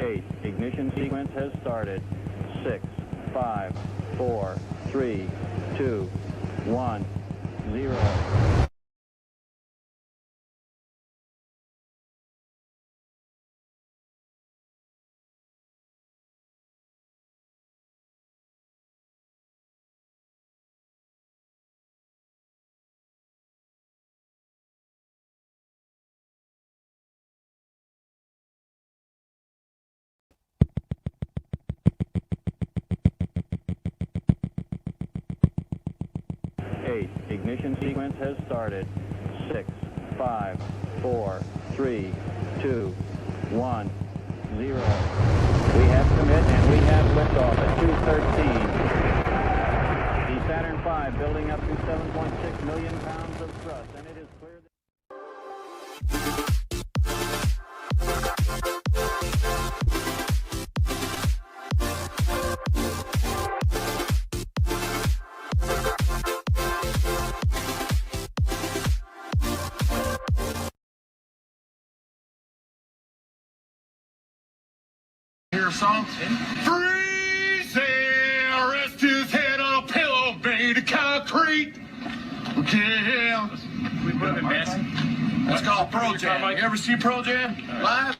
8. Ignition sequence has started. 6, 5, 4, 3, 2, 1, 0. Ignition sequence has started. 6, 5, 4, 3, 2, 1, 0. We have commit and we have liftoff at 2:13. The Saturn V building up to 7.6 million pounds of thrust, and it is clear that hear a song? Freezing, rest his head on a pillow made of concrete. Yeah. We put him in Massey. That's called Pro Jam. You ever see Pro Jam live?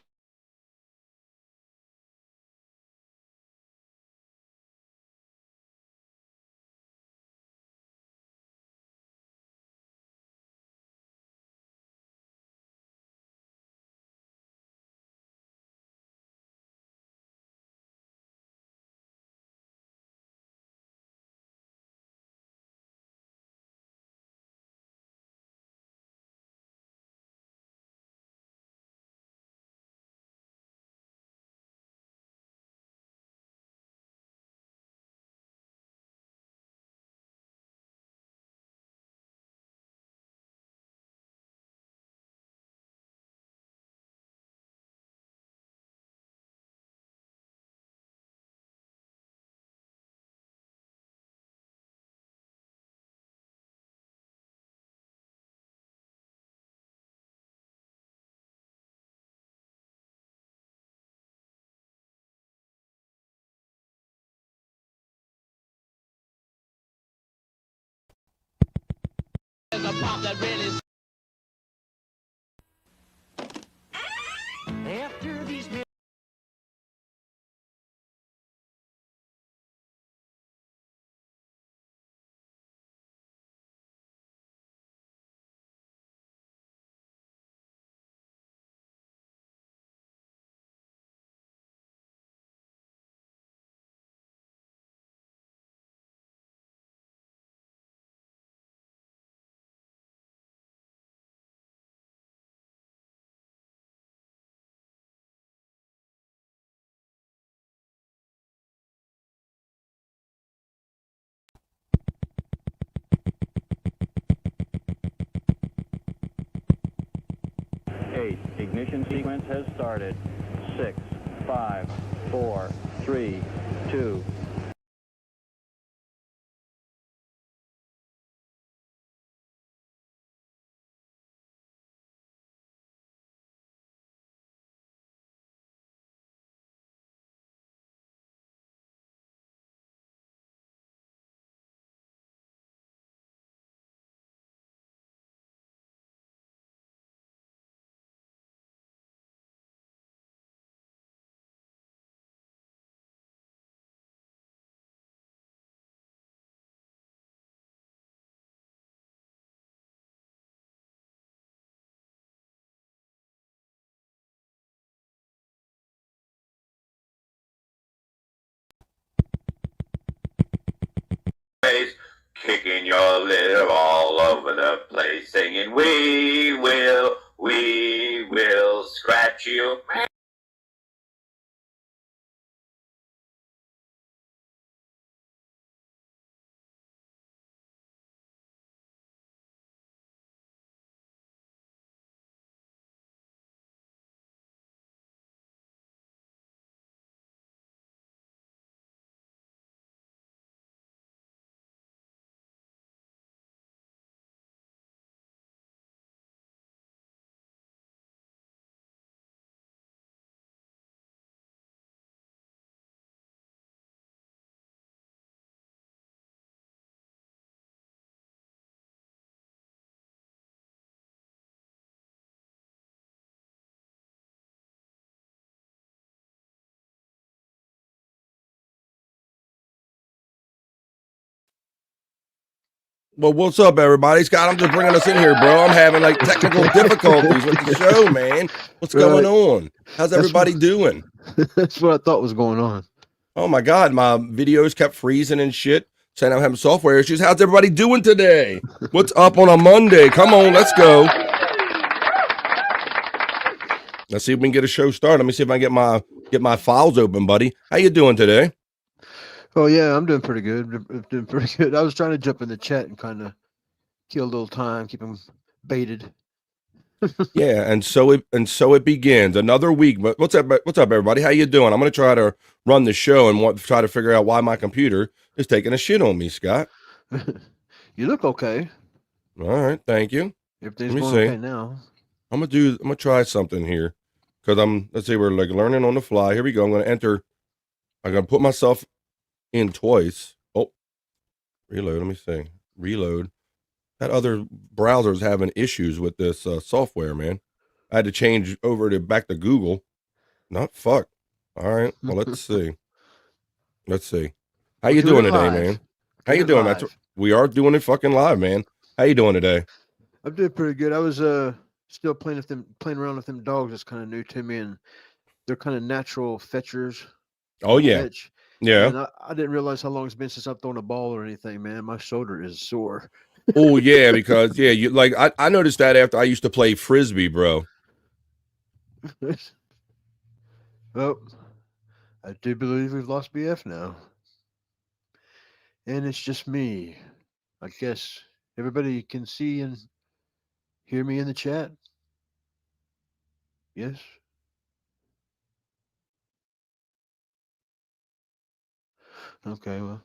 After these ignition sequence has started. 6, 5, 4, 3, 2, Kicking your litter all over the place, singing, we will scratch you. Well, what's up, everybody? Scott, I'm just bringing us in here, bro. I'm having like technical difficulties with the show, man. What's going on? How's everybody doing? That's what I thought was going on. Oh my God, my videos kept freezing and shit, saying I'm having software issues. How's everybody doing today? What's up on a Monday? Come on, let's go. Let's see if we can get a show started. Let me see if I can get my files open, buddy. How you doing today? Oh yeah, I'm doing pretty good. I'm doing pretty good. I was trying to jump in the chat and kind of kill a little time, keep them baited. Yeah, and so it begins another week. But what's up, everybody? How you doing? I'm gonna try to run the show and try to figure out why my computer is taking a shit on me, Scott. You look okay. All right, thank you. Everything's Let me going see. okay now. I'm gonna try something here because let's see, we're like learning on the fly. Here we go. I'm gonna put myself in twice. Oh, reload. Let me see. Reload. That other browser's having issues with this software, man. I had to change over back to Google. Not fuck. All right. Well, let's see. How you doing today, man? How you doing? We are doing it fucking live, man. How you doing today? I'm doing pretty good. I was still playing around with them dogs. It's kind of new to me, and they're kind of natural fetchers. Oh yeah, fetch. yeah. And I didn't realize how long it's been since I've thrown a ball or anything, man. My shoulder is sore. Oh yeah, because you like I noticed that after I used to play frisbee, bro. Well, I do believe we've lost BF now. And it's just me. I guess everybody can see and hear me in the chat. Yes. Okay, well.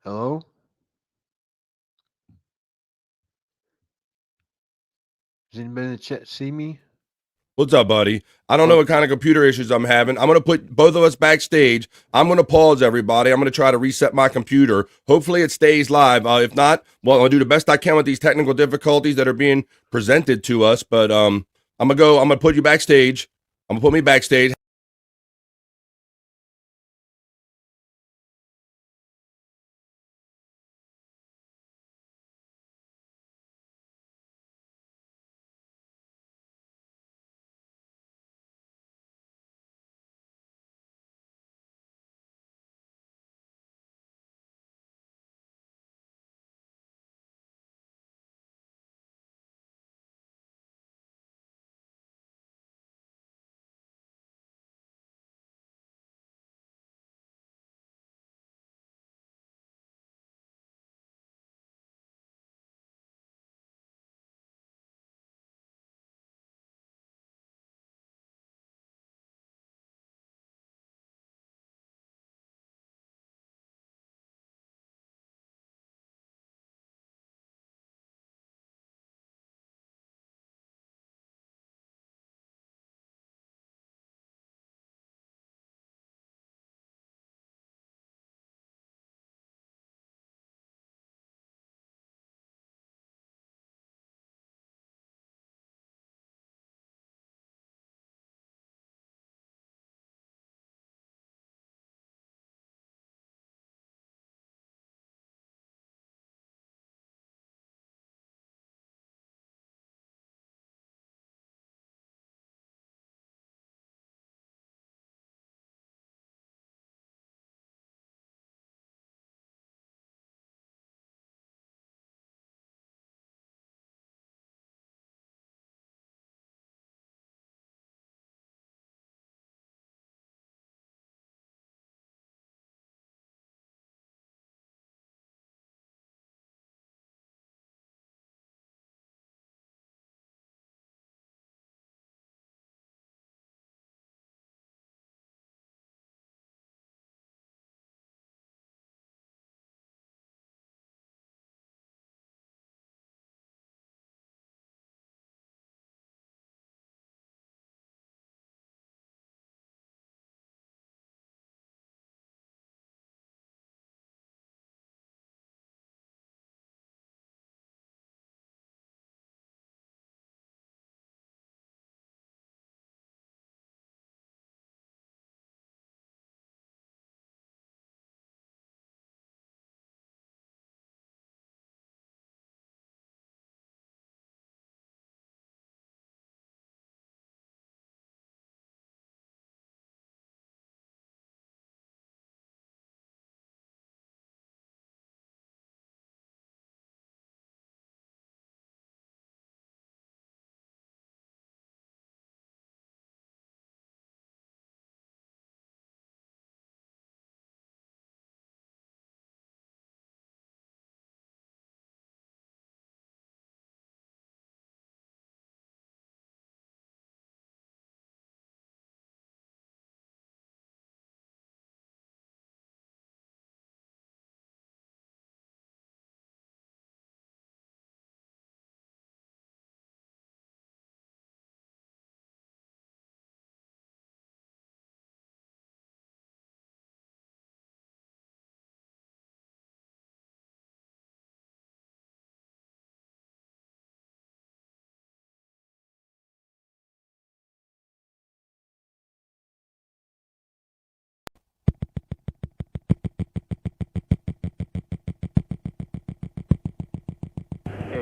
Hello? Does anybody in the chat see me? What's up, buddy? I don't know what kind of computer issues I'm having. I'm going to put both of us backstage. I'm going to pause everybody. I'm going to try to reset my computer. Hopefully it stays live. If not, well, I'll do the best I can with these technical difficulties that are being presented to us. But I'm going to put you backstage. I'm going to put me backstage.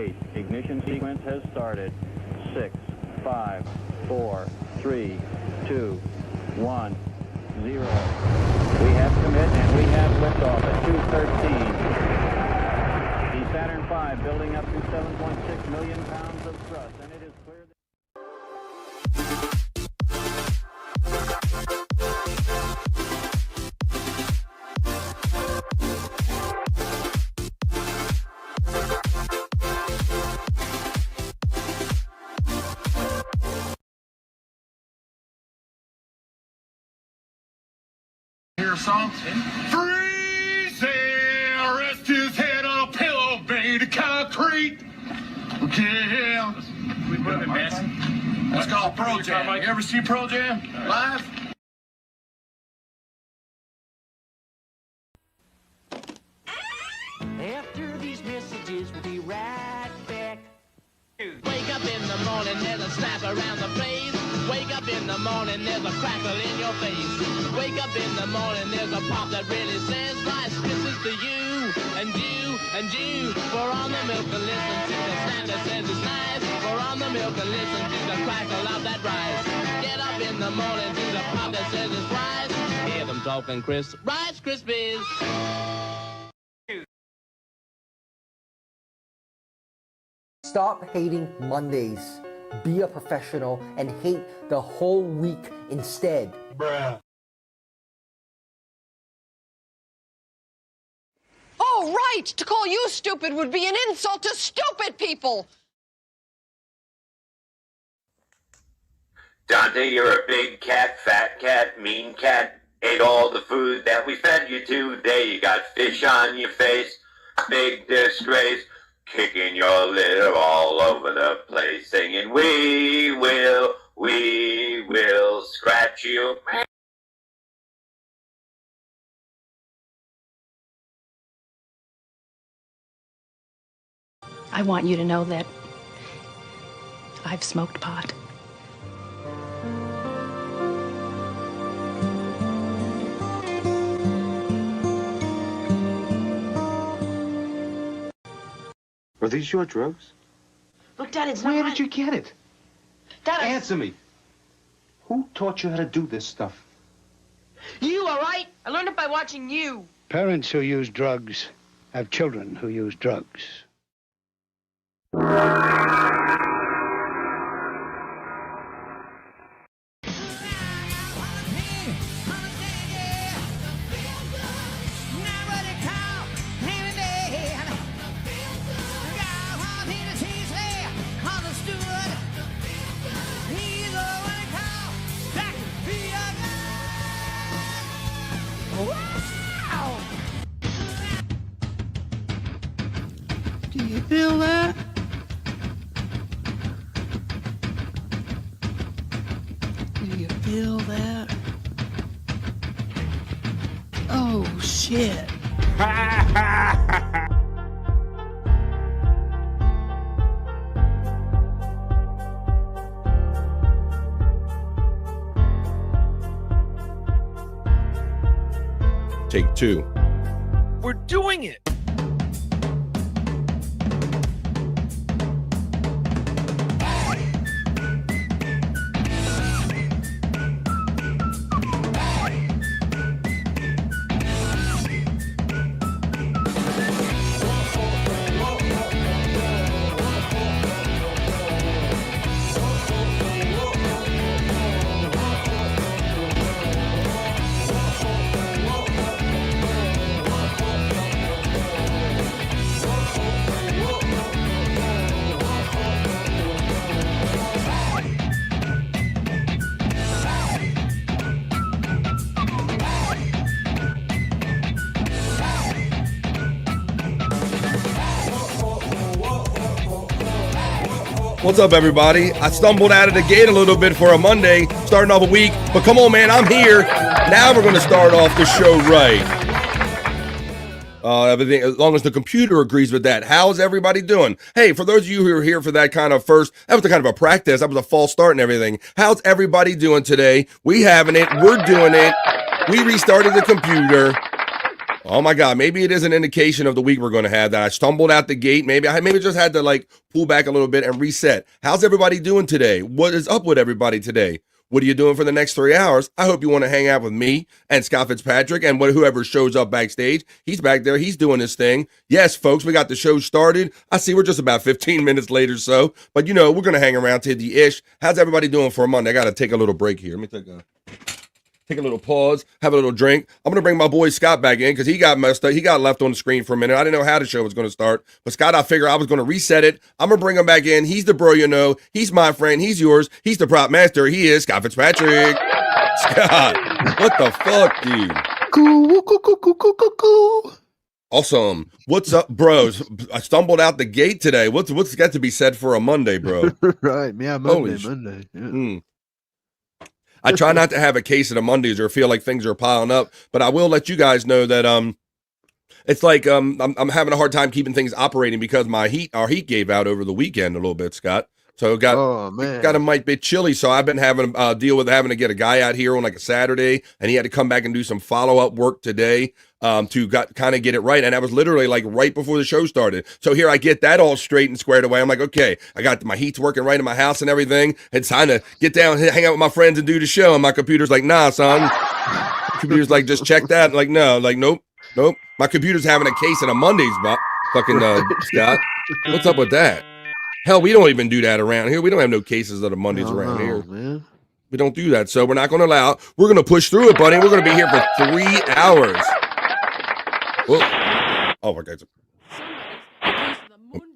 gate. Ignition sequence has started. 6, 5, 4, 3, 2, 1, 0. We have commit and we have liftoff at 2:13. The Saturn V building up to 7.6 million pounds of thrust, and it is clear that Hear a song? Freeze! Rest his head on a pillow made of concrete. Yeah. We put him in Massey. That's called Pro Jam. You ever see Pro Jam live? After these messages, we'll be right back. Wake up in the morning, there's a snap around the place. Wake up in the morning, there's a crackle in your face. Wake up in the morning, there's a pop that really says, Rice Krispies to you, and you, and you. Pour on the milk and listen to the snap that says it's nice. Pour on the milk and listen to the crackle of that rice. Get up in the morning to the pop that says it's rice. Hear them talking Rice Krispies. Stop hating Mondays. Be a professional and hate the whole week instead. Bruh. Oh, right! To call you stupid would be an insult to stupid people! Dante, you're a big cat, fat cat, mean cat. Ate all the food that we fed you today. You got fish on your face, big disgrace. Kicking your litter all over the place, singing, we will scratch you. I want you to know that I've smoked pot. Are these your drugs? Look, Dad, it's Where not did you get it? Dad, Answer me. Who taught you how to do this stuff? You, all right? I learned it by watching you. Parents who use drugs have children who use drugs. Do you feel that? Do you feel that? Oh, shit. Take two. We're doing it. What's up, everybody? I stumbled out of the gate a little bit for a Monday, starting off a week, but come on, man, I'm here. Now we're going to start off the show right. Everything, as long as the computer agrees with that. How's everybody doing? Hey, for those of you who are here for that kind of first, that was the kind of a practice. That was a false start and everything. How's everybody doing today? We having it. We're doing it. We restarted the computer. Oh my God, maybe it is an indication of the week we're going to have that I stumbled out the gate. Maybe I just had to like pull back a little bit and reset. How's everybody doing today? What is up with everybody today? What are you doing for the next 3 hours? I hope you want to hang out with me and Scott Fitzpatrick and whoever shows up backstage. He's back there. He's doing his thing. Yes, folks, we got the show started. I see we're just about 15 minutes late or so, but we're going to hang around till the ish. How's everybody doing for a Monday? I got to take a little break here. Let me take a little pause, have a little drink. I'm going to bring my boy Scott back in because he got messed up. He got left on the screen for a minute. I didn't know how the show was going to start. But Scott, I figured I was going to reset it. I'm going to bring him back in. He's the bro you know. He's my friend. He's yours. He's the prop master. He is Scott Fitzpatrick. Scott, what the fuck, dude? Cool. Awesome. What's up, bros? I stumbled out the gate today. What's got to be said for a Monday, bro? Right. Yeah, Monday. Yeah. I try not to have a case of the Mondays or feel like things are piling up, but I will let you guys know that it's like I'm having a hard time keeping things operating because our heat gave out over the weekend a little bit, Scott. So got a might bit chilly. So I've been having a deal with having to get a guy out here on like a Saturday, and he had to come back and do some follow-up work today to kind of get it right. And that was literally like right before the show started. So here I get that all straight and squared away. I'm like, okay, I got my heat's working right in my house and everything. It's time to get down, hang out with my friends and do the show. And my computer's like, nah, son. Computer's like, just check that. I'm like, no, like, nope. My computer's having a case of the Mondays, fucking Scott. What's up with that? Hell, we don't even do that around here. We don't have no cases of the Mondays around here. Man. We don't do that. So we're not going to allow. We're going to push through it, buddy. We're going to be here for 3 hours. Whoa. Oh, my God.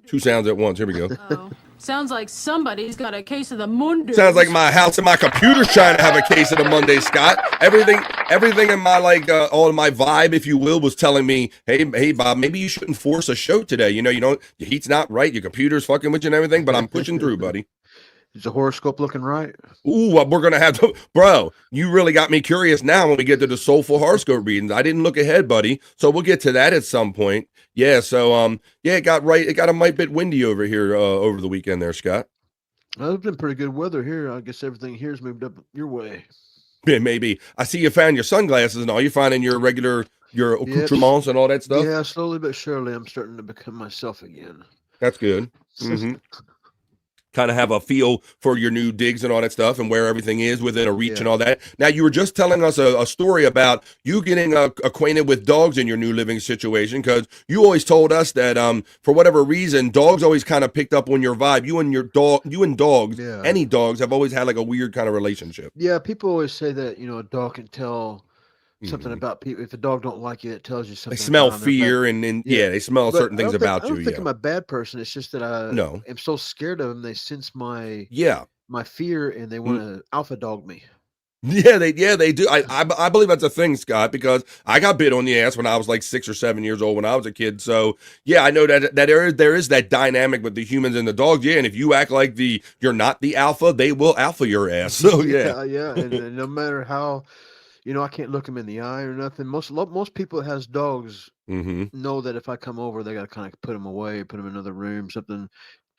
Two sounds at once. Here we go. Oh. Sounds like somebody's got a case of the Monday. Sounds like my house and my computer's trying to have a case of the Monday, Scott. Everything in my all of my vibe, if you will, was telling me, hey, Bob, maybe you shouldn't force a show today. Your heat's not right, your computer's fucking with you and everything, but I'm pushing through, buddy. Is the horoscope looking right? Ooh, we're gonna have to, bro. You really got me curious now when we get to the Soulful Horoscope Readings. I didn't look ahead, buddy, so we'll get to that at some point. Yeah, so it got a mite bit windy over here over the weekend there, Scott. Well, it's been pretty good weather here. I guess everything here's moved up your way. Yeah, maybe. I see you found your sunglasses and all. You finding your accoutrements and all that stuff. Yeah, slowly but surely, I'm starting to become myself again. That's good. Mm-hmm. Kind of have a feel for your new digs and all that stuff and where everything is within a reach and all that. Now, you were just telling us a story about you getting acquainted with dogs in your new living situation, because you always told us that for whatever reason, dogs always kind of picked up on your vibe. You and dogs, any dogs have always had like a weird kind of relationship. Yeah, people always say that, a dog can tell something about people. If a dog don't like you, it tells you something. They smell fear and they smell certain things about you. I don't think I'm a bad person. It's just that I'm so scared of them. They sense my fear and they want to alpha dog me. Yeah, they do. I believe that's a thing, Scott, because I got bit on the ass when I was like 6 or 7 years old when I was a kid. So yeah, I know that there is that dynamic with the humans and the dogs. Yeah, and if you act like you're not the alpha, they will alpha your ass. So yeah. And no matter how. I can't look them in the eye or nothing. Most people that has dogs know that if I come over, they got to kind of put them away, put them in another room, something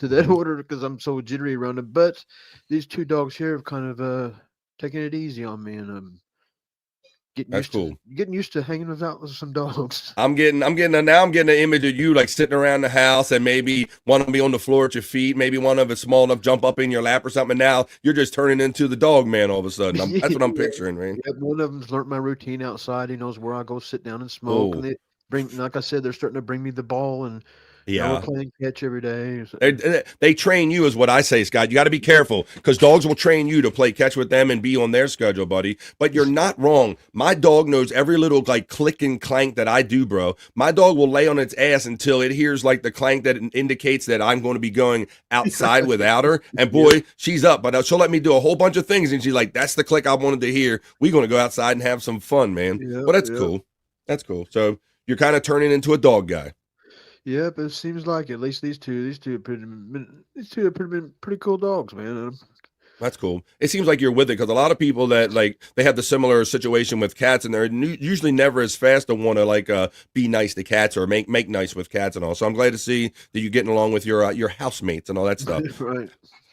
to that order, because I'm so jittery around them. But these two dogs here have kind of taken it easy on me, and I'm getting used to hanging out with some dogs. I'm getting an image of you like sitting around the house, and maybe one of them be on the floor at your feet, maybe one of it's small enough jump up in your lap or something. And now you're just turning into the dog man all of a sudden. That's what I'm picturing, man. Yeah, one of them's learned my routine outside. He knows where I go sit down and smoke. And like I said, they're starting to bring me the ball, and we're playing catch every day. They train you, is what I say, Scott. You got to be careful, because dogs will train you to play catch with them and be on their schedule, buddy. But you're not wrong. My dog knows every little like click and clank that I do, bro. My dog will lay on its ass until it hears like the clank that indicates that I'm going to be going outside without her. And boy, she's up. But she'll let me do a whole bunch of things, and she's like, "That's the click I wanted to hear. We're going to go outside and have some fun, man." Well, that's cool. That's cool. So you're kind of turning into a dog guy. Yep, it seems like at least these two have been pretty cool dogs, man. That's cool. It seems like you're with it, because a lot of people that like they have the similar situation with cats, and they're usually never as fast to want to like be nice to cats or make nice with cats and all. So I'm glad to see that you're getting along with your housemates and all that stuff. Right.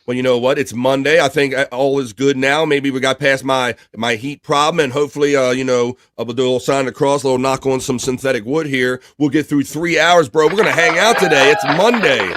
Well, you know what? It's Monday. I think all is good now. Maybe we got past my heat problem, and hopefully, we'll do a little sign of the cross, a little knock on some synthetic wood here. We'll get through 3 hours, bro. We're gonna hang out today. It's Monday.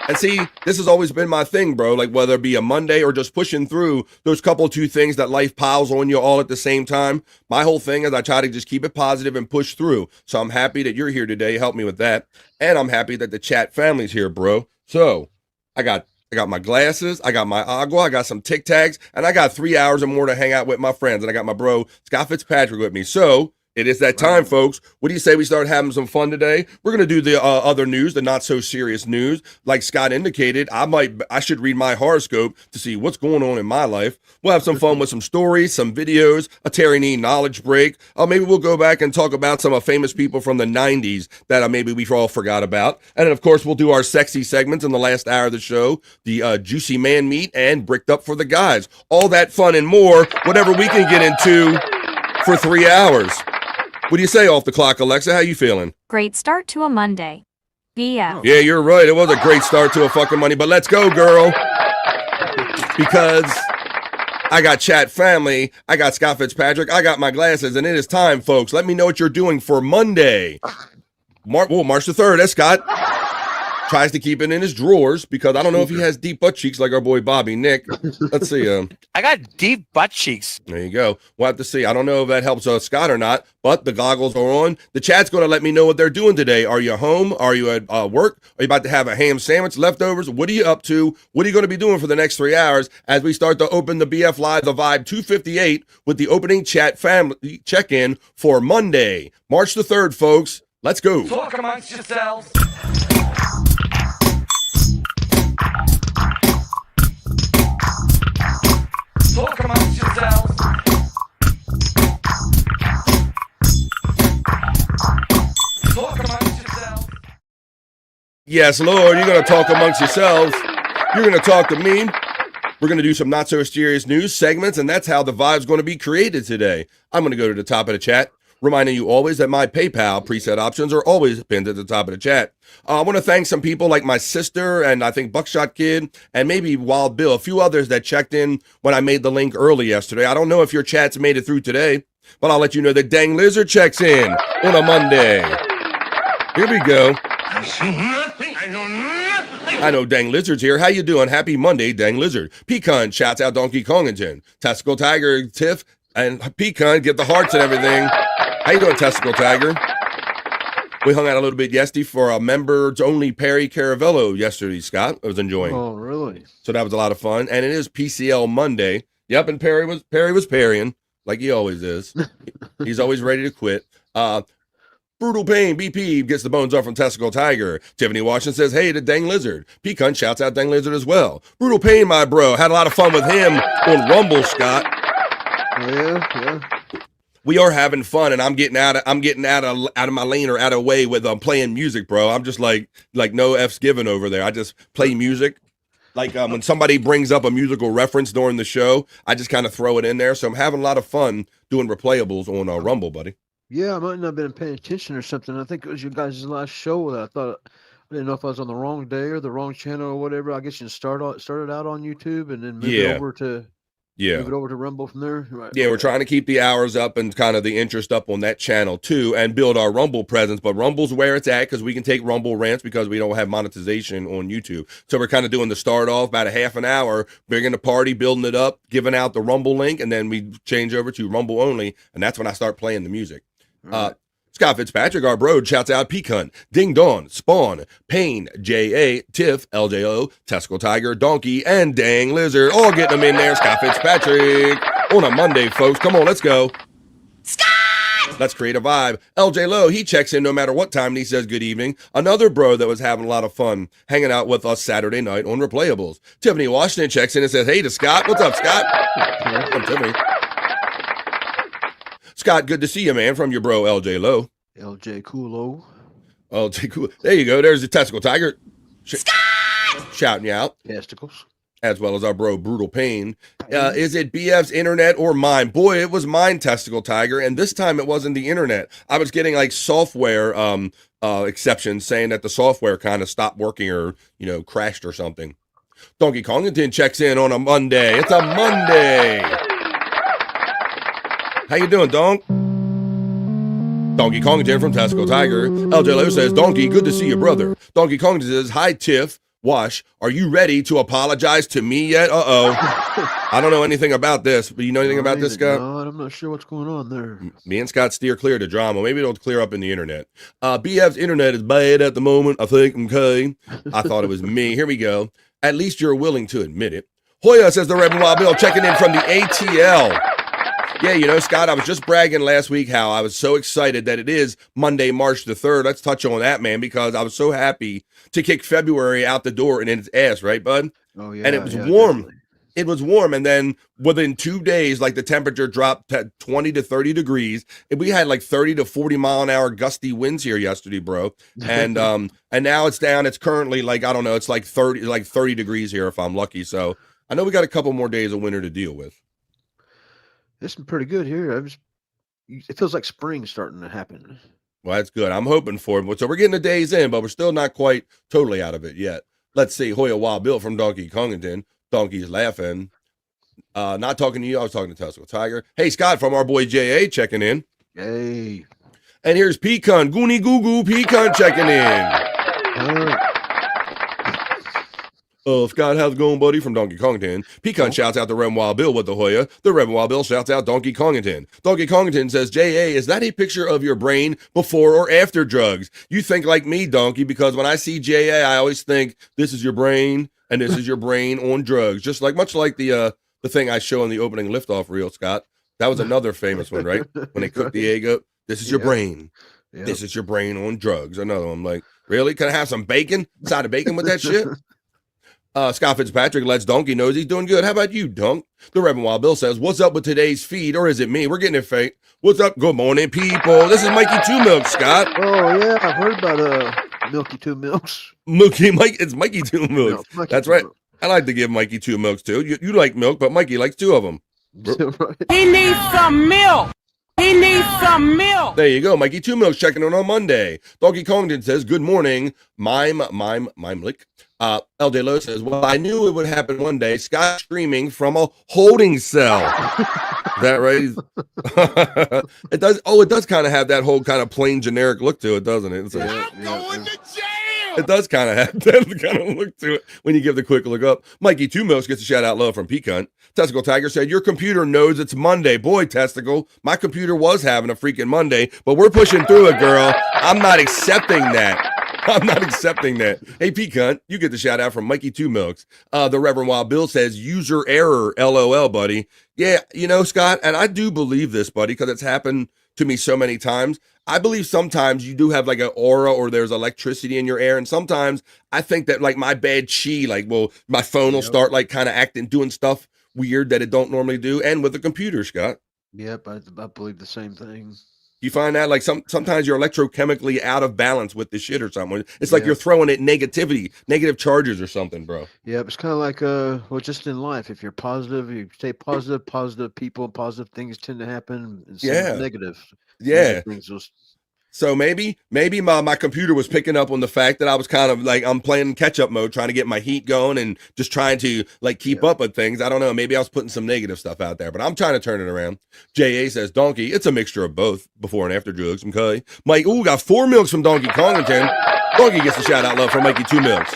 And see, this has always been my thing, bro. Like whether it be a Monday or just pushing through those two things that life piles on you all at the same time. My whole thing is I try to just keep it positive and push through. So I'm happy that you're here today. Help me with that, and I'm happy that the chat family's here, bro. So. I got my glasses, I got my agua, I got some Tic Tacs, and I got 3 hours or more to hang out with my friends. And I got my bro Scott Fitzpatrick with me. So it is that time, folks. What do you say we start having some fun today? We're gonna do the other news, the not so serious news. Like Scott indicated, I should read my horoscope to see what's going on in my life. We'll have some fun with some stories, some videos, a Terry Nee knowledge break. Maybe we'll go back and talk about some famous people from the 90s that maybe we've all forgot about. And then, of course, we'll do our sexy segments in the last hour of the show, the juicy man meat and bricked up for the guys. All that fun and more, whatever we can get into for 3 hours. What do you say off the clock, Alexa? How you feeling? Great start to a Monday. BF. Yeah, you're right. It was a great start to a fucking Monday, but let's go, girl. Because I got chat family, I got Scott Fitzpatrick, I got my glasses, and it is time, folks. Let me know what you're doing for Monday. March the 3rd. That's Scott. Tries to keep it in his drawers because I don't know if he has deep butt cheeks like our boy Bobby Nick. Let's see. I got deep butt cheeks. There you go. We'll have to see. I don't know if that helps Scott or not, but the goggles are on. The chat's going to let me know what they're doing today. Are you home? Are you at work? Are you about to have a ham sandwich, leftovers? What are you up to? What are you going to be doing for the next 3 hours as we start to open the BF Live, the Vibe 258 with the opening chat family check-in for Monday, March the 3rd, folks. Let's go. Talk amongst yourselves. Talk amongst yourselves. Talk amongst yourselves. Yes, Lord, you're going to talk amongst yourselves. You're going to talk to me. We're going to do some not so serious news segments, and that's how the vibe's going to be created today. I'm going to go to the top of the chat, reminding you always that my PayPal preset options are always pinned at the top of the chat. I want to thank some people like my sister and I think Buckshot Kid and maybe Wild Bill, a few others that checked in when I made the link early yesterday. I don't know if your chats made it through today, but I'll let you know that Dang Lizard checks in on a Monday. Here we go. I know Dang Lizard's here. How you doing? Happy Monday, Dang Lizard. Pecan shouts out Donkey Kongington. Testicle Tiger, Tiff, and Pecan get the hearts and everything. How you doing, Testicle Tiger? We hung out a little bit yesterday for a members-only Perry Caravello yesterday, Scott. I was enjoying. Oh, really? So that was a lot of fun. And it is PCL Monday. Yep, and Perry was parrying, like he always is. He's always ready to quit. Brutal Pain, BP, gets the bones up from Testicle Tiger. Tiffany Washington says, hey to Dang Lizard. Pecan shouts out Dang Lizard as well. Brutal Pain, my bro. Had a lot of fun with him on Rumble, Scott. Yeah. We are having fun, and I'm getting out of my lane or out of way with playing music, bro. I'm just like no F's given over there. I just play music. Like when somebody brings up a musical reference during the show, I just kind of throw it in there. So I'm having a lot of fun doing replayables on Rumble, buddy. Yeah, I might not have been paying attention or something. I think it was your guys' last show that I didn't know if I was on the wrong day or the wrong channel or whatever. I guess you started out on YouTube and then move it over to Rumble from there. Right. Yeah, we're trying to keep the hours up and kind of the interest up on that channel too, and build our Rumble presence. But Rumble's where it's at because we can take Rumble rants because we don't have monetization on YouTube. So we're kind of doing the start off about a half an hour, bringing the party, building it up, giving out the Rumble link, and then we change over to Rumble only, and that's when I start playing the music. Right. Scott Fitzpatrick, our bro, shouts out Pecan, Ding Dong, Spawn, Payne, J.A., Tiff, LJO, Testicle Tiger, Donkey, and Dang Lizard. All getting them in there. Scott Fitzpatrick on a Monday, folks. Come on, let's go. Scott! Let's create a vibe. LJ Lowe, he checks in no matter what time and he says good evening. Another bro that was having a lot of fun hanging out with us Saturday night on Replayables. Tiffany Washington checks in and says, hey to Scott. What's up, Scott? I'm Tiffany. Scott, good to see you, man, from your bro, LJ Lowe. LJ Coolo. LJ Cool. There you go. There's the Testicle Tiger. Scott! Shouting you out. Testicles. As well as our bro, Brutal Pain. Is it BF's internet or mine? Boy, it was mine, Testicle Tiger, and this time it wasn't the internet. I was getting like software exceptions saying that the software kind of stopped working or, crashed or something. Donkey Kongington checks in on a Monday. It's a Monday. How you doing, Donk? Donkey Kongington from Testicle Tiger. LJLO says, Donkey, good to see you, brother. Donkey Kongington says, hi, Tiff. Wash, are you ready to apologize to me yet? Uh-oh. I don't know anything about this, but you know anything about this, Scott? No, I'm not sure what's going on there. Me and Scott steer clear to drama. Maybe it'll clear up in the internet. BF's internet is bad at the moment, I think. Okay. I thought it was me. Here we go. At least you're willing to admit it. Hoya says the Reverend Wild Bill checking in from the ATL. Yeah, you know, Scott, I was just bragging last week how I was so excited that it is Monday, March the 3rd. Let's touch on that, man, because I was so happy to kick February out the door and in its ass, right, bud? Oh, yeah. And it was warm. Definitely. It was warm. And then within 2 days, like the temperature dropped to 20 to 30 degrees. And we had like 30 to 40 mile an hour gusty winds here yesterday, bro. And and now it's down. It's currently like, I don't know, it's like 30 degrees here if I'm lucky. So I know we got a couple more days of winter to deal with. It's been pretty good here. It feels like spring's starting to happen. Well, that's good. I'm hoping for it. So we're getting the days in, but we're still not quite totally out of it yet. Let's see. Hoya Wild Bill from Donkey Kongington. Donkey's laughing. Not talking to you. I was talking to Testicle Tiger. Hey, Scott from our boy J.A. checking in. Hey. And here's Pecan. Goonie Goo Goo Pecan checking in. Scott, how's it going, buddy? From Donkey Kongington. Pecan shouts out the Reverend Wild Bill with the Hoya. The Reverend Wild Bill shouts out Donkey Kongington. Donkey Kongington says, J.A., is that a picture of your brain before or after drugs? You think like me, Donkey, because when I see J.A., I always think this is your brain and this is your brain on drugs. Just like, much like the thing I show in the opening liftoff reel, Scott. That was another famous one, right? When they cook the egg up. This is your brain. Yep. This is your brain on drugs. Another one. I'm like, really? Can I have some bacon? Side of bacon with that shit? Scott Fitzpatrick lets Donkey knows he's doing good. How about you, Dunk? The Reverend Wild Bill says, what's up with today's feed? Or is it me? We're getting it fake. What's up? Good morning, people. This is Mikey Two Milks, Scott. Oh, yeah. I've heard about Milky Two Milks. It's Mikey Two Milks. No, Mikey That's Two right. Milks. I like to give Mikey 2 milks, too. You like milk, but Mikey likes 2 of them. He needs some milk. He needs some milk. There you go. Mikey 2 milks checking in on Monday. Donkey Kongington says, good morning. Mime-lick. El De Lo says, well, I knew it would happen one day. Scott screaming from a holding cell. Is that right? It does. Oh, it does kind of have that whole kind of plain generic look to it, doesn't it? I'm going to jail. It does kind of have that kind of look to it when you give the quick look up. Mikey Two Milks gets a shout out love from Pecan. Testicle Tiger said, your computer knows it's Monday. Boy, Testicle, my computer was having a freaking Monday, but we're pushing through it, girl. I'm not accepting that. I'm not accepting that. Hey, Pecan, you get the shout out from Mikey Two Milks. The Reverend Wild Bill says, user error, LOL, buddy. Yeah, you know, Scott, and I do believe this, buddy, because it's happened to me so many times. I believe sometimes you do have like an aura or there's electricity in your air. And sometimes I think that like my bad chi, like, well, my phone will start like kind of acting, doing stuff weird that it don't normally do. And with the computer, Scott. Yep, I believe the same thing. You find that like sometimes you're electrochemically out of balance with the shit or something. It's like you're throwing it negative charges or something, bro. Yeah, it's kind of like well, just in life. If you're positive, you stay positive. Positive people, positive things tend to happen. Instead of negative. Yeah. Things just... So maybe my computer was picking up on the fact that I was kind of like I'm playing catch up mode, trying to get my heat going and just trying to like keep up with things. I don't know. Maybe I was putting some negative stuff out there, but I'm trying to turn it around. J.A. says, Donkey, it's a mixture of both before and after drugs. Okay. Mike, got 4 milks from Donkey Kongington. Donkey gets a shout out love from Mikey 2 milks.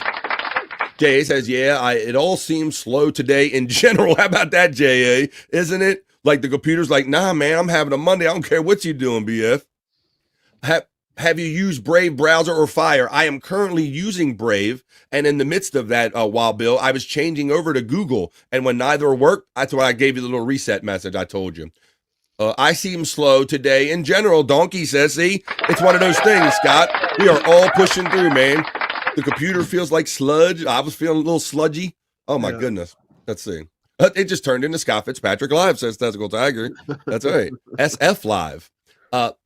J.A. says, yeah, it all seems slow today in general. How about that, J.A.? Isn't it? Like the computer's like, nah, man, I'm having a Monday. I don't care what you doing, BF. Have you used Brave browser or Fire? I am currently using Brave, and in the midst of that, Wild Bill, I was changing over to Google, and when neither worked, that's why I gave you the little reset message I told you. I seem slow today in general, Donkey says. See, it's one of those things, Scott. We are all pushing through, man. The computer feels like sludge. I was feeling a little sludgy. Oh, my goodness. Let's see. It just turned into Scott Fitzpatrick Live, says Testicle Tiger. That's right. SF Live.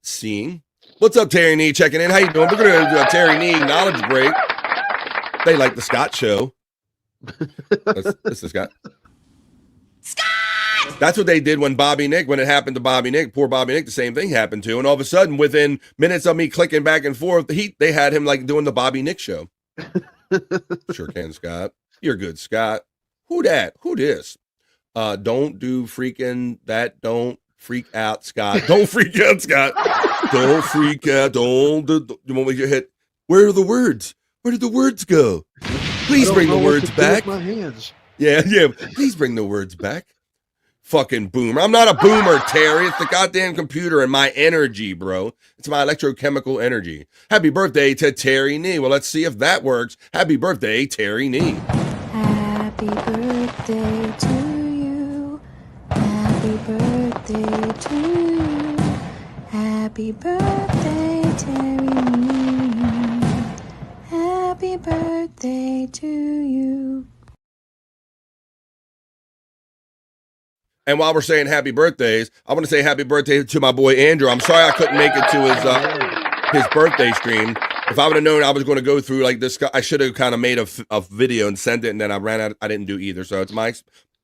Seeing. What's up, Terry Nee checking in? How you doing? We're going to do a Terry Nee knowledge break. They like the Scott show. This is Scott. Scott! That's what they did when it happened to Bobby Nick. Poor Bobby Nick, the same thing happened to. And all of a sudden, within minutes of me clicking back and forth, they had him like doing the Bobby Nick show. Sure can, Scott. You're good, Scott. Who that? Who this? Don't do freaking that. Don't freak out, Scott. Don't freak out, Scott. Don't freak out. Don't you want me to hit? Where are the words? Where did the words go? Please bring the words back. My hands. Yeah. Please bring the words back. Fucking boomer. I'm not a boomer, Terry. It's the goddamn computer and my energy, bro. It's my electrochemical energy. Happy birthday to Terry Nee. Well, let's see if that works. Happy birthday, Terry Nee. Happy birthday to you. Happy birthday to you. Happy birthday, Terry Nee. Happy birthday to you. And while we're saying happy birthdays, I want to say happy birthday to my boy Andrew. I'm sorry I couldn't make it to his birthday stream. If I would have known I was going to go through like this, I should have kind of made a video and sent it, and then I ran out. I didn't do either, so it's my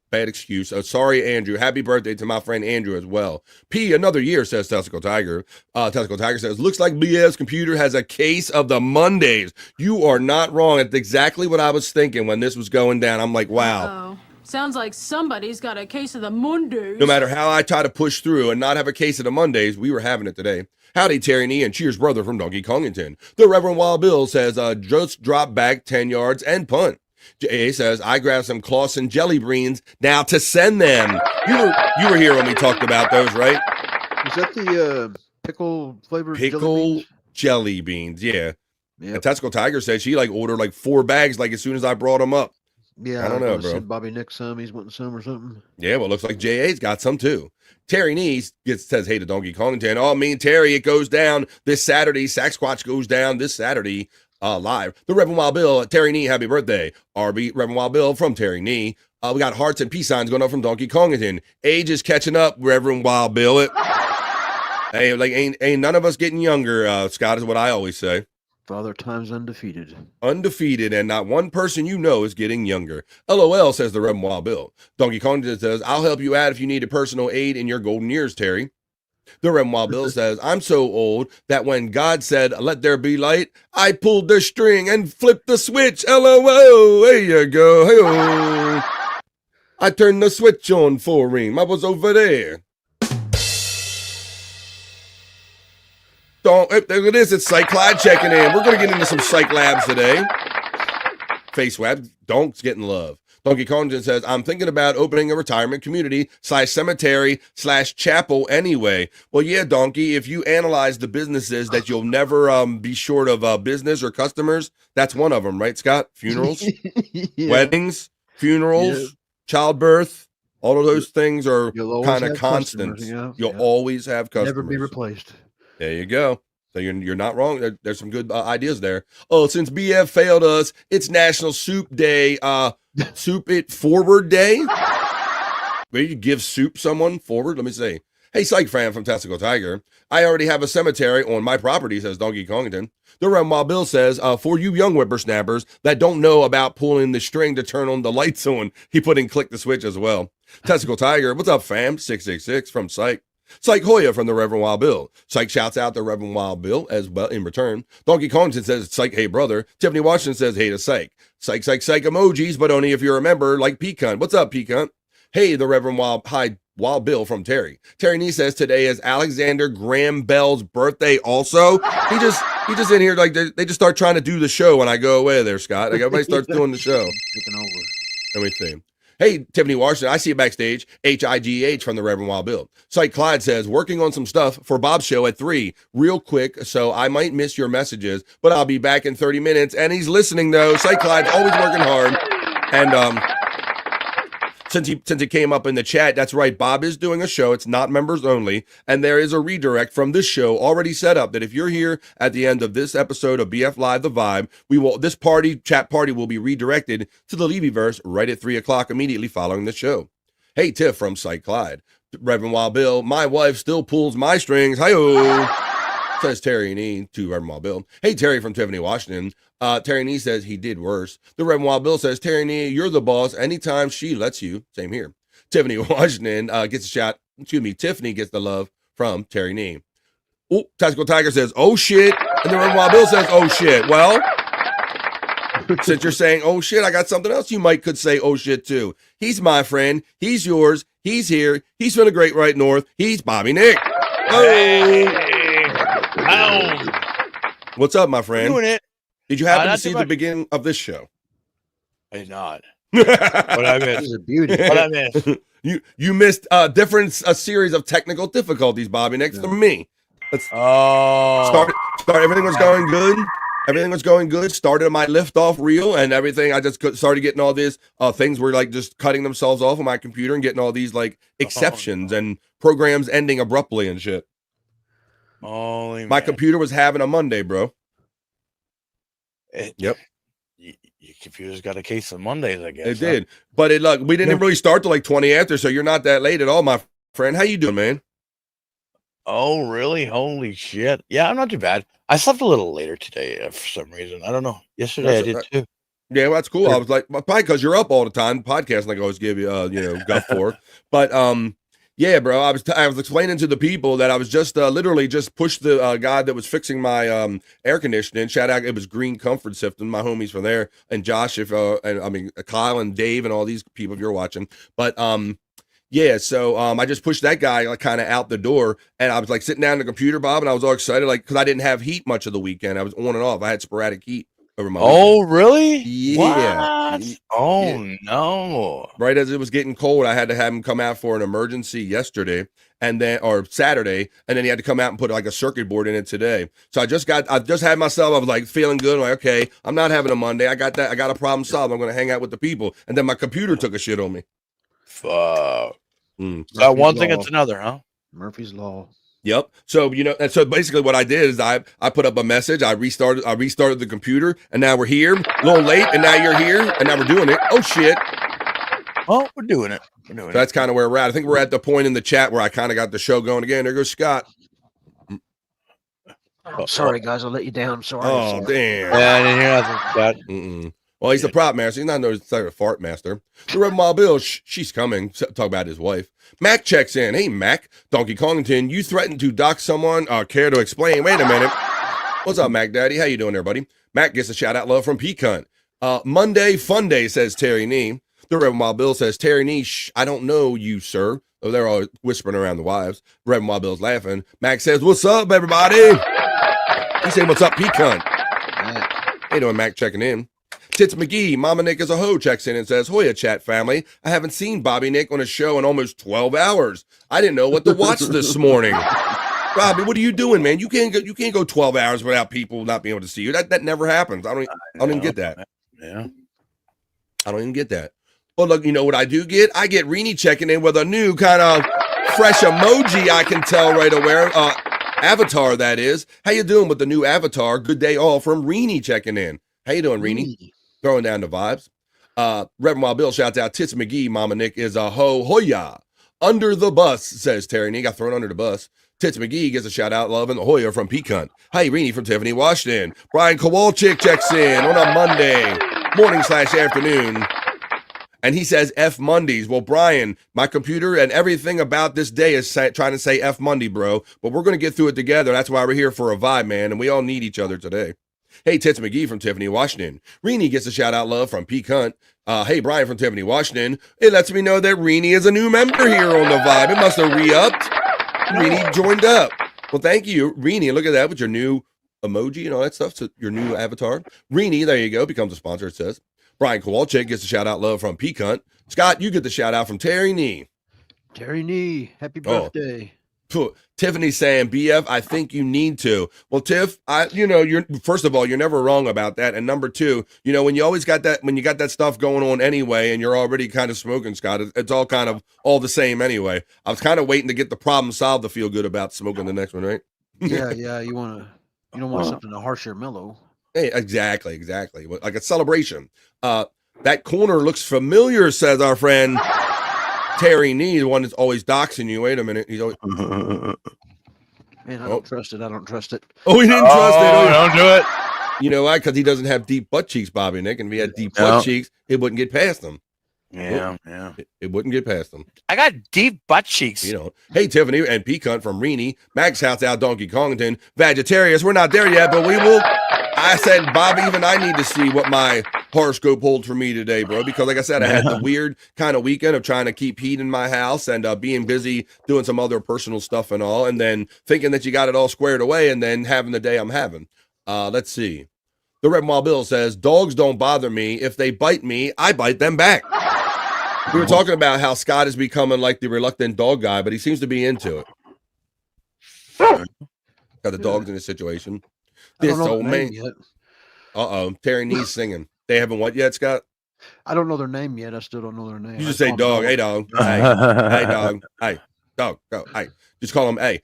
bad excuse. So sorry, Andrew. Happy birthday to my friend Andrew as well. P, another year, says Testicle Tiger. Testicle Tiger says, looks like BS Computer has a case of the Mondays. You are not wrong. It's exactly what I was thinking when this was going down. I'm like, wow. Uh-oh. Sounds like somebody's got a case of the Mondays. No matter how I try to push through and not have a case of the Mondays, we were having it today. Howdy, Terry Nee, and cheers, brother, from Donkey Kongington. The Reverend Wild Bill says, just drop back 10 yards and punt. J.A. says, I grabbed some Clausen jelly beans now to send them. You were here when we talked about those, right? Is that the pickle flavored pickle jelly beans? Yeah. And Testicle Tiger said she ordered like 4 bags as soon as I brought them up. Yeah, I don't know, bro. Send Bobby Nick some. He's wanting some or something. Yeah, well, it looks like J.A.'s got some too. Terry Nee says, hey to Donkey Kongington. Oh, me and Terry, it goes down this Saturday. Sasquatch goes down this Saturday live. The Reverend Wild Bill, Terry Nee, happy birthday. RB, Reverend Wild Bill from Terry Nee. We got hearts and peace signs going up from Donkey Kongington. Age is catching up, Reverend Wild Bill. Hey, ain't none of us getting younger, Scott, is what I always say. Father Time's undefeated. Undefeated, and not one person you know is getting younger. LOL, says the Reverend Wild Bill. Donkey Kong says, I'll help you out if you need a personal aid in your golden years, Terry. The Reverend Wild Bill says, I'm so old that when God said, let there be light, I pulled the string and flipped the switch. LOL, there you go. Hey-oh. I turned the switch on for him. I was over there. Look at this. It's Psych Clyde checking in. We're going to get into some psych labs today. Face web. Donk's getting love. Donkey Kongington says, I'm thinking about opening a retirement community / chapel anyway. Well, yeah, Donkey, if you analyze the businesses that you'll never be short of business or customers, that's one of them, right, Scott? Funerals, weddings, funerals, childbirth, all of those things are kind of constant. You'll always have customers. Never be replaced. There you go. So you're not wrong. There's some good ideas there. Oh, since BF failed us, it's National Soup Day. Soup it forward day. Where you give soup someone forward? Let me see. Hey, Psych Fran from Testicle Tiger. I already have a cemetery on my property, says Donkey Kongington. The Reverend Wild Bill says, for you young whippersnappers that don't know about pulling the string to turn on the lights on, he put in click the switch as well. Testicle Tiger, what's up, fam? 666 from Psych. Psych Hoya from the Reverend Wild Bill. Psych shouts out the Reverend Wild Bill as well in return. Donkey Kongington says, Psych, hey brother. Tiffany Washington says, hey to Psych. Psych, psych, psych emojis, but only if you're a member like Pecan. What's up, Pecan? Hey, the Reverend Wild Bill from Terry. Terry Nee says today is Alexander Graham Bell's birthday also. He just in here they just start trying to do the show when I go away there, Scott. Everybody starts doing the show. Taking over. Let me see. Hey, Tiffany Washington, I see you backstage. HIGH from the Reverend Wild Bill. Psych Clyde says, working on some stuff for Bob's show at 3. Real quick, so I might miss your messages, but I'll be back in 30 minutes. And he's listening, though. Psych Clyde's always working hard. And since he came up in the chat, that's right, Bob is doing a show. It's not members only. And there is a redirect from this show already set up that if you're here at the end of this episode of BF Live The Vibe, this chat party will be redirected to the Levyverse right at 3 o'clock immediately following the show. Hey, Tiff from Psych Clyde. Reverend Wild Bill, my wife still pulls my strings. Hi-oh. Says Terry Nee to Reverend Wild Bill. Hey, Terry from Tiffany Washington. Terry Nee says he did worse. The Reverend Wild Bill says, Terry Nee, you're the boss anytime she lets you. Same here. Tiffany Washington gets a shot. Tiffany gets the love from Terry Nee. Oh, Tactical Tiger says, oh shit. And the Reverend Wild Bill says, oh shit. Well, Since you're saying, oh shit, I got something else, you could say, oh shit too. He's my friend. He's yours. He's here. He's feeling great right north. He's Bobby Nick. Oh. What's up, my friend? Doing it. Did you happen to see the beginning of this show? I did not. What I missed? This is a beauty. What I missed? You missed a series of technical difficulties, Bobby, next to me. Let's start. Everything was going good. Everything was going good. Started my liftoff reel and everything. I just started getting all these things were like just cutting themselves off on my computer and getting all these like exceptions and programs ending abruptly and shit. My computer was having a Monday, bro. Yep. Your computer's got a case of Mondays, I guess. It did. But we didn't really start till like 20 after, so you're not that late at all, my friend. How you doing, man? Oh, really? Holy shit. Yeah, I'm not too bad. I slept a little later today for some reason. I don't know. Yesterday I did too. Yeah, well, that's cool. I was like, probably because you're up all the time, podcasting like I always give you, guff for. But yeah, bro, I was explaining to the people that I was just literally just pushed the guy that was fixing my air conditioning. Shout out, it was Green Comfort System, my homies from there, and Josh, Kyle and Dave and all these people if you're watching. But yeah, so I just pushed that guy like kind of out the door, and I was like sitting down on the computer, Bob, and I was all excited, like because I didn't have heat much of the weekend. I was on and off. I had sporadic heat over my weekend. Really? Yeah. What? Oh no! Right as it was getting cold, I had to have him come out for an emergency yesterday, or Saturday, and then he had to come out and put like a circuit board in it today. So I just had myself. I was like feeling good. I'm like, okay, I'm not having a Monday. I got a problem solved. I'm going to hang out with the people, and then my computer took a shit on me. Fuck. One thing, it's another, huh? Murphy's Law. Yep. So and so basically what I did is I put up a message. I restarted the computer, and now we're here. A little late, and now you're here, and now we're doing it. Oh shit. Oh, we're doing it. So that's kind of where we're at. I think we're at the point in the chat where I kind of got the show going again. There goes Scott. Sorry, guys, I let you down. I'm sorry. Oh, damn. Yeah, I didn't hear nothing, Scott. Well, he's the prop master. He's not a fart master. The Red Wild Bill, she's coming. Talk about his wife. Mac checks in. Hey, Mac. Donkey Kongington, you threatened to dox someone. Care to explain? Wait a minute. What's up, Mac Daddy? How you doing there, buddy? Mac gets a shout-out love from Pecan. Monday fun day, says Terry Nee. The Red Wild Bill says, Terry Nee, I don't know you, sir. Oh, they're all whispering around the wives. Red Wild Bill's laughing. Mac says, what's up, everybody? He said, what's up, Pecan? How you doing, Mac, checking in? Tits McGee, Mama Nick is a hoe, checks in and says, Hoya chat family, I haven't seen Bobby Nick on a show in almost 12 hours. I didn't know what to watch this morning. Bobby, what are you doing, man? You can't go 12 hours without people not being able to see you. That never happens. I don't even get that. Yeah. I don't even get that. Well, look, you know what I do get? I get Reenie checking in with a new kind of fresh emoji I can tell right away. Avatar, that is. How you doing with the new avatar? Good day all from Reenie checking in. How you doing, Reenie? Throwing down the vibes. Reverend Wild Bill shouts out, Tits McGee, Mama Nick is a Hoya. Under the bus, says Terry. And he got thrown under the bus. Tits McGee gets a shout out, love, and the Hoya from Pecan. Hi, Reenie from Tiffany, Washington. Brian Kowalczyk checks in on a Monday morning/afternoon. And he says F Mondays. Well, Brian, my computer and everything about this day is trying to say F Monday, bro. But we're going to get through it together. That's why we're here for a vibe, man. And we all need each other today. Hey, Tits McGee from Tiffany, Washington. Reenie gets a shout-out love from Pecan. Hey, Brian from Tiffany, Washington. It lets me know that Reenie is a new member here on the vibe. It must have re-upped. Reenie joined up. Well, thank you, Reenie. Look at that with your new emoji and all that stuff. So your new avatar. Reenie, there you go. Becomes a sponsor, it says. Brian Kowalczyk gets a shout-out love from Pecan. Scott, you get the shout-out from Terry Nee. Terry Nee, happy birthday. Tiffany saying, BF, I think you need to. Well, Tiff, you're first of all, you're never wrong about that. And number two, when you always got that, when you got that stuff going on anyway, and you're already kind of smoking, Scott, it's all kind of all the same anyway. I was kind of waiting to get the problem solved to feel good about smoking the next one, right? Yeah. You don't want something to harsh or mellow. Hey, exactly. Like a celebration. That corner looks familiar, says our friend Terry Nee, the one that's always doxing you. Wait a minute. He's always... Man, I don't trust it. Oh, he didn't trust it. Oh, don't do it. You know why? Because he doesn't have deep butt cheeks, Bobby Nick. And if he had deep butt cheeks, it wouldn't get past them. Yeah. It wouldn't get past them. I got deep butt cheeks. Hey, Tiffany and Pecan from Reenie. Max shouts out Donkey Kongington. Vegetarians, we're not there yet, but we will. I said, Bobby, even I need to see what my horoscope hold for me today, bro, because like I said, I had the weird kind of weekend of trying to keep heat in my house and being busy doing some other personal stuff and all, and then thinking that you got it all squared away and then having the day I'm having. Let's see. The Red Wild Bill says, dogs don't bother me. If they bite me, I bite them back. We were talking about how Scott is becoming like the reluctant dog guy, but he seems to be into it. Got the dogs in this situation. This old man. Uh-oh. Terry Nee's singing. They haven't what yet, Scott? I don't know their name yet. I still don't know their name. You just say dog. Hey, dog. Hey. Hey, dog. Hey. Dog. Go. Hey. Just call him A.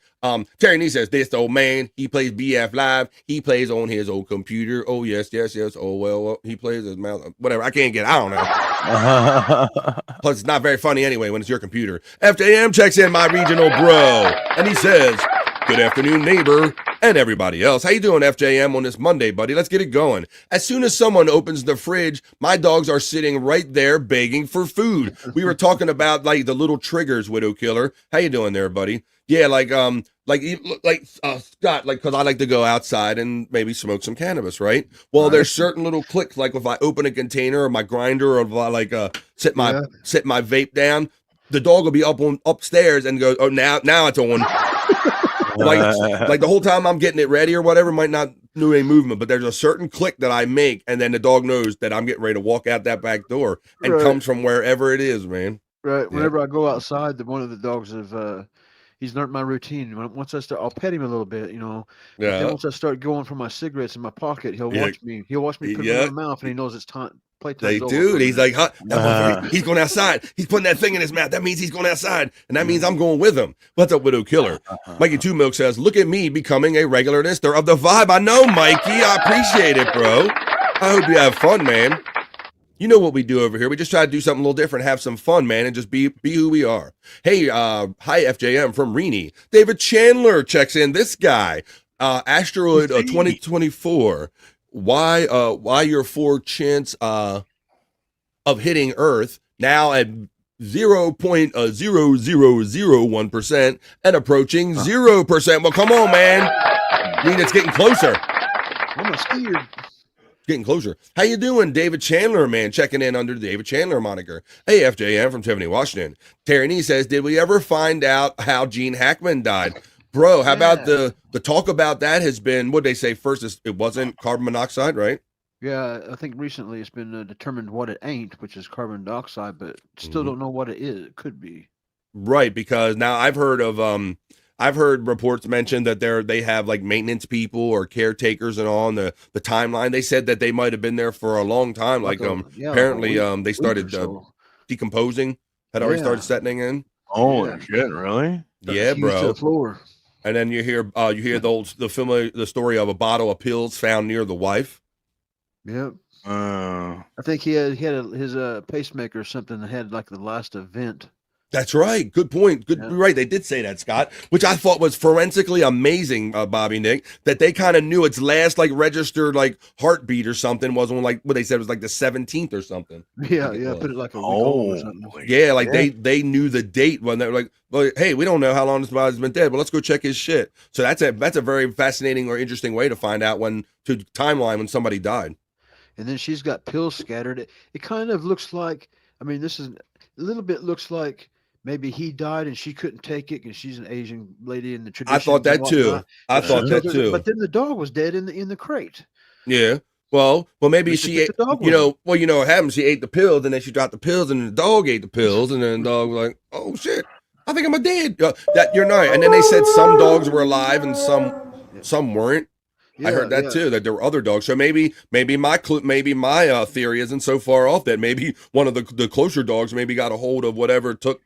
Terry Nee says, this old man, he plays BF Live. He plays on his old computer. Oh, yes. Oh, well, he plays his mouth. Whatever. I can't get, I don't know. Plus, it's not very funny anyway when it's your computer. FJM checks in my regional bro. And he says, good afternoon, neighbor, and everybody else. How you doing, FJM, on this Monday, buddy? Let's get it going. As soon as someone opens the fridge, my dogs are sitting right there begging for food. We were talking about, like, the little triggers, Widow Killer. How you doing there, buddy? Yeah, Scott, like, because I like to go outside and maybe smoke some cannabis, right? Well, there's certain little clicks, like if I open a container or my grinder, or if I like sit my vape down, the dog will be upstairs and go, oh, now it's on. like the whole time I'm getting it ready or whatever, might not do any movement, but there's a certain click that I make, and then the dog knows that I'm getting ready to walk out that back door and comes from wherever it is, man. Right. Whenever I go outside, one of the dogs have he's learned my routine. Once I start, I'll pet him a little bit, you know. Yeah. Then once I start going for my cigarettes in my pocket, he'll watch me. He'll watch me put them in my mouth, and he knows it's time. They do. He's like, he's going outside. He's putting that thing in his mouth. That means he's going outside, and that means I'm going with him. What's up, Widow Killer? Mikey Two Milk says, look at me becoming a regular listener of the vibe. I know, Mikey. I appreciate it, bro. I hope you have fun, man. You know what we do over here. We just try to do something a little different, have some fun, man, and just be who we are. Hey, hi, FJM from Rini. David Chandler checks in. This guy, Asteroid 2024. Why your 4 chance of hitting Earth now at 0.0001% and approaching 0%. Well, come on, man. I mean, it's getting closer. I'm scared. Getting closer. How you doing, David Chandler, man? Checking in under the David Chandler moniker. Hey, FJM from Tiffany, Washington. Terry Nee says, did we ever find out how Gene Hackman died? Bro, how about the talk about that has been, what'd they say first? It wasn't carbon monoxide, right? Yeah, I think recently it's been determined what it ain't, which is carbon dioxide, but still don't know what it is. It could be. Right, because now I've heard reports mention that they have like maintenance people or caretakers and all on the timeline. They said that they might have been there for a long time. Apparently they started decomposing, had already started setting in. Holy shit, really? Yeah, bro. To the floor. And then you hear the story of a bottle of pills found near the wife. Yep. I think he had his pacemaker or something that had like the last event. That's right. Good point. Good. Yeah. Right. They did say that, Scott, which I thought was forensically amazing, Bobby Nick, that they kind of knew its last like registered like heartbeat or something was on like what they said was like the 17th or something. Yeah. Put it like a week or something. Yeah. Like they knew the date when they were like, well, hey, we don't know how long this body's been dead. Well, let's go check his shit. So that's a very fascinating or interesting way to find out to timeline when somebody died. And then she's got pills scattered. It kind of looks like, I mean, this is a little bit looks like maybe he died and she couldn't take it because she's an Asian lady in the tradition. I thought that too. But then the dog was dead in the crate. Yeah. Well, maybe she ate. You know what happened? She ate the pills and then she dropped the pills and the dog ate the pills and then the dog was like, "Oh shit, I think I'm dead." That you're not. And then they said some dogs were alive and some weren't. Yeah, I heard that too. That there were other dogs. So maybe my theory isn't so far off that maybe one of the closer dogs maybe got a hold of whatever took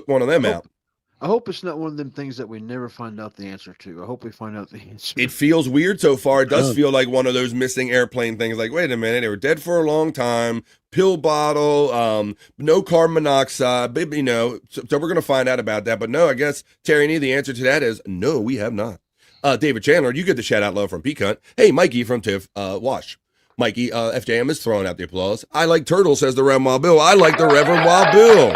one of them out. I hope it's not one of them things that we never find out the answer to. I hope we find out the answer. It feels weird so far. It does feel like one of those missing airplane things. Like, wait a minute, they were dead for a long time. Pill bottle, no carbon monoxide. So we're gonna find out about that. But no, I guess Terry Nee, the answer to that is no, we have not. David Chandler, you get the shout out love from Peacunt. Hey, Mikey from Tiff Wash. Mikey, FJM is throwing out the applause. I like turtles, says the Reverend Wild Bill. I like the Reverend Wild Bill.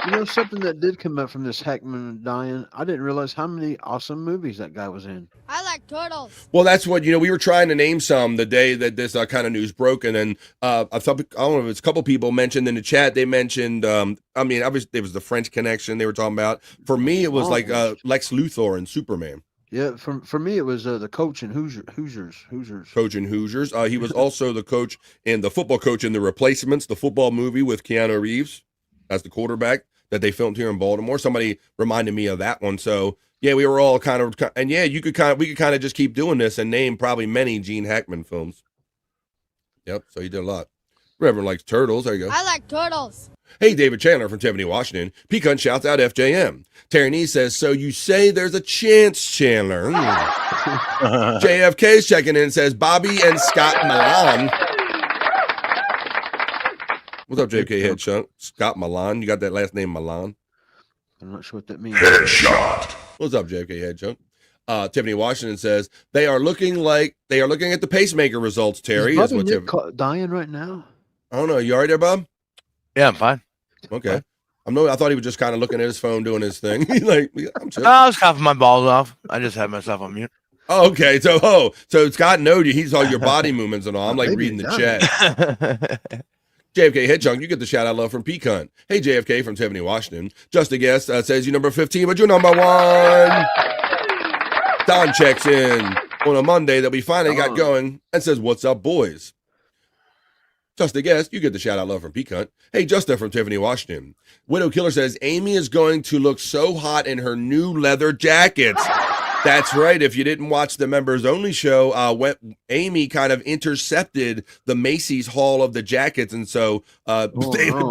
You know, something that did come up from this Hackman dying, I didn't realize how many awesome movies that guy was in. I like turtles. Well, that's what, we were trying to name some the day that this kind of news broke. And then I don't know if it's a couple people mentioned in the chat, they mentioned, obviously it was the French Connection they were talking about. For me, it was like Lex Luthor and Superman. Yeah, for me, it was the coach in Hoosiers. Coach in Hoosiers. He was also the coach and the football coach in The Replacements, the football movie with Keanu Reeves as the quarterback that they filmed here in Baltimore. Somebody reminded me of that one. So, yeah, we were all kind of, and yeah, we could kind of just keep doing this and name probably many Gene Hackman films. Yep, so you did a lot. Reverend likes turtles. There you go. I like turtles. Hey, David Chandler from Tiffany, Washington. Pecan shouts out FJM. Terry Nee says, so you say there's a chance, Chandler. JFK's checking in and says, Bobby and Scott Milan. What's up, JFK Headshot? Scott Milan. You got that last name, Milan? I'm not sure what that means. Headshot. What's up, JFK Headshot? Tiffany Washington says, they are looking at the pacemaker results, Terry. Is Bobby Nick dying right now? I don't know. You all right there, Bob? Yeah, I'm fine. Okay. I thought he was just kind of looking at his phone, doing his thing. Like, I'm no, I was coughing my balls off. I just had myself on mute. Oh, okay. So Scott knowed you. He's all your body movements and all. I'm like reading the chat. JFK Headchunk, you get the shout out love from Pecan. Hey, JFK from Tiffany, Washington. Just a guest says you number 15, but you're number 1. Don checks in on a Monday that we finally got going and says, what's up, boys? Just a guest, you get the shout out love from Pecan. Hey, Justin from Tiffany, Washington. Widow Killer says, Amy is going to look so hot in her new leather jackets. That's right. If you didn't watch the members only show, Amy kind of intercepted the Macy's haul of the jackets. And so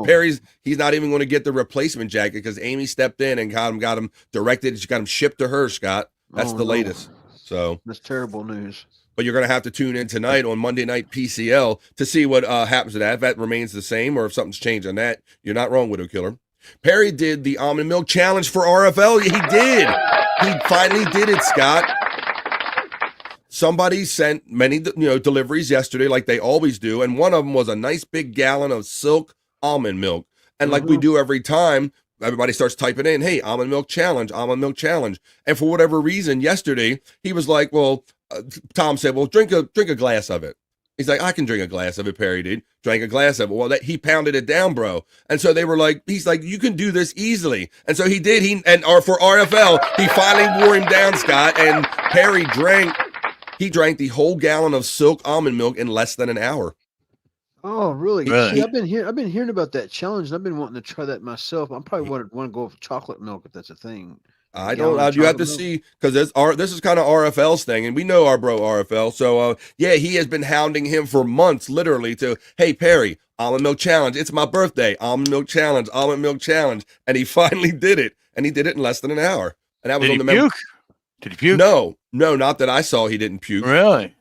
Perry's, he's not even going to get the replacement jacket because Amy stepped in and got him directed. She got him shipped to her, Scott. That's the latest. So that's terrible news. But you're going to have to tune in tonight on Monday Night PCL to see what happens to that. If that remains the same or if something's changed on that, you're not wrong, Widow Killer. Perry did the almond milk challenge for RFL. He did. He finally did it, Scott. Somebody sent many, deliveries yesterday like they always do, and one of them was a nice big gallon of silk almond milk. And like we do every time, everybody starts typing in, hey, almond milk challenge, almond milk challenge. And for whatever reason, yesterday, he was like, well, Tom said, well, drink a glass of it. He's like, I can drink a glass of it, Perry did. Drank a glass of it. Well, he pounded it down, bro. And so they were like, he's like, you can do this easily. And so he did. For RFL, he finally wore him down, Scott. And Perry drank the whole gallon of silk almond milk in less than an hour. Oh, really? See, I've been hearing about that challenge, and I've been wanting to try that myself. I'm probably want to go with chocolate milk if that's a thing. I don't know. You have to see, because this is kind of RFL's thing, and we know our bro RFL. So, yeah, he has been hounding him for months, literally, to, hey, Perry, almond milk challenge. It's my birthday. Almond milk challenge. Almond milk challenge. And he finally did it, and he did it in less than an hour. And that was on the puke? Did he puke? No, not that I saw. He didn't puke. Really?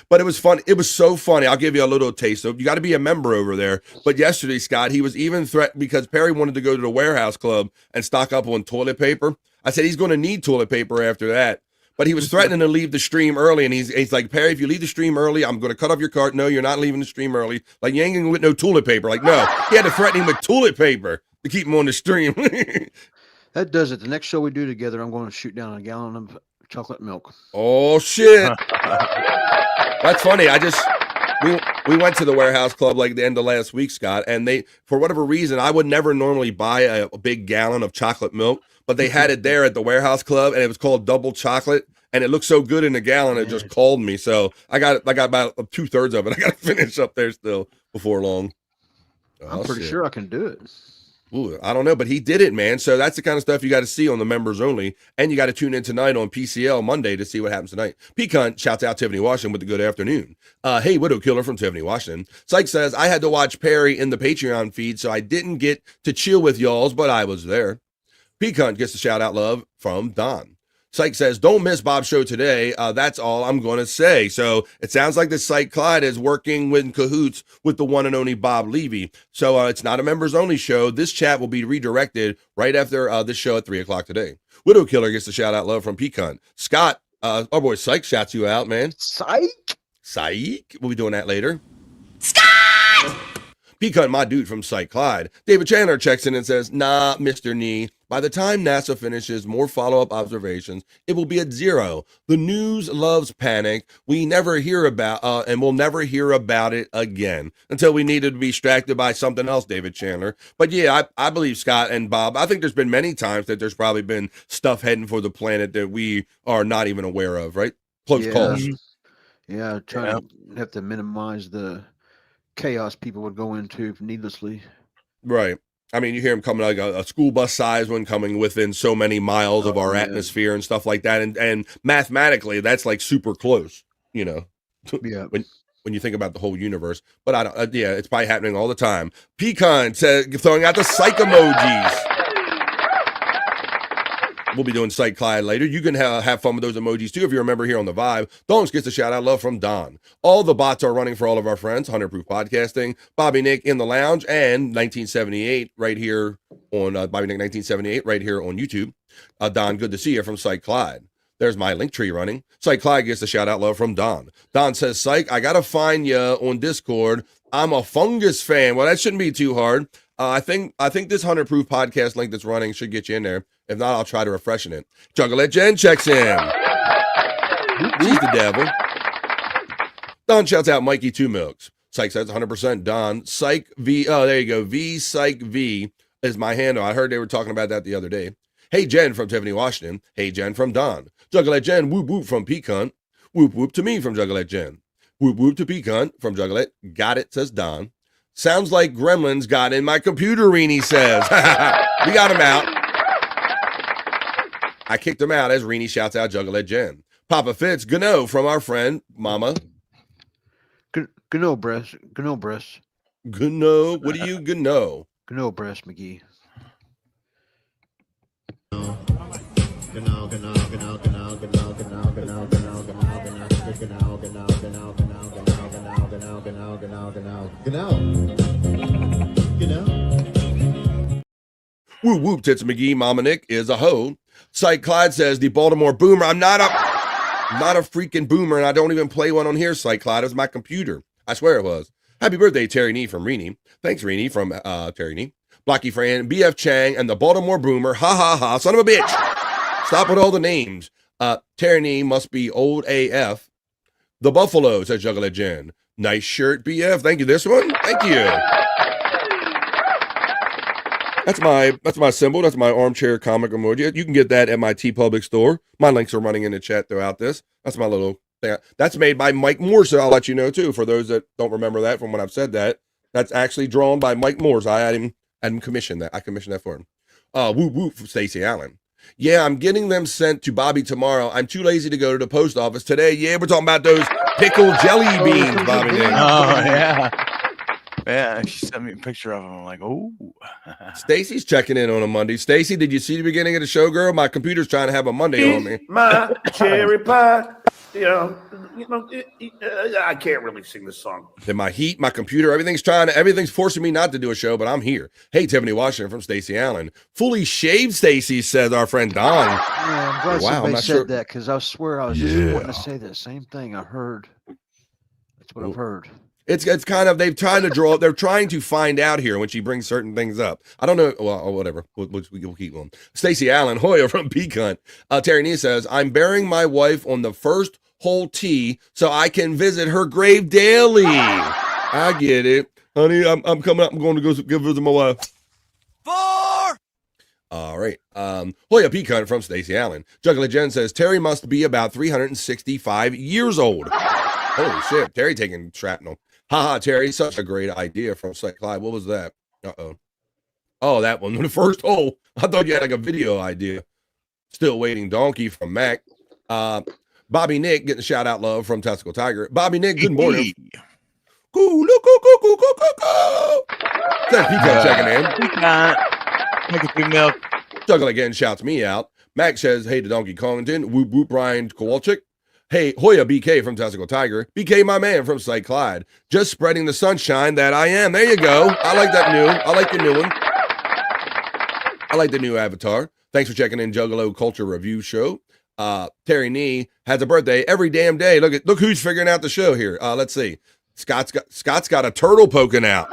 But it was fun. It was so funny. I'll give you a little taste. So you got to be a member over there. But yesterday, Scott, he was even threatened because Perry wanted to go to the warehouse club and stock up on toilet paper. I said he's going to need toilet paper after that. But he was threatening to leave the stream early, and he's like, Perry, if you leave the stream early, I'm going to cut off your cart. No, you're not leaving the stream early. Like, you ain't going with no toilet paper. Like, no. He had to threaten him with toilet paper to keep him on the stream. That does it. The next show we do together, I'm going to shoot down a gallon of chocolate milk. Oh, shit. That's funny. We went to the warehouse club like the end of last week, Scott, and they, for whatever reason, I would never normally buy a big gallon of chocolate milk, but they had it there at the warehouse club, and it was called double chocolate, and it looked so good in the gallon, it just called me. So I got about 2/3 of it. I got to finish up there still before long. I'm pretty sure I can do it. Ooh, I don't know, but he did it, man. So that's the kind of stuff you got to see on the members only. And you got to tune in tonight on PCL Monday to see what happens tonight. Pecan shouts out Tiffany Washington with the good afternoon. Hey, Widow Killer from Tiffany Washington. Psych says, I had to watch Perry in the Patreon feed, so I didn't get to chill with y'alls, but I was there. Pecan gets the shout out love from Don. Psych says, don't miss Bob's show today. That's all I'm going to say. So it sounds like the Psych Clyde is working in cahoots with the one and only Bob Levy. So it's not a members only show. This chat will be redirected right after this show at 3:00 today. Widow Killer gets the shout out love from Pecan. Scott, our boy Psych shouts you out, man. Psych. We'll be doing that later. Scott! Pecan, my dude from Site Clyde. David Chandler checks in and says, nah, Mr. Nee. By the time NASA finishes more follow-up observations, it will be at 0. The news loves panic. We never hear about, and we'll never hear about it again until we needed to be distracted by something else, David Chandler. But yeah, I believe Scott and Bob. I think there's been many times that there's probably been stuff heading for the planet that we are not even aware of, right? Close calls. Yeah, trying to have to minimize the chaos people would go into needlessly. Right. I mean, you hear them coming like a school bus size one coming within so many miles of our atmosphere and stuff like that. And mathematically, that's like super close, you know, when you think about the whole universe. But I don't, it's probably happening all the time. Pecan throwing out the psych emojis. We'll be doing Psych Clyde later. You can have fun with those emojis too if you remember here on The Vibe. Donks gets a shout out love from Don. All the bots are running for all of our friends. 100 Proof Podcasting, Bobby Nick in the lounge, and 1978 right here on Bobby Nick 1978 right here on YouTube. Don, good to see you from Psych Clyde. There's my link tree running. Psych Clyde gets a shout out love from Don. Don says, Psych, I gotta find you on Discord. I'm a Fungus fan. Well, that shouldn't be too hard. I think this 100 Proof Podcast link that's running should get you in there. If not, I'll try to refreshen it. Juggalette Jen checks in. She's the devil. Don shouts out Mikey Two Milks. Psych says 100% Don. Psych V. Oh, there you go. V Psych V is my handle. I heard they were talking about that the other day. Hey Jen from Tiffany, Washington. Hey Jen from Don. Juggalette Jen. Whoop whoop from Pecan. Whoop whoop to me from Juggalette Jen. Whoop whoop to Pecan from Juggalette. Got it, says Don. Sounds like gremlins got in my computer, Reenie says. We got him out. I kicked him out as Reenie shouts out Juggalette Jen. Papa Fitz, Gano from our friend, Mama. Gano breast. Gano breast. Gano, what do you Gano? Gano breast, McGee. Whoop whoop tits McGee, Mama Nick is a hoe. Psych Clyde says the Baltimore Boomer. I'm not a freaking boomer, and I don't even play one on here, Psych Clyde. It was my computer. I swear it was. Happy birthday, Terry Nee from Reenie. Thanks, Reenie from Terry Nee. Blocky Fran, BF Chang, and the Baltimore Boomer. Ha ha ha, son of a bitch. Stop with all the names. Terry Nee must be old AF. The Buffalo, says Juggalette Jen. Nice shirt, BF. Thank you. This one? Thank you. That's my symbol. That's my armchair comic emoji. You can get that at my TeePublic store. My links are running in the chat throughout this. That's my little thing. That's made by Mike Morse, so I'll let you know too. For those that don't remember that from when I've said that, that's actually drawn by Mike Morse. I had him commission that. I commissioned that for him. Whoop whoop for Stacey Allen. Yeah, I'm getting them sent to Bobby tomorrow. I'm too lazy to go to the post office today. Yeah, we're talking about those pickled jelly beans, Bobby. Oh yeah. Yeah, she sent me a picture of them. I'm like, oh. Stacy's checking in on a Monday. Stacy, did you see the beginning of the show, girl? My computer's trying to have a Monday on me. My cherry pie. I can't really sing this song. Then my heat, my computer, everything's forcing me not to do a show, but I'm here. Hey, Tiffany Washington from Stacey Allen. Fully shaved Stacy, says our friend Don. Yeah, I'm glad somebody said that because I swear I was just wanting to say the same thing I heard. That's what I've heard. It's kind of, they're trying to find out here when she brings certain things up. I don't know. Well, whatever. We'll keep going. Stacey Allen, Hoya from Pecan. Terry Nee says, I'm burying my wife on the first whole T so I can visit her grave daily. I get it. Honey, I'm coming up. I'm going to go visit my wife. 4. All right. Hoya Pecan from Stacey Allen. Juggalette Jen says, Terry must be about 365 years old. Holy shit. Terry taking shrapnel. Haha, Terry, such a great idea from St. Clyde. What was that? Oh, that one. The first hole. I thought you had like a video idea. Still waiting. Donkey from Mac. Bobby Nick getting a shout out love from Testicle Tiger. Bobby Nick, good morning. Cool. Says Pecan checking in. Juggle again shouts me out. Mac says, hey to Donkey Kongton. Whoop whoop Ryan Kowalczyk. Hey, Hoya BK from Testicle Tiger. BK, my man from St. Clyde. Just spreading the sunshine that I am. There you go. I like that new. I like the new one. I like the new avatar. Thanks for checking in Juggalo Culture Review Show. Terry Nee has a birthday every damn day. Look who's figuring out the show here. Let's see. Scott's got a turtle poking out.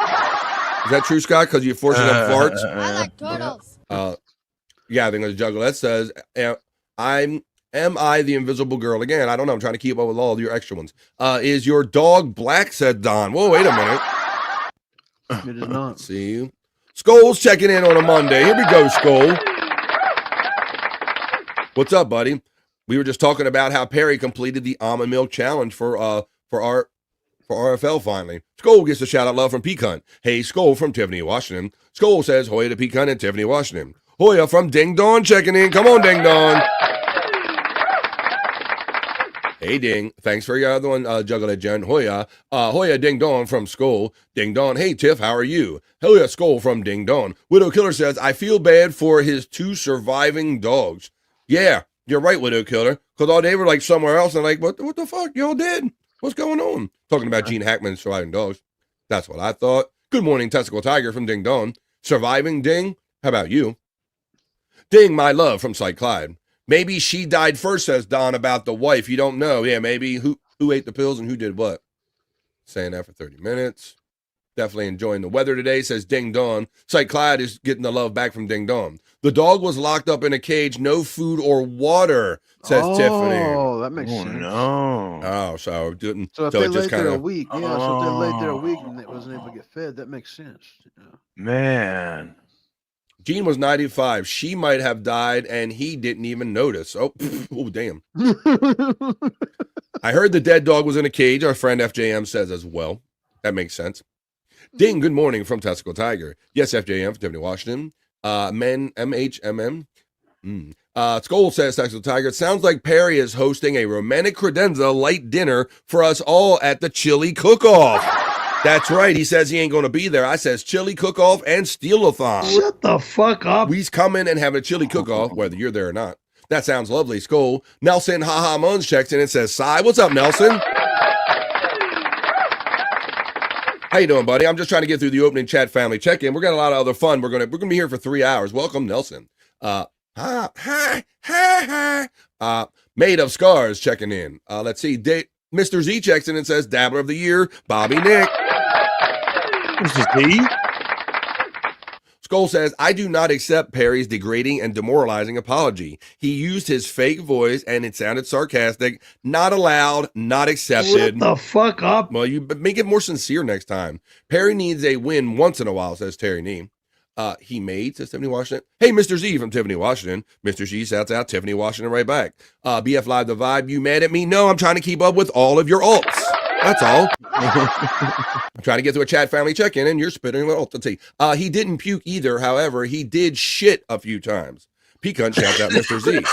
Is that true, Scott? Because you're forcing them farts? I like turtles. Yeah, I think it's Juggalette says, am I the invisible girl? Again, I don't know. I'm trying to keep up with all of your extra ones. Is your dog black, said Don. Whoa, wait a minute. It is not. Let's see. Skull's checking in on a Monday. Here we go, Skull. What's up, buddy? We were just talking about how Perry completed the almond milk challenge for RFL finally. Skull gets a shout out love from Pecan. Hey, Skull from Tiffany, Washington. Skull says Hoya to Pecan in Tiffany, Washington. Hoya from Ding Dong checking in. Come on, Ding Dong. Hey, Ding. Thanks for your other one, Juggalette Jen. Hoya. Hoya Ding Dong from Skull. Ding Dong. Hey, Tiff, how are you? Hell yeah, Skull from Ding Dong. Widow Killer says, I feel bad for his 2 surviving dogs. Yeah, you're right, Widow Killer. Because all they were like somewhere else and like, what the fuck? Y'all dead? What's going on? Talking about Gene Hackman's surviving dogs. That's what I thought. Good morning, Testicle Tiger from Ding Dong. Surviving Ding? How about you? Ding, my love from Cy Clyde. Maybe she died first, says Don about the wife. You don't know. Yeah, maybe who ate the pills and who did what. Saying that for 30 minutes. Definitely enjoying the weather today, says Ding Dong. Cy Clyde is getting the love back from Ding Dong. The dog was locked up in a cage, no food or water, says Tiffany. Oh, that makes sense. No. Oh, so it didn't. So if so they it just laid there kind a of. week, so if they laid there a week and it wasn't able to get fed, that makes sense. Man. Gene was 95. She might have died, and he didn't even notice. Oh, damn. I heard the dead dog was in a cage. Our friend FJM says as well. That makes sense. Ding, good morning from Testicle Tiger. Yes, FJM from Tiffany, Washington. Men, MHMM. Skull says, Testicle Tiger, it sounds like Perry is hosting a romantic credenza light dinner for us all at the chili cook-off. That's right. He says he ain't going to be there. I says chili cook-off and steal-a-thon. Shut the fuck up. We's coming and having a chili cook-off, whether you're there or not. That sounds lovely, Skull. Nelson Haha Muns checks in and says, Cy, what's up, Nelson? How you doing, buddy? I'm just trying to get through the opening chat family check-in. We're got a lot of other fun. We're gonna be here for 3 hours. Welcome, Nelson. Made of Scars checking in. Let's see. Mr. Z checks in and says, Dabbler of the Year, Bobby Nick. Mr. Z? Skull says, I do not accept Perry's degrading and demoralizing apology. He used his fake voice and it sounded sarcastic. Not allowed, not accepted. Shut the fuck up. Well, you make it more sincere next time. Perry needs a win once in a while, says Terry Nee. He made, says Tiffany Washington. Hey, Mr. Z from Tiffany, Washington. Mr. Z shouts out Tiffany Washington right back. BF Live the Vibe, you mad at me? No, I'm trying to keep up with all of your alts. That's all. I'm trying to get through a chat family check-in, and you're spitting with alt. Let's see. He didn't puke either. However, he did shit a few times. Pecan shouts out Mr. Z.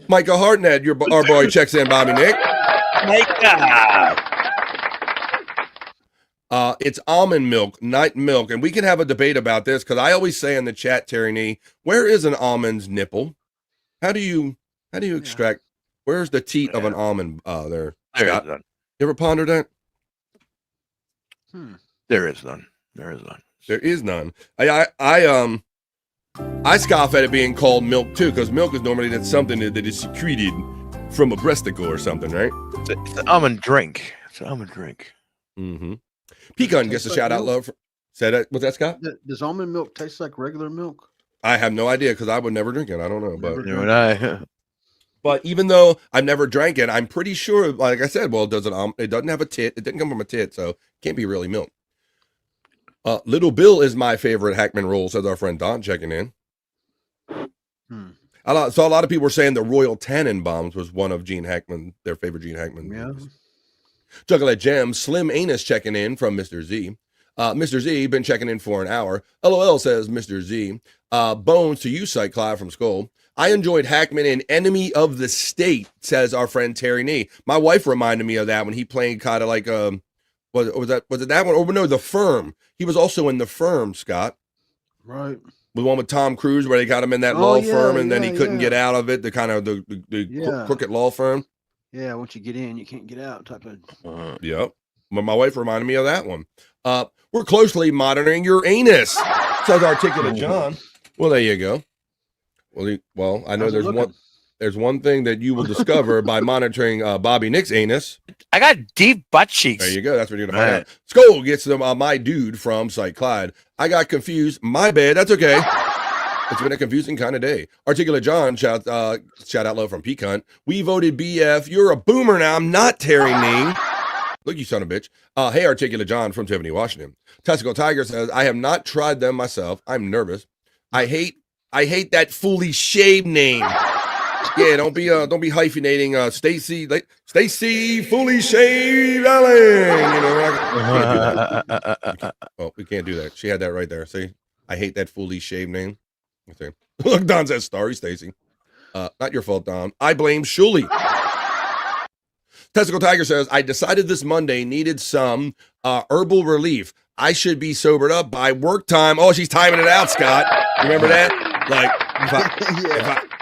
Micah Hartnett, our boy, checks in, Bobby Nick. Micah. It's almond milk, night milk, and we can have a debate about this because I always say in the chat, Terry Nee, where is an almond's nipple? How do you extract? Where's the teat of an almond? There, Scott. You ever pondered that? There is none. There is none. There is none. I scoff at it being called milk too, because milk is normally that's something that is secreted from a breasticle or something, right? It's an almond drink. It's an almond drink. Mm-hmm. Pecan gets a shout out love. Say that. What's that, Scott? Does almond milk taste like regular milk? I have no idea because I would never drink it. I don't know, but Never would I. But even though I've never drank it, I'm pretty sure, like I said, well, it doesn't have a tit. It didn't come from a tit, so it can't be really milk. Little Bill is my favorite Hackman roll, says our friend Don checking in. So a lot of people were saying the Royal Tannenbaums was one of Gene Hackman, their favorite Gene Hackman. Yeah. Juggalette Gem, Slim Anus checking in from Mr. Z. Mr. Z, been checking in for an hour. LOL says Mr. Z. Bones to you, Cyclops from Skull. I enjoyed Hackman in Enemy of the State, says our friend Terry Nee. My wife reminded me of that when he played kind of like was it that one? Oh no, The Firm. He was also in The Firm, Scott. Right. The one with Tom Cruise where they got him in that law firm and then he couldn't get out of it. The kind of the crooked law firm. Yeah, once you get in, you can't get out type of. Yep. But my wife reminded me of that one. We're closely monitoring your anus, says Articulate John. Well, there you go. Well, I know there's one. there's one thing that you will discover by monitoring Bobby Nick's anus. I got deep butt cheeks. There you go. That's what you're going to find out. Skull gets them, my dude from St. Clyde. I got confused. My bad. That's okay. It's been a confusing kind of day. Articulate John, shout out low from Pecan. We voted BF. You're a boomer now. I'm not Terry Ning. Look, you son of a bitch. Hey, Articulate John from Tiffany, Washington. Testicle Tiger says, I have not tried them myself. I'm nervous. I hate that fully shaved name. Yeah, don't be hyphenating Stacy fully shaved Allen. You know, we can't do that. She had that right there. See, I hate that fully shaved name. Okay. Look, Don says, sorry, Stacy. Not your fault, Don. I blame Shuli. Testicle Tiger says, I decided this Monday needed some herbal relief. I should be sobered up by work time. Oh, she's timing it out, Scott. Remember that? Like,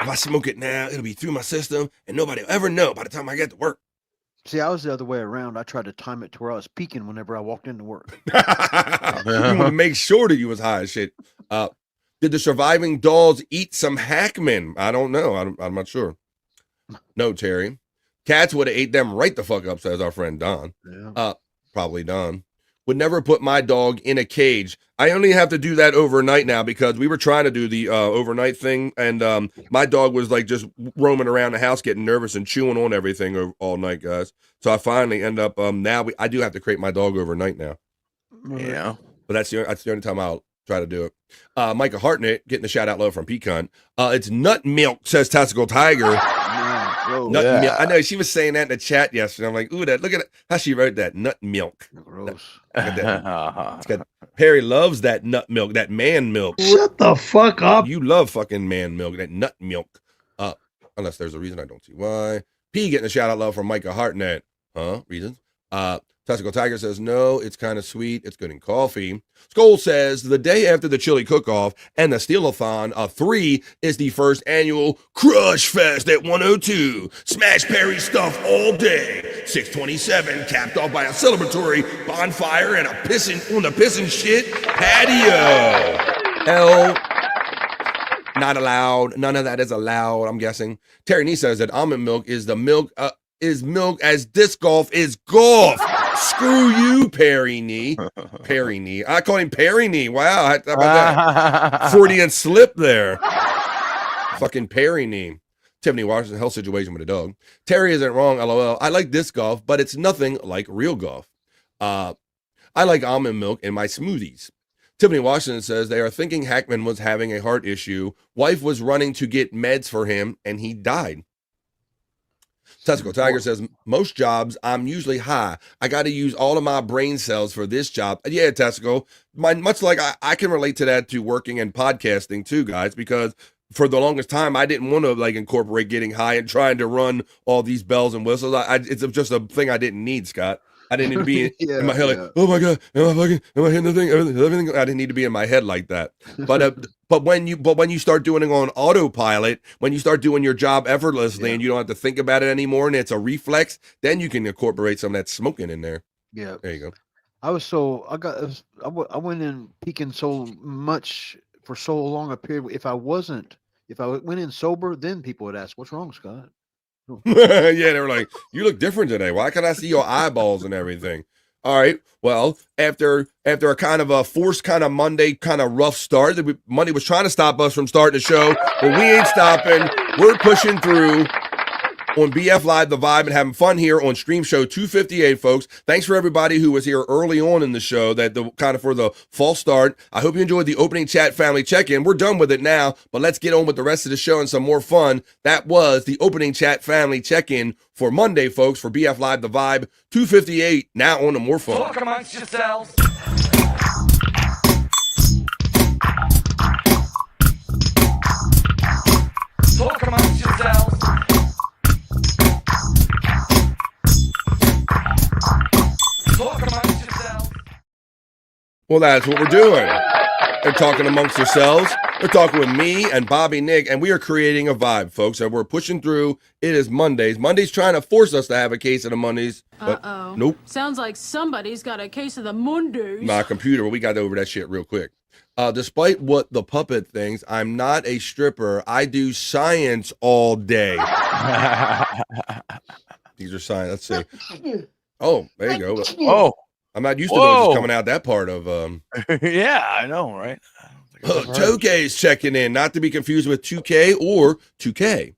if I smoke it now, it'll be through my system, and nobody will ever know by the time I get to work. See, I was the other way around. I tried to time it to where I was peaking whenever I walked into work. You want to make sure that you was high as shit. Did the surviving dolls eat some Hackman? I don't know. I'm not sure. No, Terry. Cats would have ate them right the fuck up, says our friend Don. Yeah. Probably Don. Would never put my dog in a cage. I only have to do that overnight now because we were trying to do the overnight thing, and my dog was like just roaming around the house getting nervous and chewing on everything all night, guys. So I finally end up I do have to crate my dog overnight now. Yeah. But that's the only time I'll try to do it. Micah Hartnett getting the shout out low from Pecan. It's nut milk, says Testicle Tiger. Nut milk. I know she was saying that in the chat yesterday. I'm like, ooh, look at how she wrote that. Nut milk. Gross. Perry loves that nut milk, that man milk. Shut the fuck up. You love fucking man milk, that nut milk. Unless there's a reason, I don't see why. P getting a shout out love from Micah Hartnett. Reasons? Testicle Tiger says, no, it's kind of sweet. It's good in coffee. Skull says, the day after the chili cook-off and the Steal-a-thon, 3 is the first annual Crush Fest at 102. Smash Perry stuff all day. 627, capped off by a celebratory bonfire and a pissin' shit patio. Hell, not allowed. None of that is allowed, I'm guessing. Terry Nee says that almond milk is milk as disc golf is golf. Screw you, Perry Knee. Perry Knee. I call him Perry Knee. Wow. How about that? Freudian slip there. Fucking Perry Knee. Tiffany Washington, health situation with a dog. Terry isn't wrong, LOL. I like disc golf, but it's nothing like real golf. I like almond milk in my smoothies. Tiffany Washington says they are thinking Hackman was having a heart issue. Wife was running to get meds for him, and he died. Testicle Tiger says, most jobs, I'm usually high. I got to use all of my brain cells for this job. Yeah, Testicle, much like I can relate to that to working and podcasting too, guys, because for the longest time, I didn't want to like incorporate getting high and trying to run all these bells and whistles. It's just a thing I didn't need, Scott. I didn't need to be in my head like, oh my God, am I hitting the thing? Everything. I didn't need to be in my head like that. But when you start doing it on autopilot, when you start doing your job effortlessly and you don't have to think about it anymore and it's a reflex, then you can incorporate some of that smoking in there. Yeah. There you go. I went in peaking so much for so long a period. If I went in sober, then people would ask, what's wrong, Scott? Yeah, they were like, you look different today. Why can't I see your eyeballs and everything? All right. Well, after a kind of a forced kind of Monday kind of rough start, Monday was trying to stop us from starting the show, but we ain't stopping. We're pushing through on BF Live, The Vibe, and having fun here on Stream Show 258, folks. Thanks for everybody who was here early on in the show, for the false start. I hope you enjoyed the opening chat family check-in. We're done with it now, but let's get on with the rest of the show and some more fun. That was the opening chat family check-in for Monday, folks, for BF Live, The Vibe 258. Now on to more fun. Talk amongst yourselves. Talk amongst yourselves. Talk amongst yourselves. Well, that's what we're doing. They're talking amongst yourselves. They're talking with me and Bobby Nick, and we are creating a vibe, folks, and we're pushing through. It is Mondays. Monday's trying to force us to have a case of the Mondays. But nope. Sounds like somebody's got a case of the Mondays. My computer, we got over that shit real quick. Despite what the puppet thinks, I'm not a stripper. I do science all day. These are science. Let's see. Oh, there you go. Oh, I'm not used to those just coming out that part of. Yeah, I know, right? Tokay's checking in, not to be confused with 2K or 2K.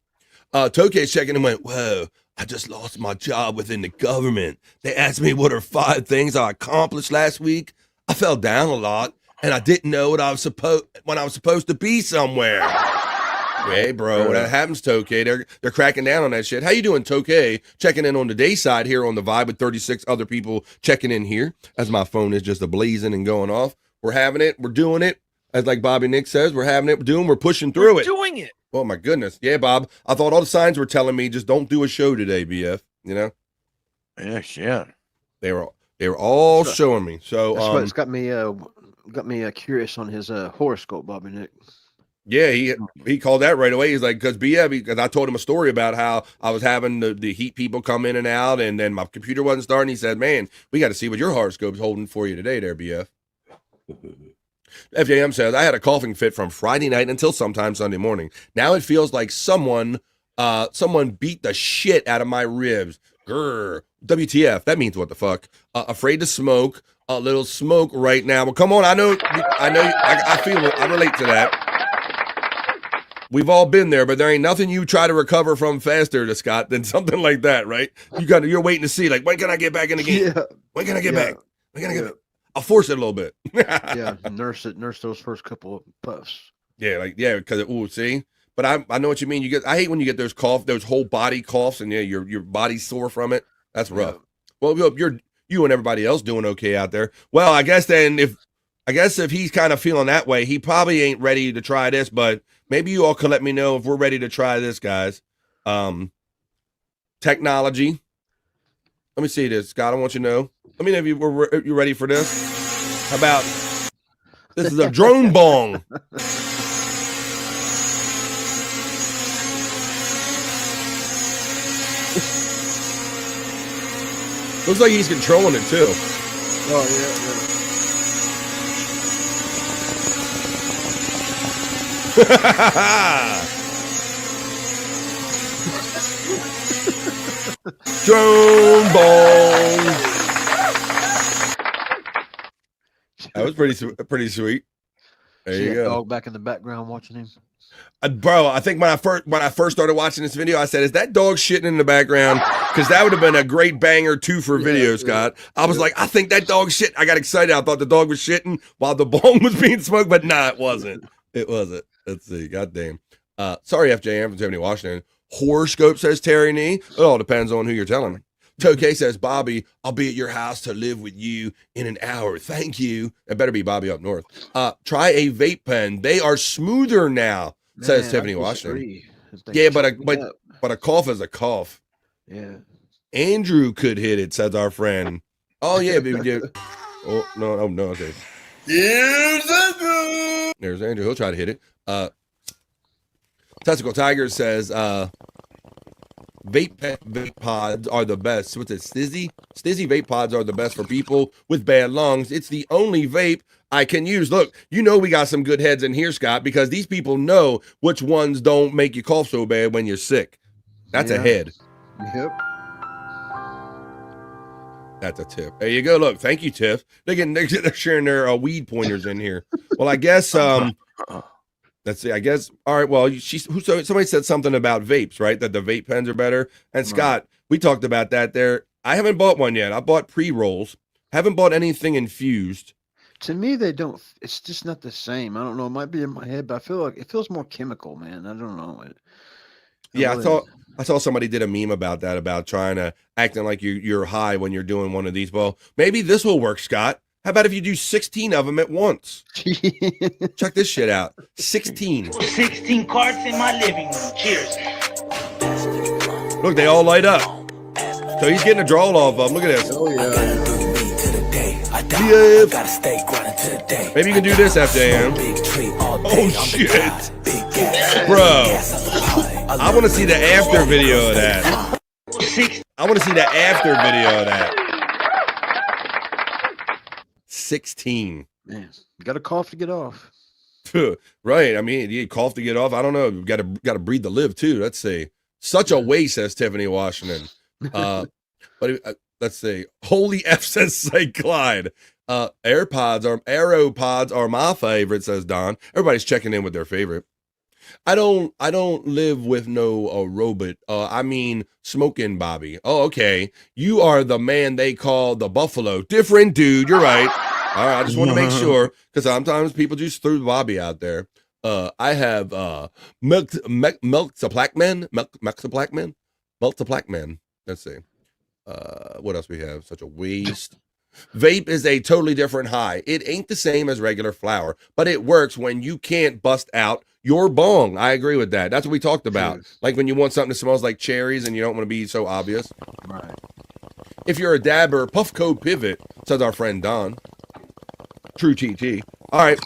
Tokay's checking in and went, whoa, I just lost my job within the government. They asked me what are 5 things I accomplished last week. I fell down a lot, and I didn't know when I was supposed to be somewhere. Hey, bro, that happens, Tokay. They're cracking down on that shit. How you doing, Tokay? Checking in on the day side here on the Vibe with 36 other people checking in here as my phone is just a-blazing and going off. We're having it. We're doing it. As like Bobby Nick says, we're having it. We're pushing through it. Doing it. Oh, my goodness. Yeah, Bob. I thought all the signs were telling me just don't do a show today, BF. You know? Yes, yeah. They were all showing me. So that's what it's got me curious on his horoscope, Bobby Nick. Yeah, he called that right away. He's like, because I told him a story about how I was having the heat people come in and out, and then my computer wasn't starting. He said, man, we got to see what your horoscope's holding for you today there, BF. FJM says, I had a coughing fit from Friday night until sometime Sunday morning. Now it feels like someone beat the shit out of my ribs. Grr. WTF. That means what the fuck? Afraid to smoke. A little smoke right now. Well, come on. I know. I feel it. I relate to that. We've all been there, but there ain't nothing you try to recover from faster, Scott, than something like that, right? You're waiting to see, like, when can I get back in the game? Yeah. When can I get back? When can I get back? I'll force it a little bit. Yeah, nurse those first couple of puffs. Yeah, because see. But I know what you mean. I hate when you get those whole body coughs, and yeah, your body's sore from it. That's rough. Yeah. Well, we hope you and everybody else doing okay out there. Well, I guess if he's kind of feeling that way, he probably ain't ready to try this, but maybe you all can let me know if we're ready to try this, guys. Technology. Let me see this, Scott. I want you to know. Let me know if you ready for this. How about this is a drone bong. Looks like he's controlling it too. Oh yeah. Drone bong. That was pretty sweet. There you go. Dog back in the background watching him. Bro, I think when I first started watching this video, I said, "Is that dog shitting in the background?" Because that would have been a great banger too for video, Scott. I was like, I think that dog shit. I got excited. I thought the dog was shitting while the bong was being smoked, but nah, it wasn't. It wasn't. Let's see. Goddamn. Sorry, FJM from Tiffany, Washington. Horoscope says Terry Nee. It all depends on who you're telling me. Tokay says, Bobby, I'll be at your house to live with you in an hour. Thank you. It better be Bobby up north. Try a vape pen. They are smoother now, says Tiffany Washington. Yeah, but a cough is a cough. Yeah. Andrew could hit it, says our friend. Oh, yeah, baby. Oh, no, okay. There's Andrew. He'll try to hit it. Testicle Tiger says, vape pods are the best. What's it, Stizzy? Stizzy vape pods are the best for people with bad lungs. It's the only vape I can use. Look, you know we got some good heads in here, Scott, because these people know which ones don't make you cough so bad when you're sick. That's a head. Yep. That's a tip. There you go. Look, thank you, Tiff. They're sharing their weed pointers in here. Well, I guess let's see. I guess all right. Well, somebody said something about vapes, right? That the vape pens are better. And Scott, we talked about that there. I haven't bought one yet. I bought pre-rolls. Haven't bought anything infused. To me, they don't. It's just not the same. I don't know. It might be in my head, but I feel like it feels more chemical, man. I don't know. I saw somebody did a meme about that, about trying to acting like you're high when you're doing one of these. Well, maybe this will work, Scott. How about if you do 16 of them at once? Check this shit out. 16. 16 cards in my living room. Cheers. Look, they all light up. So he's getting a draw off of them. Look at this. Oh, yeah. Maybe you can do this, FJM. Oh, shit. Bro. I want to see the after video of that. I want to see the after video of that. 16. Man, You got to cough to get off. Right. I mean, you cough to get off. I don't know. Got to breathe to live too. Let's see. Such a waste, says Tiffany Washington. Let's see. Holy F, says St. Clyde. Aeropods are my favorite, says Don. Everybody's checking in with their favorite. I don't live with no robot. I mean smoking Bobby. Oh, okay. You are the man they call the Buffalo. Different dude. You're right. All right. I just want to make sure because sometimes people just threw Bobby out there. I have milk to black men. Let's see. What else we have? Such a waste. Vape is a totally different high. It ain't the same as regular flower, but it works when you can't bust out your bong. I agree with that. That's what we talked about. Like when you want something that smells like cherries and you don't want to be so obvious. Right. If you're a dabber, Puffco Pivot, says our friend Don. True TT. All right.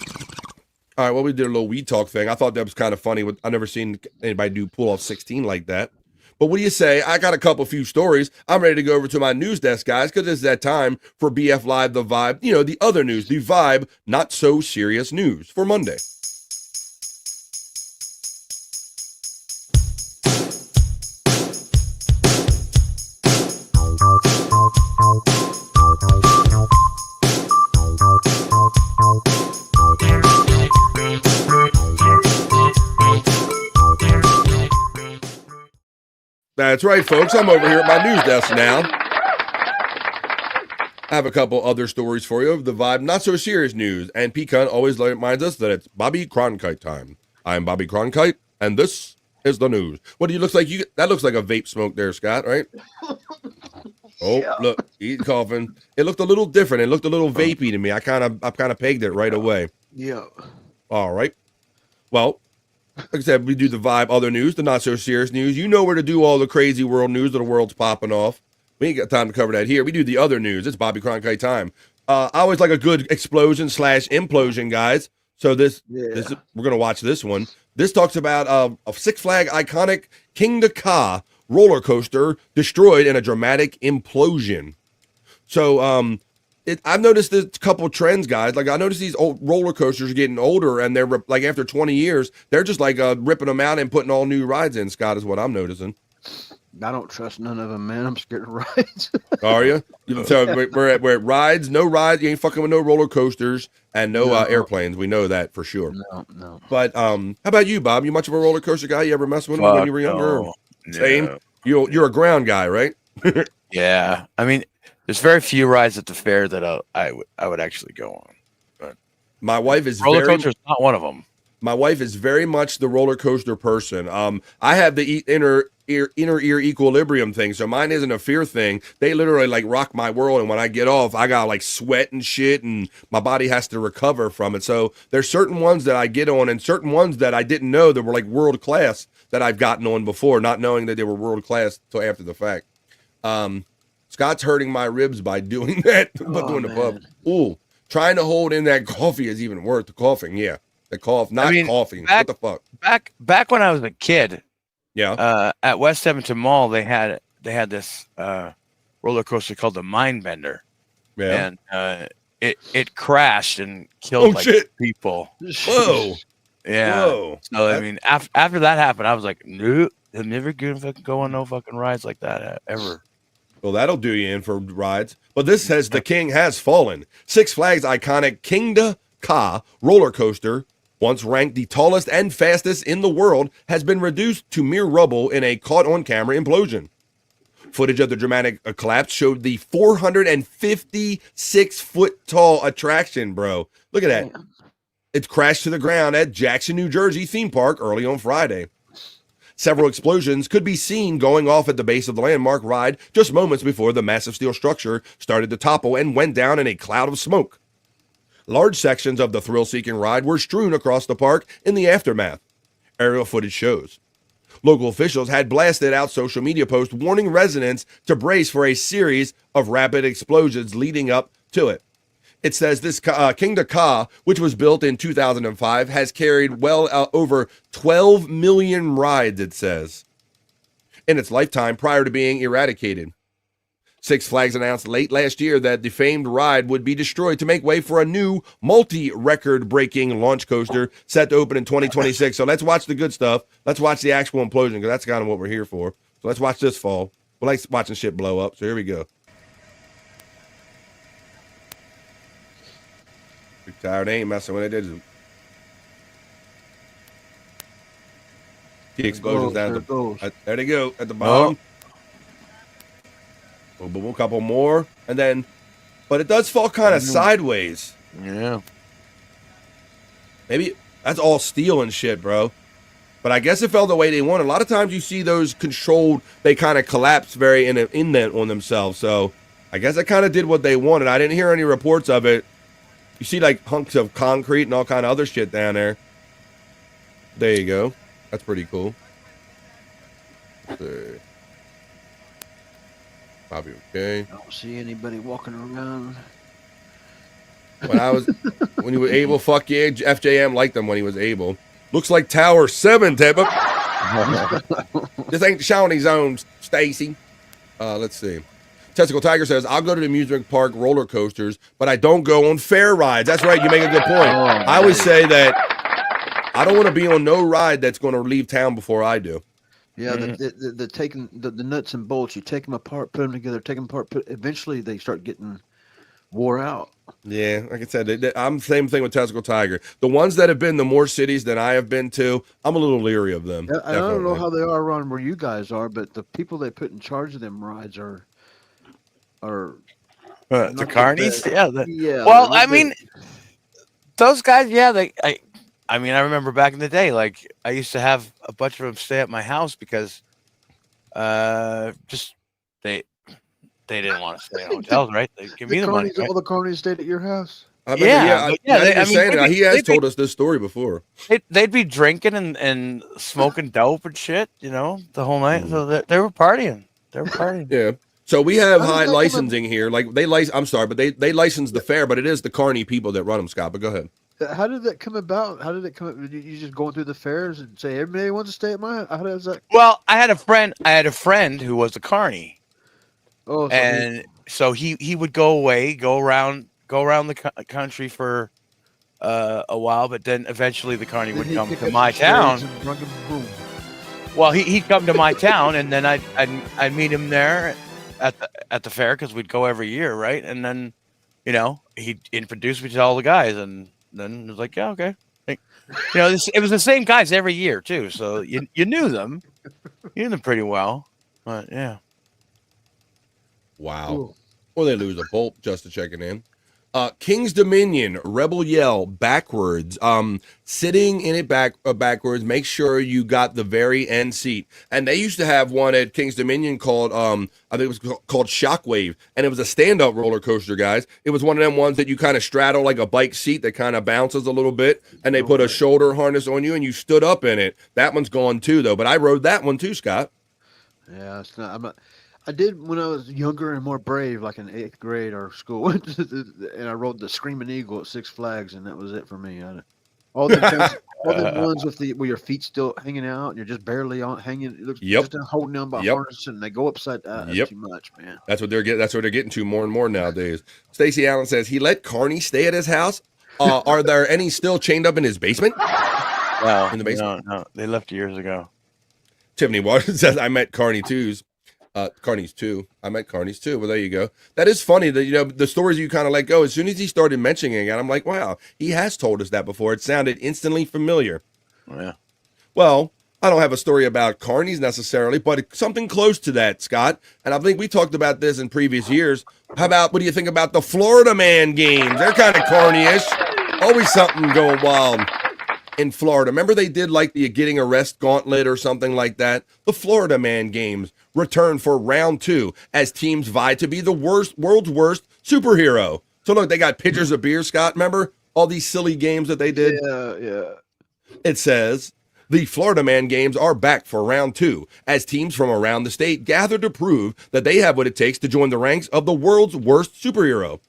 Well, we did a little weed talk thing. I thought that was kind of funny. I've never seen anybody do pull off 16 like that. But what do you say? I got a few stories. I'm ready to go over to my news desk, guys, because it's that time for BF Live, The Vibe. You know, the other news, the Vibe, not so serious news for Monday. That's right, folks. I'm over here at my news desk now. I have a couple other stories for you of the Vibe, not so serious news. And Pecan always reminds us that it's Bobby Cronkite time. I'm Bobby Cronkite, and this is the news. What do you look like? That looks like a vape smoke there, Scott, right? Oh, yeah. Look, he's coughing. It looked a little different. It looked a little vapey to me. I kind of pegged it right away. Yeah. All right. Well, like I said, we do the Vibe, other news, the not so serious news. You know where to do all the crazy world news that the world's popping off. We ain't got time to cover that here. We do the other news. It's Bobby Cronkite time. I always like a good explosion/implosion, guys. So this we're gonna watch this one. This talks about a Six Flag iconic King Ka roller coaster destroyed in a dramatic implosion. So I've noticed a couple trends, guys. Like I noticed these old roller coasters are getting older, and they're like after 20 years, they're just like ripping them out and putting all new rides in. Scott, is what I'm noticing. I don't trust none of them, man. I'm scared of rides. Are you? So we're at rides, no rides. You ain't fucking with no roller coasters and no airplanes. We know that for sure. No. But how about you, Bob? You much of a roller coaster guy? You ever mess with them when you were younger? No. Same. You're a ground guy, right? Yeah. I mean, there's very few rides at the fair that I would actually go on. But my wife is roller coaster's not one of them. My wife is very much the roller coaster person. I have the inner ear equilibrium thing, so mine isn't a fear thing. They literally like rock my world, and when I get off, I got like sweat and shit, and my body has to recover from it. So there's certain ones that I get on, and certain ones that I didn't know that were like world class that I've gotten on before, not knowing that they were world class till after the fact. Scott's hurting my ribs by doing that, but doing the pub. Ooh, trying to hold in that coffee is even worse. The coughing, yeah. The cough, coughing. What the fuck? Back when I was a kid, yeah. At West Edmonton Mall, they had this roller coaster called the Mind Bender, yeah, and it crashed and killed people. Whoa, yeah. Whoa. So I mean, after that happened, I was like, nope, I'm never gonna fucking go on no fucking rides like that ever. Well, that'll do you in for rides. But this says the king has fallen. Six Flags iconic King Ka roller coaster, once ranked the tallest and fastest in the world, has been reduced to mere rubble in a caught-on-camera implosion. Footage of the dramatic collapse showed the 456-foot-tall attraction, bro. Look at that. It crashed to the ground at Jackson, New Jersey theme park early on Friday. Several explosions could be seen going off at the base of the landmark ride just moments before the massive steel structure started to topple and went down in a cloud of smoke. Large sections of the thrill-seeking ride were strewn across the park in the aftermath, aerial footage shows. Local officials had blasted out social media posts warning residents to brace for a series of rapid explosions leading up to it. It says this King Ka, which was built in 2005, has carried well over 12 million rides, it says, in its lifetime prior to being eradicated. Six Flags announced late last year that the famed ride would be destroyed to make way for a new multi-record breaking launch coaster set to open in 2026. So let's watch the good stuff. Let's watch the actual implosion, because that's kind of what we're here for. So let's watch this fall. We like watching shit blow up. So here we go. Big tired ain't messing with it. The explosions down there they go at the bottom. Boom, boom, a couple more, and then, but it does fall kind of sideways. Yeah. Maybe that's all steel and shit, bro. But I guess it fell the way they wanted. A lot of times you see those controlled, they kind of collapse very indent on themselves. So I guess it kind of did what they wanted. I didn't hear any reports of it. You see like hunks of concrete and all kind of other shit down there. There you go. That's pretty cool. Probably okay. I don't see anybody walking around. When he was able, fuck yeah, FJM liked him when he was able. Looks like Tower 7, Tebba. This ain't the Shawnee Zone, Stacy. Let's see. Testicle Tiger says, I'll go to the amusement park roller coasters, but I don't go on fair rides. That's right. You make a good point. I always say that I don't want to be on no ride that's going to leave town before I do. Yeah, the taking the nuts and bolts, you take them apart, put them together, take them apart, eventually they start getting wore out. Yeah, like I said, I'm the same thing with Testicle Tiger. The ones that have been to more cities than I have been to, I'm a little leary of them. I don't know how they are around where you guys are, but the people they put in charge of them rides are the carnies. Yeah. Well, I mean, those guys. Yeah, I mean, I remember back in the day, like I used to have a bunch of them stay at my house because, just they didn't want to stay in hotels, right? They give me the money. Right? All the carnies stayed at your house. He has told us this story before. They'd be drinking and smoking dope and shit, the whole night. So they were partying. Yeah. So we have high licensing here. Like I'm sorry, but they license the fair, but it is the carny people that run them, Scott. But go ahead. How did that come about? How did it come? You just going through the fairs and say everybody wants to stay at my? How does that? Well, I had a friend who was a carny. Oh, so he would go around the country for a while, but then eventually the carny would come to my town. Well, he'd come to my town, and then I'd meet him there at the fair because we'd go every year, right? And then he'd introduce me to all the guys, and then it was like, yeah, okay. Like, it was the same guys every year too, so you knew them, pretty well, but yeah. Wow. Ooh. Well, they lose a bolt just to checking in. King's Dominion, Rebel Yell, backwards. Sitting in it backwards. Make sure you got the very end seat. And they used to have one at King's Dominion called, I think it was called Shockwave. And it was a stand-up roller coaster, guys. It was one of them ones that you kind of straddle like a bike seat that kind of bounces a little bit. And they put a shoulder harness on you and you stood up in it. That one's gone too, though. But I rode that one too, Scott. Yeah, it's not. I did when I was younger and more brave, like in 8th grade or school, and I rode the Screaming Eagle at Six Flags, and that was it for me. All the ones where your feet still hanging out, and you're just barely on hanging. It looks just holding on by harness, and they go upside down. That's too much, man. That's what they're getting. That's what they're getting to more and more nowadays. Stacey Allen says he let Carney stay at his house. Are there any still chained up in his basement? No, in the basement. No, they left years ago. Tiffany Waters says I met Carney twos. Carney's too. I met Carney's too. Well, there you go. That is funny that, the stories you kind of let go. As soon as he started mentioning it, I'm like, wow, he has told us that before. It sounded instantly familiar. Yeah. Well, I don't have a story about Carney's necessarily, but something close to that, Scott. And I think we talked about this in previous years. What do you think about the Florida Man games? They're kind of Carney-ish. Always something going wild in Florida. Remember they did like the Getting Arrest Gauntlet or something like that? The Florida Man games return for round 2 as teams vie to be the world's worst superhero. So look, they got pitchers of beer, Scott. Remember all these silly games that they did? Yeah. It says the Florida Man games are back for round 2 as teams from around the state gather to prove that they have what it takes to join the ranks of the world's worst superhero.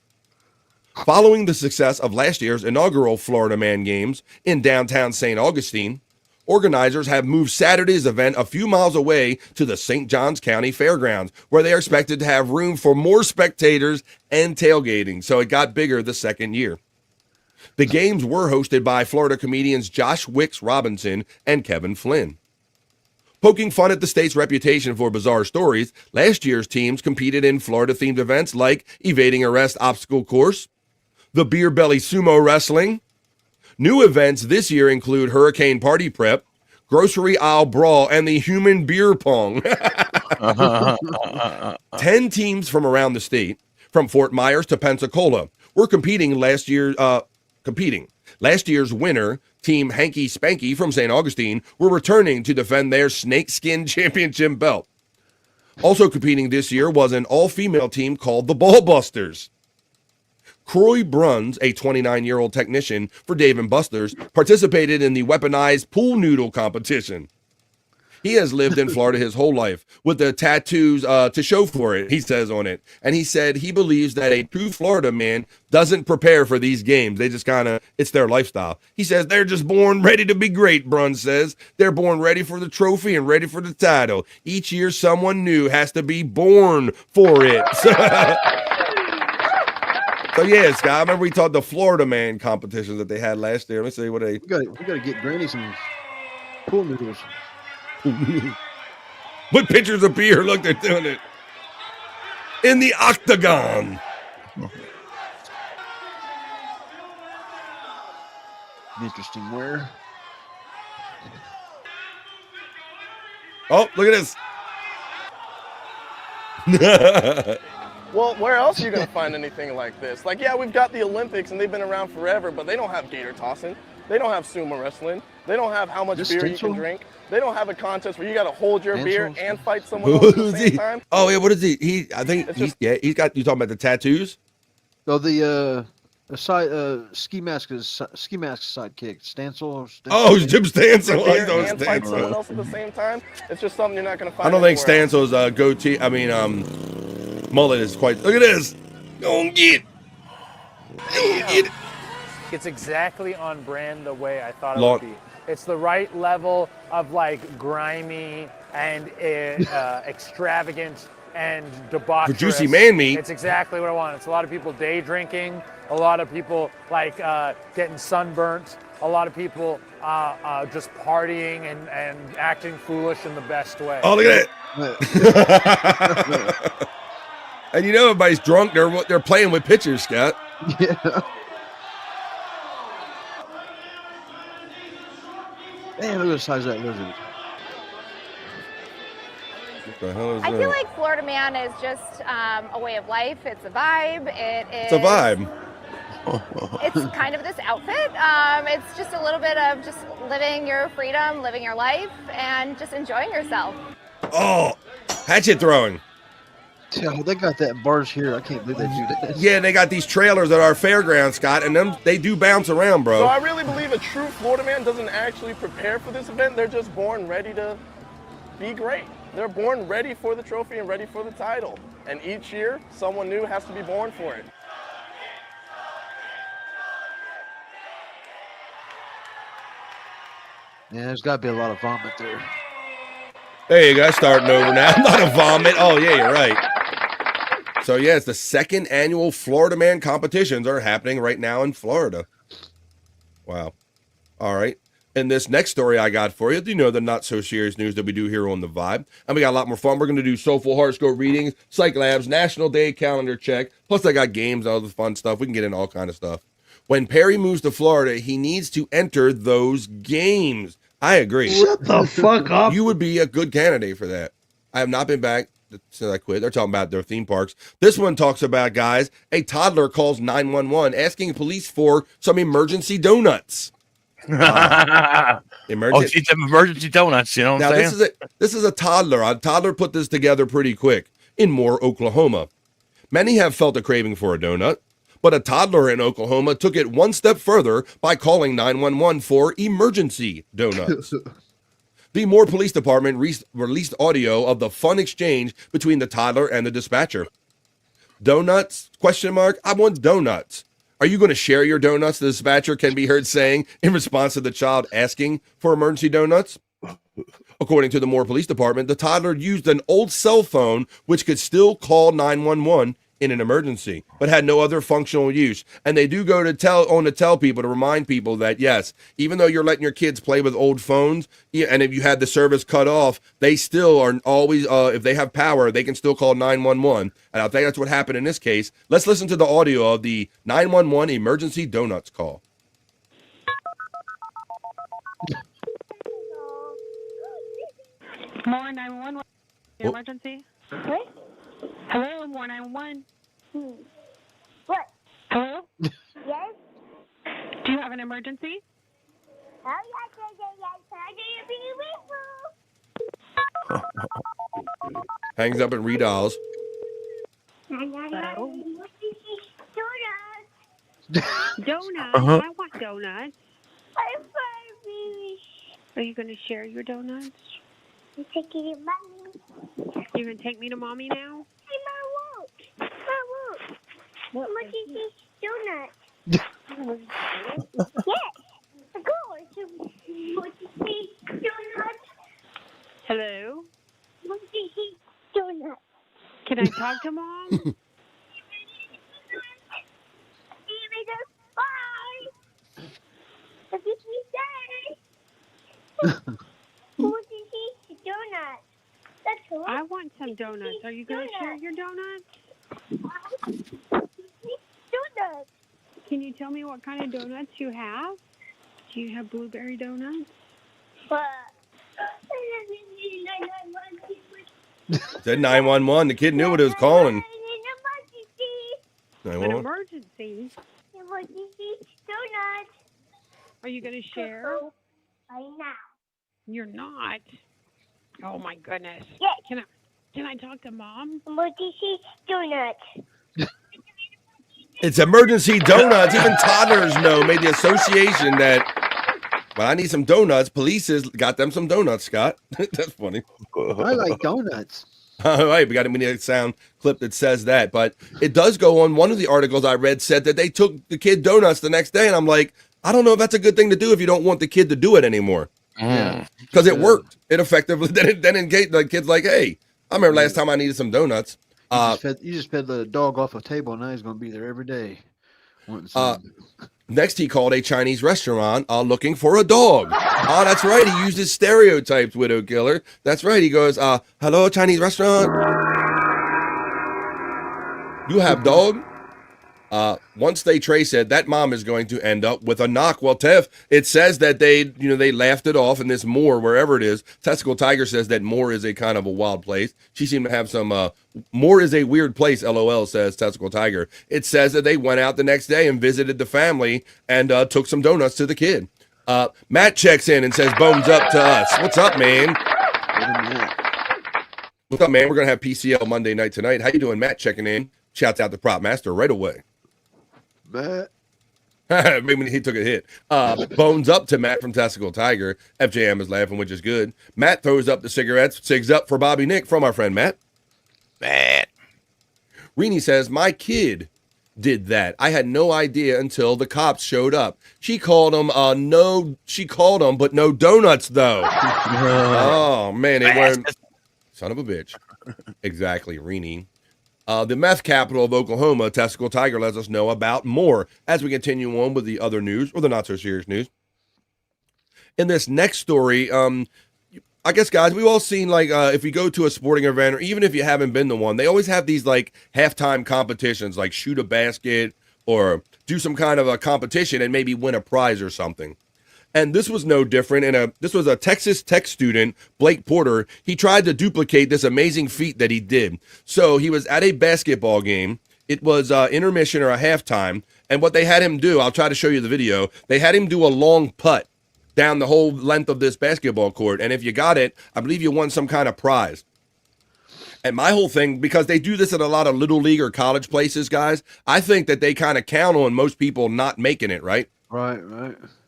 Following the success of last year's inaugural Florida Man games in downtown St. Augustine, organizers have moved Saturday's event a few miles away to the St. Johns County Fairgrounds, where they are expected to have room for more spectators and tailgating. So it got bigger the second year. The games were hosted by Florida comedians Josh Wicks Robinson and Kevin Flynn. Poking fun at the state's reputation for bizarre stories, last year's teams competed in Florida-themed events like evading arrest obstacle course, the beer belly sumo wrestling. New events this year include hurricane party prep, grocery aisle brawl, and the human beer pong. 10 teams from around the state, from Fort Myers to Pensacola, were competing last year's winner, Team Hanky Spanky from St. Augustine, were returning to defend their snakeskin championship belt. Also competing this year was an all-female team called the Ballbusters. Croy Bruns, a 29-year-old technician for Dave & Buster's, participated in the weaponized pool noodle competition. He has lived in Florida his whole life with the tattoos to show for it, he says on it. And he said he believes that a true Florida man doesn't prepare for these games. They just it's their lifestyle. He says they're just born ready to be great, Bruns says. They're born ready for the trophy and ready for the title. Each year someone new has to be born for it. So yeah, Scott, I remember we taught the Florida man competitions that they had last year. Let's see what they. We gotta get Granny some pool noodles. With pictures of beer. Look, they're doing it in the octagon. Interesting wear. Oh, look at this. Well, where else are you going to find anything like this? Like, yeah, we've got the Olympics, and they've been around forever, but they don't have gator tossing. They don't have sumo wrestling. They don't have how much beer you can drink. They don't have a contest where you got to hold your beer and fight someone else at the same time. Oh, yeah, what is he? I think he's got, you talking about the tattoos? Oh, the ski mask sidekick, Stancil. Oh, Jim Stancil. And fight someone else at the same time. It's just something you're not going to find. I don't think Stancil's goatee. I mean, mullet is quite. Look at this. Go and get. It's exactly on brand the way I thought it would be. It's the right level of like grimy and extravagant and debaucherous. For juicy man meat. It's exactly what I want. It's a lot of people day drinking, a lot of people like getting sunburnt, a lot of people just partying and acting foolish in the best way. Oh, look at it. And you know everybody's drunk. They're playing with pitchers, Scott. Yeah. Man, look at the size of that lizard. What the hell is I that? feel like Florida man is just a way of life. It's a vibe. It's a vibe. It's kind of this outfit. It's just a little bit of just living your freedom, living your life, and just enjoying yourself. Oh, hatchet throwing. Yeah, they got that in bars here. I can't believe they do that. Yeah, they got these trailers at our fairground, Scott, and they do bounce around, bro. So I really believe a true Florida man doesn't actually prepare for this event. They're just born ready to be great. They're born ready for the trophy and ready for the title. And each year, someone new has to be born for it. Yeah, there's got to be a lot of vomit there. There you go, starting over now. Not a vomit. Oh, yeah, you're right. So, yeah, it's the second annual Florida Man competitions are happening right now in Florida. Wow. All right. And this next story I got for you, you know the not-so-serious news that we do here on The Vibe. And we got a lot more fun. We're going to do Soulful Horoscope Readings, Psych Labs, National Day Calendar Check. Plus, I got games, all the fun stuff. We can get into all kind of stuff. When Perry moves to Florida, he needs to enter those games. I agree. Shut the fuck up. You would be a good candidate for that. I have not been back since I quit. They're talking about their theme parks. This one talks about, guys, a toddler calls 911 asking police for some emergency donuts. Emergency donuts, you know what now, I'm saying? This is a toddler. A toddler put this together pretty quick in Moore, Oklahoma. Many have felt a craving for a donut, but a toddler in Oklahoma took it one step further by calling 911 for emergency donuts. The Moore Police Department released audio of the fun exchange between the toddler and the dispatcher. Donuts? ? I want donuts. Are you going to share your donuts? The dispatcher can be heard saying in response to the child asking for emergency donuts. According to the Moore Police Department, the toddler used an old cell phone which could still call 911 in an emergency, but had no other functional use. And they do go to tell people, to remind people that, yes, even though you're letting your kids play with old phones, and if you had the service cut off, they still are always, if they have power, they can still call 911. And I think that's what happened in this case. Let's listen to the audio of the 911 emergency donuts call. More 911. Emergency. What? Hello, more 911. What? Hello? Yes? Do you have an emergency? Oh, yes. Hangs up and redials. Hello? Donuts? Uh-huh. I want donuts. Are you going to share your donuts? I'm taking your mommy. You're going to take me to mommy now? I won't. What is this donut? Yes. Of course. What is this donut? Hello? What is this donut? Can I talk to mom? Bye. What did we say? What is this donut? That's all. I want some donuts. Are you going to share your donuts? Donuts. Can you tell me what kind of donuts you have? Do you have blueberry donuts? Said 911. The kid knew what it was calling. An 911. emergency? Donuts. Are you going to share? I know. You're not. Oh my goodness. Yes. Can I talk to mom? What is this donut? It's emergency donuts. Even toddlers know, made the association that, well, I need some donuts. Police has got them some donuts, Scott. That's funny. I like donuts. All right, we need a sound clip that says that. But it does go on. One of the articles I read said that they took the kid donuts the next day. And I'm like, I don't know if that's a good thing to do if you don't want the kid to do it anymore. Because it worked. It effectively, then in case the kid's like, hey, I remember last time I needed some donuts. You just fed the dog off a table. Now he's going to be there every day. Next, he called a Chinese restaurant looking for a dog. Oh, that's right. He used his stereotypes, widow killer. That's right. He goes, hello, Chinese restaurant. You have dog? Once they trace it, that mom is going to end up with a knock. Well, Tev, it says that they laughed it off in this Moore, wherever it is. Testicle Tiger says that Moore is a kind of a wild place. She seemed to have some, Moore is a weird place, LOL, says Testicle Tiger. It says that they went out the next day and visited the family and took some donuts to the kid. Matt checks in and says, bones up to us. What's up, man? What's up, man? We're going to have PCL Monday night tonight. How you doing, Matt, checking in? Shouts out to Prop Master right away. Matt. Maybe he took a hit. Bones up to Matt from Testicle Tiger. FJM is laughing, which is good. Matt throws up the cigarettes. Cigs up for Bobby Nick from our friend Matt. Matt. Rini says, my kid did that. I had no idea until the cops showed up. She called them, but no donuts, though. Oh, man. They weren't. Son of a bitch. Exactly, Rini. The meth capital of Oklahoma, Testicle Tiger lets us know about more as we continue on with the other news, or the not-so-serious news. In this next story, I guess, guys, we've all seen, like, if you go to a sporting event, or even if you haven't been to one, they always have these, like, halftime competitions, like shoot a basket or do some kind of a competition and maybe win a prize or something. And this was no different. This was a Texas Tech student, Blake Porter. He tried to duplicate this amazing feat that he did. So he was at a basketball game. It was intermission or a halftime. And what they had him do, I'll try to show you the video. They had him do a long putt down the whole length of this basketball court. And if you got it, I believe you won some kind of prize. And my whole thing, because they do this at a lot of little league or college places, guys, I think that they kind of count on most people not making it, right? Right.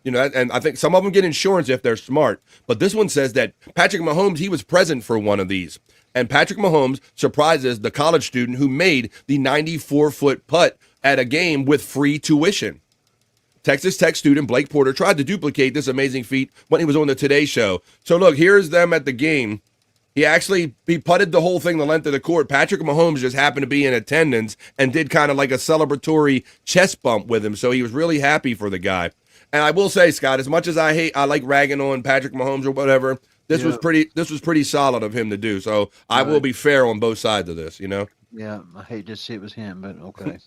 You know, and I think some of them get insurance if they're smart. But this one says that Patrick Mahomes, he was present for one of these. And Patrick Mahomes surprises the college student who made the 94-foot putt at a game with free tuition. Texas Tech student Blake Porter tried to duplicate this amazing feat when he was on the Today Show. So look, here's them at the game. He putted the whole thing the length of the court. Patrick Mahomes just happened to be in attendance and did kind of like a celebratory chest bump with him. So he was really happy for the guy. And I will say, Scott, as much as I like ragging on Patrick Mahomes or whatever, this was pretty solid of him to do. So I will be fair on both sides of this, you know? Yeah, I hate to see it was him, but okay.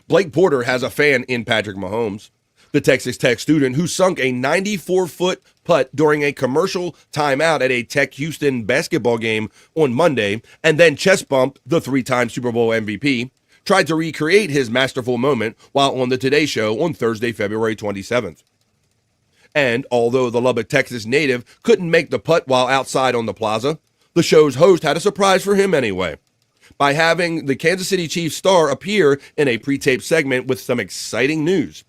Blake Porter has a fan in Patrick Mahomes, the Texas Tech student who sunk a 94-foot putt during a commercial timeout at a Tech Houston basketball game on Monday, and then chest bumped the 3-time Super Bowl MVP, tried to recreate his masterful moment while on the Today Show on Thursday, February 27th. And although the Lubbock, Texas native couldn't make the putt while outside on the plaza, the show's host had a surprise for him anyway, by having the Kansas City Chiefs star appear in a pre-taped segment with some exciting news.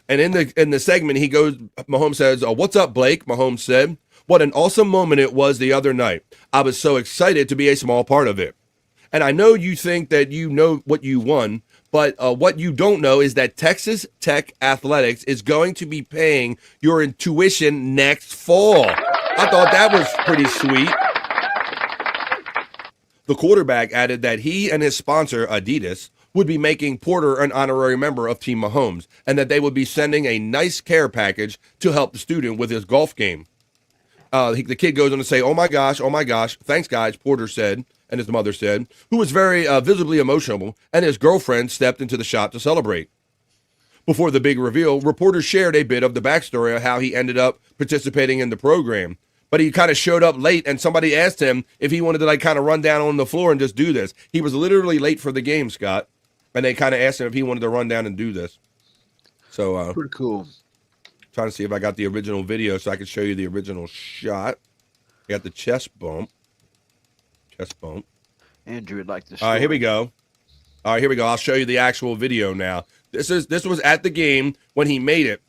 And in the segment, Mahomes says, "What's up, Blake?" Mahomes said, "What an awesome moment it was the other night. I was so excited to be a small part of it. And I know you think that you know what you won, but what you don't know is that Texas Tech Athletics is going to be paying your tuition next fall." I thought that was pretty sweet. The quarterback added that he and his sponsor, Adidas, would be making Porter an honorary member of Team Mahomes, and that they would be sending a nice care package to help the student with his golf game. The kid goes on to say, oh my gosh, thanks guys," Porter said, and his mother said, who was very visibly emotional, and his girlfriend stepped into the shot to celebrate. Before the big reveal, reporters shared a bit of the backstory of how he ended up participating in the program. But he kind of showed up late, and somebody asked him if he wanted to like kind of run down on the floor and just do this. He was literally late for the game, Scott, and they kind of asked him if he wanted to run down and do this. So pretty cool. Trying to see if I got the original video so I could show you the original shot. I got the chest bump. Andrew would like this. All right, here we go. I'll show you the actual video now. This was at the game when he made it.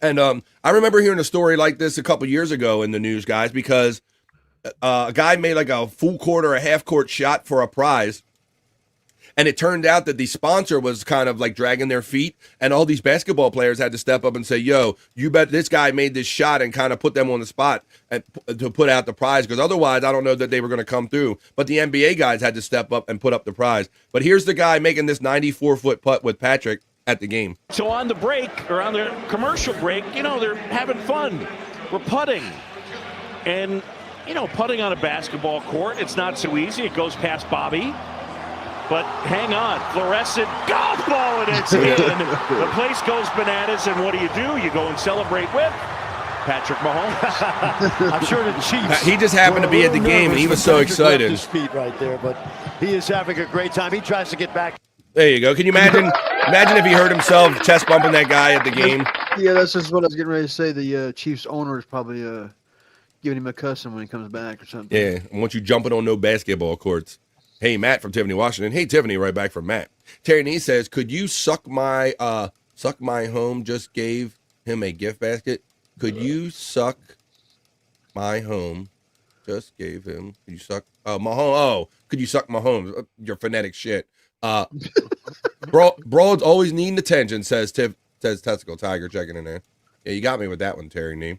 And I remember hearing a story like this a couple years ago in the news, guys, because a guy made like a full court or a half court shot for a prize. And it turned out that the sponsor was kind of like dragging their feet, and all these basketball players had to step up and say, yo, you bet this guy made this shot, and kind of put them on the spot and to put out the prize, because otherwise I don't know that they were going to come through. But the NBA guys had to step up and put up the prize. But here's the guy making this 94-foot putt with Patrick at the game. So on the break, or on the commercial break, they're having fun. We're putting. And, putting on a basketball court, it's not so easy. It goes past Bobby. But hang on, fluorescent golf ball, and it's in. The place goes bananas, and what do? You go and celebrate with Patrick Mahomes. I'm sure the Chiefs. He just happened to be at the game, and he was so excited. His feet right there, but he is having a great time. He tries to get back. There you go. Can you imagine? Imagine if he heard himself chest bumping that guy at the game. Yeah, that's just what I was getting ready to say. The Chiefs owner is probably giving him a cussing when he comes back or something. Yeah, I want you jumping on no basketball courts. Hey, Matt from Tiffany, Washington. Hey, Tiffany, right back from Matt. Terry Nee says, could you suck my home? Just gave him a gift basket. Could you suck my home? Just gave him. Could you suck my home? Oh, could you suck my home? Your phonetic shit. Broads always needing attention, says Testicle Tiger checking in there. Yeah, you got me with that one, Terry Nee.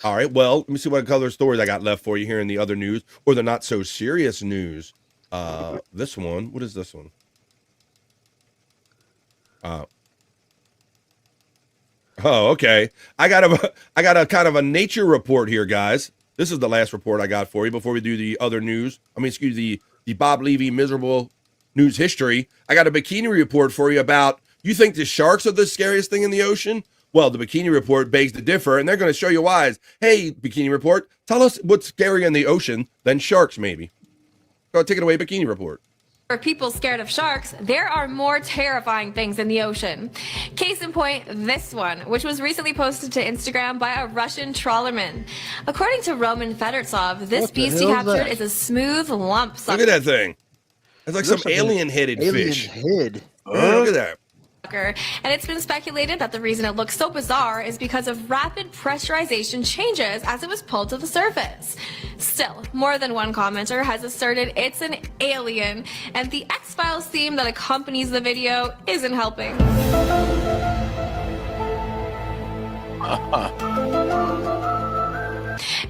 All right, well, let me see what other stories I got left for you here in the other news, or the not so serious news. This one, what is this one? Oh, okay. I got a kind of a nature report here, guys. This is the last report I got for you before we do the other news. The Bob Levy miserable news history. I got a bikini report for you about, you think the sharks are the scariest thing in the ocean? Well, the Bikini Report begs to differ, and they're going to show you why. Hey, Bikini Report, tell us what's scarier in the ocean than sharks, maybe. Go, take it away, Bikini Report. For people scared of sharks, there are more terrifying things in the ocean. Case in point, this one, which was recently posted to Instagram by a Russian trawlerman. According to Roman Fedortsov, this beast he captured is a smooth lump. Look at that thing. It's like some alien-headed fish. Head. Look at that. And it's been speculated that the reason it looks so bizarre is because of rapid pressurization changes as it was pulled to the surface. Still, more than one commenter has asserted it's an alien, and the X X-Files theme that accompanies the video isn't helping.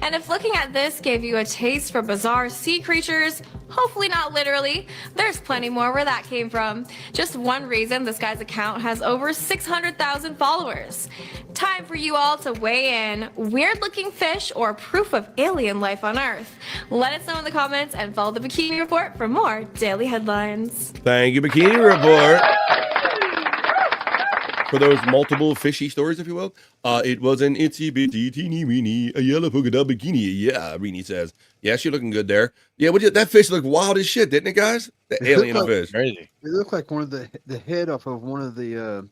And if looking at this gave you a taste for bizarre sea creatures, hopefully not literally, there's plenty more where that came from. Just one reason this guy's account has over 600,000 followers. Time for you all to weigh in. Weird looking fish or proof of alien life on Earth? Let us know in the comments and follow the Bikini Report for more daily headlines. Thank you, Bikini Report. For those multiple fishy stories, if you will. It was an itsy bitty teeny weeny, a yellow polka dot bikini. Yeah, Rini says. Yeah, she looking good there. Yeah, that fish looked wild as shit, didn't it, guys? The alien fish. Crazy. It looked like one of the head off of one of the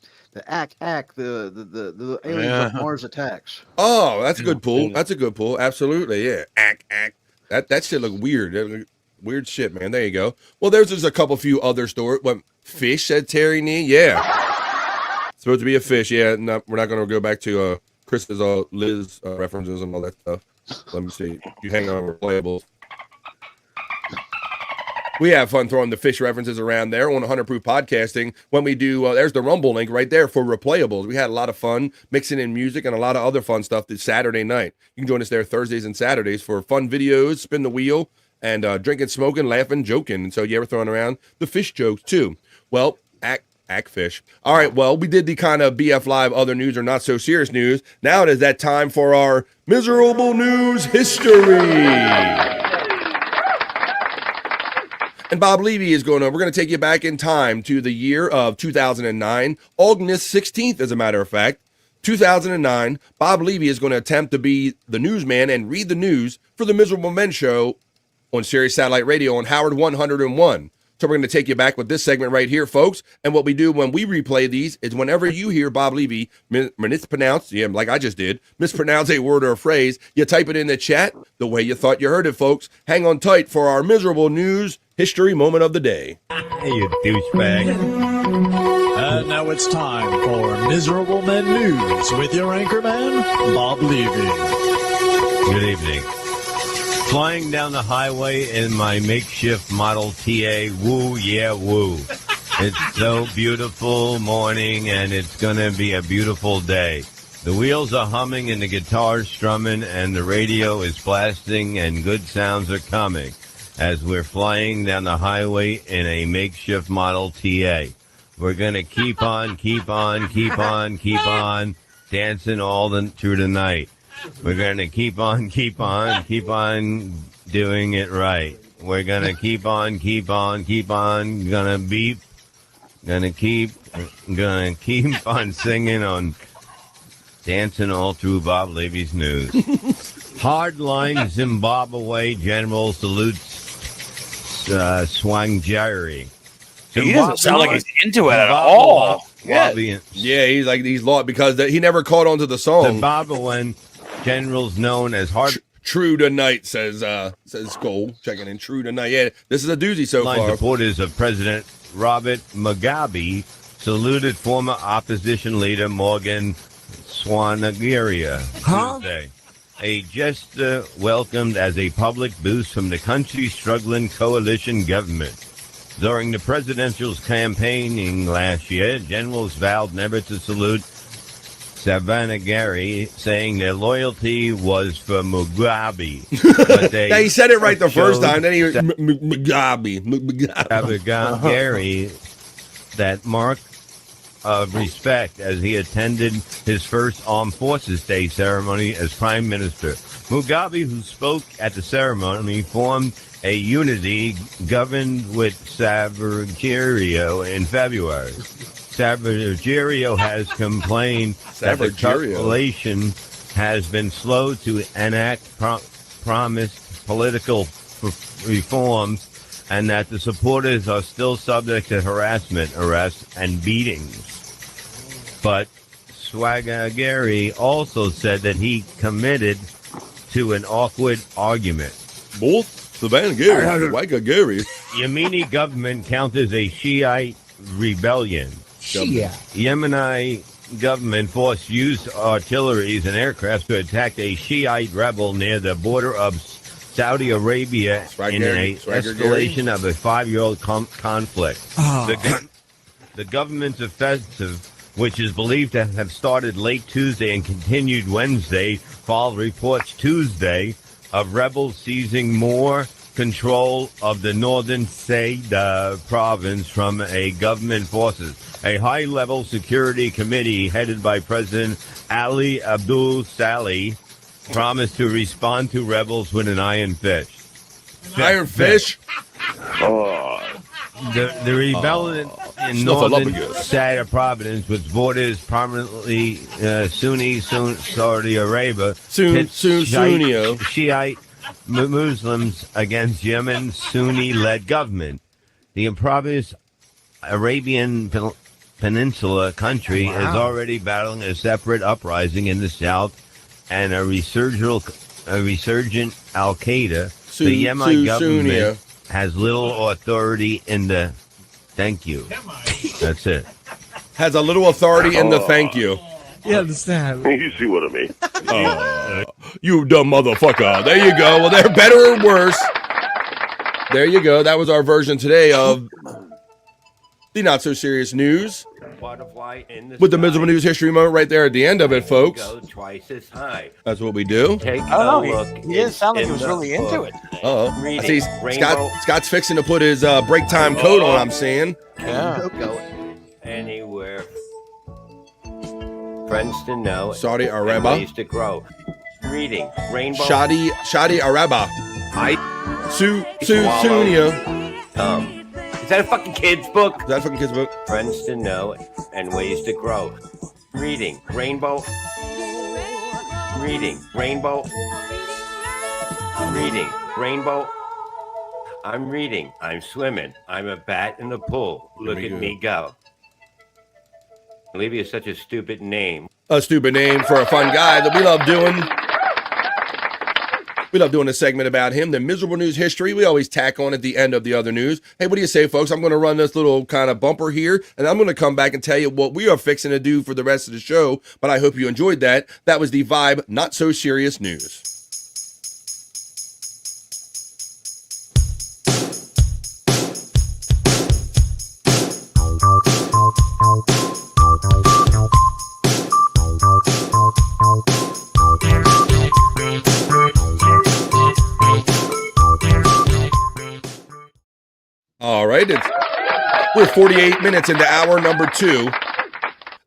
aliens of Mars Attacks. Oh, that's a good pull. That's a good pull. Absolutely, yeah. Ack. That shit looked weird. That looked weird shit, man. There you go. Well, there's just a few other stories. What fish said Terry Nee? Yeah. Supposed to be a fish, yeah. No, we're not going to go back to Chris's Liz references and all that stuff. Let me see. You hang on replayables. We have fun throwing the fish references around there on 100 Proof Podcasting. When we do, there's the Rumble link right there for replayables. We had a lot of fun mixing in music and a lot of other fun stuff this Saturday night. You can join us there Thursdays and Saturdays for fun videos, spin the wheel, and drinking, smoking, laughing, joking. And so, yeah, we're throwing around the fish jokes too. Well, fish. All right, well, we did the kind of BF Live other news or not so serious news. Now it is that time for our miserable news history. And Bob Levy is we're going to take you back in time to the year of 2009, August 16th, as a matter of fact. 2009, Bob Levy is going to attempt to be the newsman and read the news for the Miserable Men Show on Sirius Satellite Radio on Howard 101. So we're going to take you back with this segment right here, folks. And what we do when we replay these is whenever you hear Bob Levy mispronounce, like I just did, mispronounce a word or a phrase, you type it in the chat the way you thought you heard it, folks. Hang on tight for our miserable news history moment of the day. Hey, you douchebag. And now it's time for Miserable Men News with your anchorman, Bob Levy. Good evening. Flying down the highway in my makeshift Model TA, woo, yeah, woo. It's so beautiful morning, and it's going to be a beautiful day. The wheels are humming, and the guitar's strumming, and the radio is blasting, and good sounds are coming as we're flying down the highway in a makeshift Model TA. We're going to keep on dancing all through the night. We're going to keep on doing it right. We're going to keep on, gonna beep, gonna keep on singing on dancing all through Bob Levy's news. Hardline Zimbabwe general salutes Swangari. He doesn't sound like he's into it at all. Yeah, he's lost because he never caught on to the song. Zimbabwean generals known as True Tonight, says Cole, checking in. True Tonight. Yeah, this is a doozy so far. Supporters of President Robert Mugabe saluted former opposition leader Morgan Tsvangirai Tuesday. A gesture welcomed as a public boost from the country's struggling coalition government. During the presidential campaigning last year, generals vowed never to salute Tsvangirai, saying their loyalty was for Mugabe. But yeah, he said it right the first time. Then he Mugabe. Tsvangirai, that mark of respect as he attended his first Armed Forces Day ceremony as Prime Minister. Mugabe, who spoke at the ceremony, formed a unity governed with Tsvangirai in February. Tsvangirai has complained that the coalition has been slow to enact promised political reforms and that the supporters are still subject to harassment, arrests, and beatings. But Tsvangirai also said that he committed to an awkward argument. Both Tsvangirai, Yemeni government counters a Shiite rebellion. Yemeni government force used artilleries and aircraft to attack a Shiite rebel near the border of Saudi Arabia in an escalation of a 5-year-old conflict. The government's offensive, which is believed to have started late Tuesday and continued Wednesday, followed reports Tuesday of rebels seizing more control of the northern Sayda province from a government forces. A high-level security committee headed by President Ali Abdul Saleh promised to respond to rebels with an iron fist. Iron fish? The rebellion in northern Sayda province, which borders prominently Sunni Saudi Arabia, Shiite Muslims against Yemen's Sunni-led government. The improvised Arabian Peninsula country is already battling a separate uprising in the south and a resurgent Al-Qaeda. The Yemeni government has little authority in the... Thank you. That's it. Has a little authority in the thank you. You understand? You see what I mean? You dumb motherfucker. There you go. Well, they're better or worse. There you go. That was our version today of the Not So Serious News. With the miserable news history moment right there at the end of it, folks. Go twice as high. That's what we do. Take a look. He didn't sound like he was really into it. Uh-oh. I see Scott's fixing to put his break time coat on, I'm saying. Yeah. Anywhere. Friends to know. Saudi Arabia. Ways to grow. Reading. Rainbow. Shadi Arabia. Sunia. Is that a fucking kid's book? Is that a fucking kid's book? Friends to know and ways to grow. Reading. Rainbow. Reading. Rainbow. Reading. Rainbow. I'm reading. I'm swimming. I'm a bat in the pool. Look at me go. Olivia is such a stupid name. A stupid name for a fun guy that we love doing. We love doing a segment about him, the miserable news history. We always tack on at the end of the other news. Hey, what do you say, folks? I'm going to run this little kind of bumper here, and I'm going to come back and tell you what we are fixing to do for the rest of the show, but I hope you enjoyed that. That was the Vibe Not So Serious News. All right, we're 48 minutes into hour number 2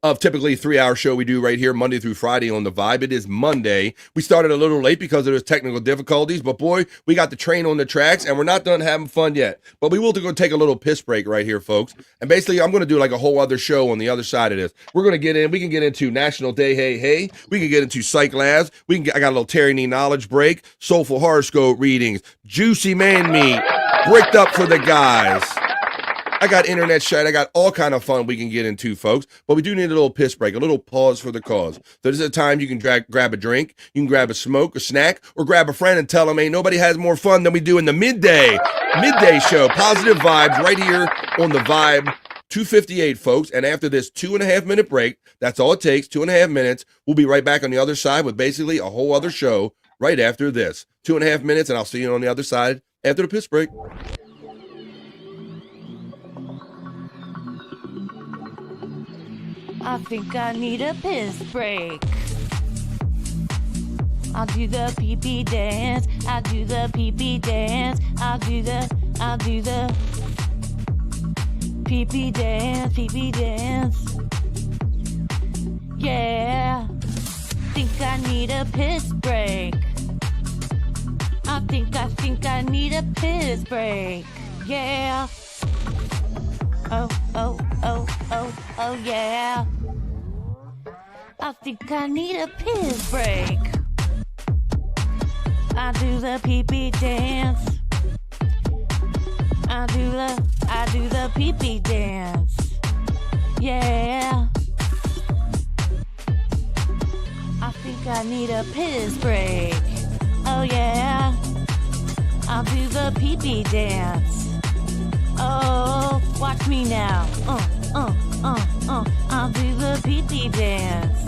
of typically 3-hour show we do right here Monday through Friday on The Vibe. It is Monday. We started a little late because of those technical difficulties, but boy, we got the train on the tracks and we're not done having fun yet. But we will go take a little piss break right here, folks. And basically, I'm going to do like a whole other show on the other side of this. We're going to we can get into National Day Hey Hey. We can get into Psych Labs. I got a little Terry Nee knowledge break, Soulful Horoscope Readings, Juicy Man Meat, Bricked Up for the Guys. I got internet shit. I got all kind of fun we can get into, folks. But we do need a little piss break, a little pause for the cause. So this is a time you can grab a drink, you can grab a smoke, a snack, or grab a friend and tell them, ain't nobody has more fun than we do in the midday show. Positive vibes right here on the Vibe 258, folks. And after this 2.5-minute break, that's all it takes, 2.5 minutes. We'll be right back on the other side with basically a whole other show right after this. 2.5 minutes, and I'll see you on the other side after the piss break. I think I need a piss break. I'll do the pee-pee dance. I'll do the pee-pee dance. I'll do the pee-pee dance, pee-pee dance. Yeah. Think I need a piss break. I think I need a piss break. Yeah. Oh, yeah. I think I need a piss break. I do the pee-pee dance. I do the pee-pee dance. Yeah. I think I need a piss break. Oh yeah. I'll do the pee-pee dance. Oh, watch me now. I'll do the pee-pee dance.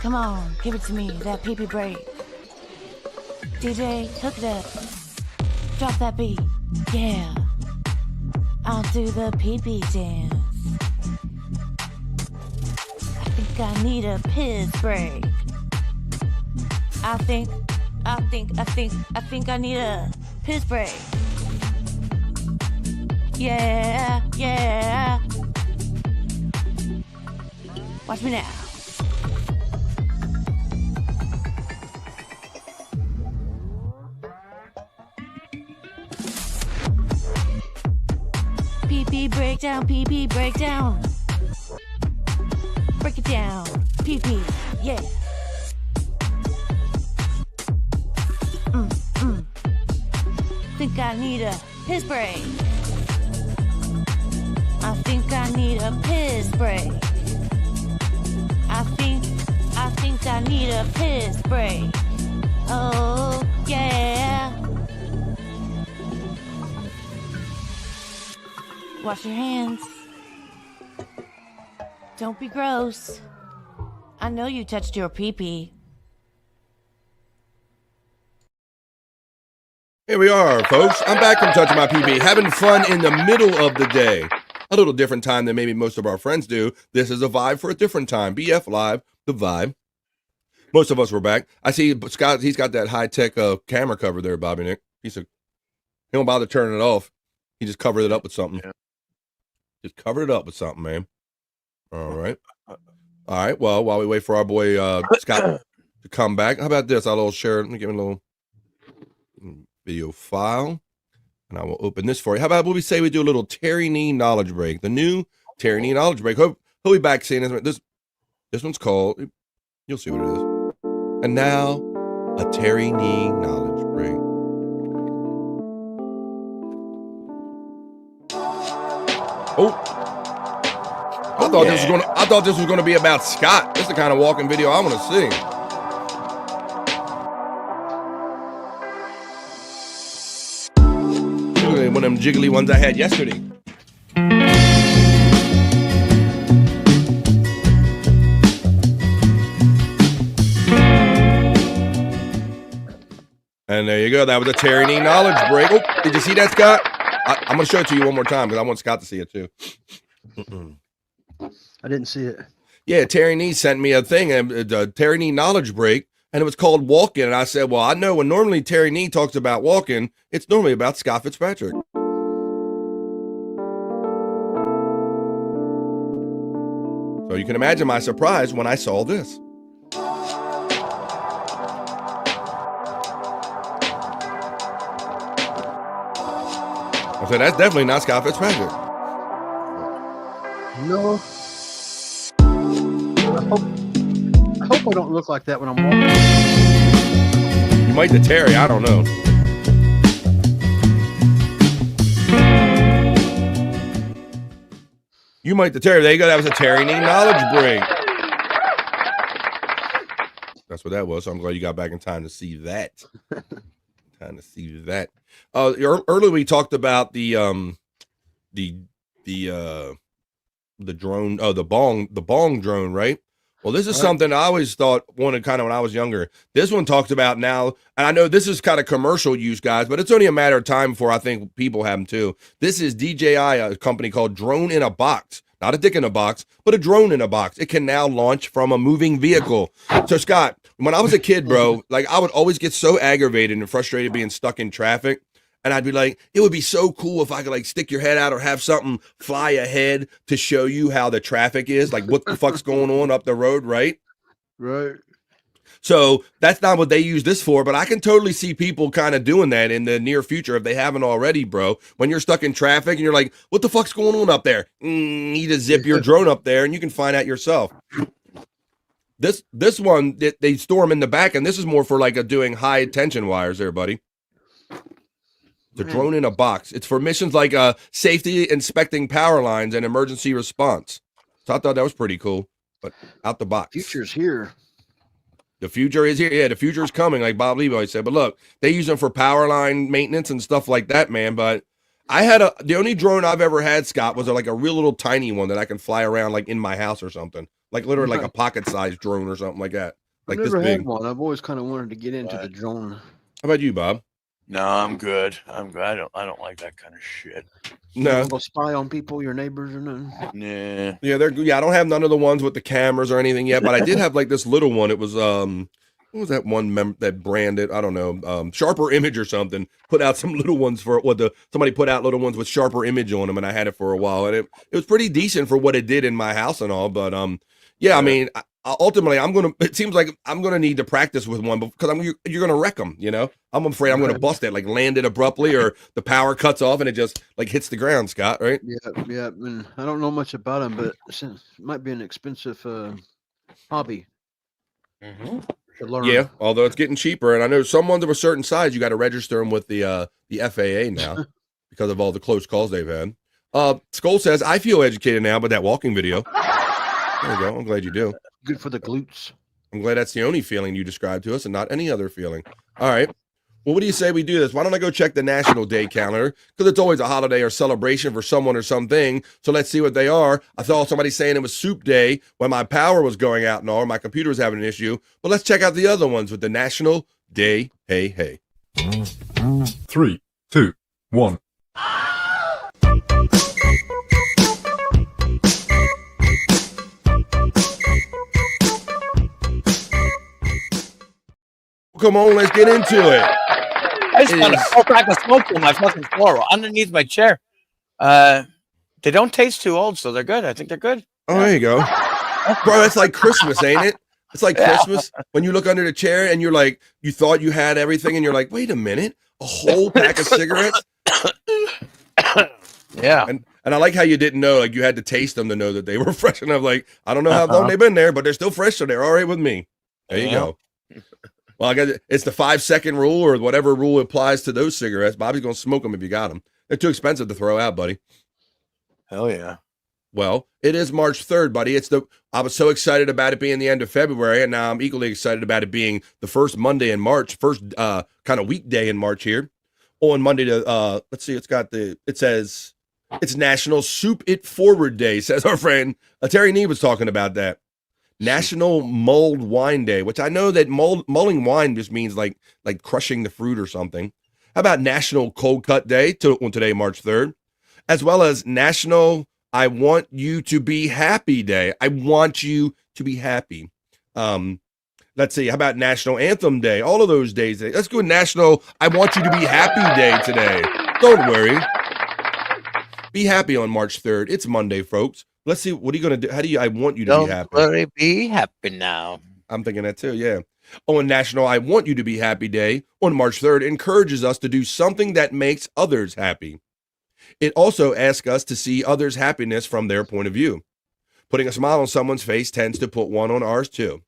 Come on, give it to me, that pee-pee break. DJ, hook it up. Drop that beat. Yeah. I'll do the pee-pee dance. I think I need a piss break. I think I need a piss break. Yeah, yeah. Watch me now. Pee-pee breakdown, pee-pee breakdown. Break it down, pee-pee, yeah. Think I need a piss break. I think I need a piss break. I think I need a piss break. Oh, yeah. Wash your hands. Don't be gross. I know you touched your pee-pee. Here we are, folks. I'm back from touching my PB, having fun in the middle of the day. A little different time than maybe most of our friends do. This is a vibe for a different time. BF Live, the vibe. Most of us were back. I see Scott, he's got that high-tech camera cover there, Bobby Nick. He don't bother turning it off. He just covered it up with something. Yeah. Just covered it up with something, man. All right. All right. Well, while we wait for our boy Scott to come back, how about this? I'll share. Let me give him a little video file, and I will open this for you. How about we say we do a little Terry Nee knowledge break? The new Terry Nee knowledge break. He'll be back seeing this. This one's called. You'll see what it is. And now, a Terry Nee knowledge break. Oh, I thought this was gonna be about Scott. This is the kind of walking video I want to see. One of them jiggly ones I had yesterday. And there you go. That was a Terry Nee knowledge break. Oh, did you see that, Scott? I'm going to show it to you one more time because I want Scott to see it too. I didn't see it. Yeah, Terry Nee sent me a thing, a Terry Nee knowledge break, and it was called Walking. And I said, well, I know when normally Terry Nee talks about walking, it's normally about Scott Fitzpatrick. So you can imagine my surprise when I saw this. I said, that's definitely not Scott Fitzpatrick. No. I hope I don't look like that when I'm walking. You might to Terry, I don't know. You might to Terry. There you go. That was a Terry Nee knowledge break. That's what that was. So I'm glad you got back in time to see that. Earlier we talked about the drone, the bong drone, right? Well, this is something I always wanted kind of when I was younger. This one talks about now, and I know this is kind of commercial use, guys, but it's only a matter of time before I think people have them too. This is DJI, a company called Drone in a Box. Not a dick in a box, but a drone in a box. It can now launch from a moving vehicle. So, Scott, when I was a kid, bro, like I would always get so aggravated and frustrated being stuck in traffic. And I'd be like, it would be so cool if I could like stick your head out or have something fly ahead to show you how the traffic is, like what the fuck's going on up the road, right? Right. So that's not what they use this for, but I can totally see people kind of doing that in the near future if they haven't already, bro. When you're stuck in traffic and you're like, what the fuck's going on up there? You just zip your drone up there and you can find out yourself. This one, they store them in the back, and this is more for like doing high tension wires there, buddy. The drone in a box. It's for missions like safety, inspecting power lines, and emergency response. So I thought that was pretty cool, but out the box. Future's here. The future is here. Yeah, the future is coming, like Bob Levi said. But look, they use them for power line maintenance and stuff like that, man. But I had the only drone I've ever had, Scott, was like a real little tiny one that I can fly around like in my house or something. like literally like a pocket-sized drone or something like that, like I've this never big. had one. I've always kind of wanted to get into the drone. How about you, Bob? No, I'm good. I'm good. I don't like that kind of shit. You No. don't go spy on people, your neighbors, or nothing. Nah. Yeah, I don't have none of the ones with the cameras or anything yet, but I did have like this little one. It was what was that one that branded? I don't know, Sharper Image or something. Put out some little ones for somebody put out little ones with Sharper Image on them, and I had it for a while, and it was pretty decent for what it did in my house and all. But yeah, I mean, ultimately, it seems like I'm gonna need to practice with one because you're gonna wreck them. You know, I'm afraid I'm gonna bust it, like land it abruptly, or the power cuts off and it just like hits the ground. Scott, right? Yeah. And I don't know much about them, but it might be an expensive hobby. To learn. Yeah, although it's getting cheaper, and I know some ones of a certain size, you got to register them with the FAA now because of all the close calls they've had. Skull says, "I feel educated now, but that walking video." There you go. I'm glad you do. Good for the glutes. I'm glad that's the only feeling you described to us, and not any other feeling. All right. Well, what do you say we do this? Why don't I go check the National Day calendar? Because it's always a holiday or celebration for someone or something. So let's see what they are. I saw somebody saying it was Soup Day when my power was going out and all. My computer was having an issue. But let's check out the other ones with the National Day. Hey, hey. 3, 2, 1. Come on, let's get into it. I just found a 4-pack of smoke on my fucking floor underneath my chair. They don't taste too old, so they're good. I think they're good. Oh, there you go. Bro, it's like Christmas, ain't it? It's like Christmas when you look under the chair and you're like, you thought you had everything and you're like, wait a minute, a whole pack of cigarettes? Yeah. And I like how you didn't know, like you had to taste them to know that they were fresh. And I'm like, I don't know how long they've been there, but they're still fresh, so they're all right with me. There you go. Well, I guess it's the 5-second rule or whatever rule applies to those cigarettes. Bobby's going to smoke them if you got them. They're too expensive to throw out, buddy. Hell yeah. Well, it is March 3rd, buddy. I was so excited about it being the end of February, and now I'm equally excited about it being the first Monday in March, first kind of weekday in March here. On Monday to, let's see, it says, it's National Soup It Forward Day, says our friend. Terry Nee was talking about that. National Mulled Wine Day, which I know that mulling wine just means like crushing the fruit or something. How about National Cold Cut Day on today, March 3rd, as well as National I Want You to Be Happy Day. I want you to be happy. Let's see. How about National Anthem Day? All of those days. Let's go with National I Want You to Be Happy Day today. Don't worry. Be happy on March 3rd. It's Monday, folks. Let's see. What are you going to do? I want you to be happy. Don't worry, be happy now. I'm thinking that too, yeah. Oh, and National I Want You to Be Happy Day on March 3rd encourages us to do something that makes others happy. It also asks us to see others' happiness from their point of view. Putting a smile on someone's face tends to put one on ours too.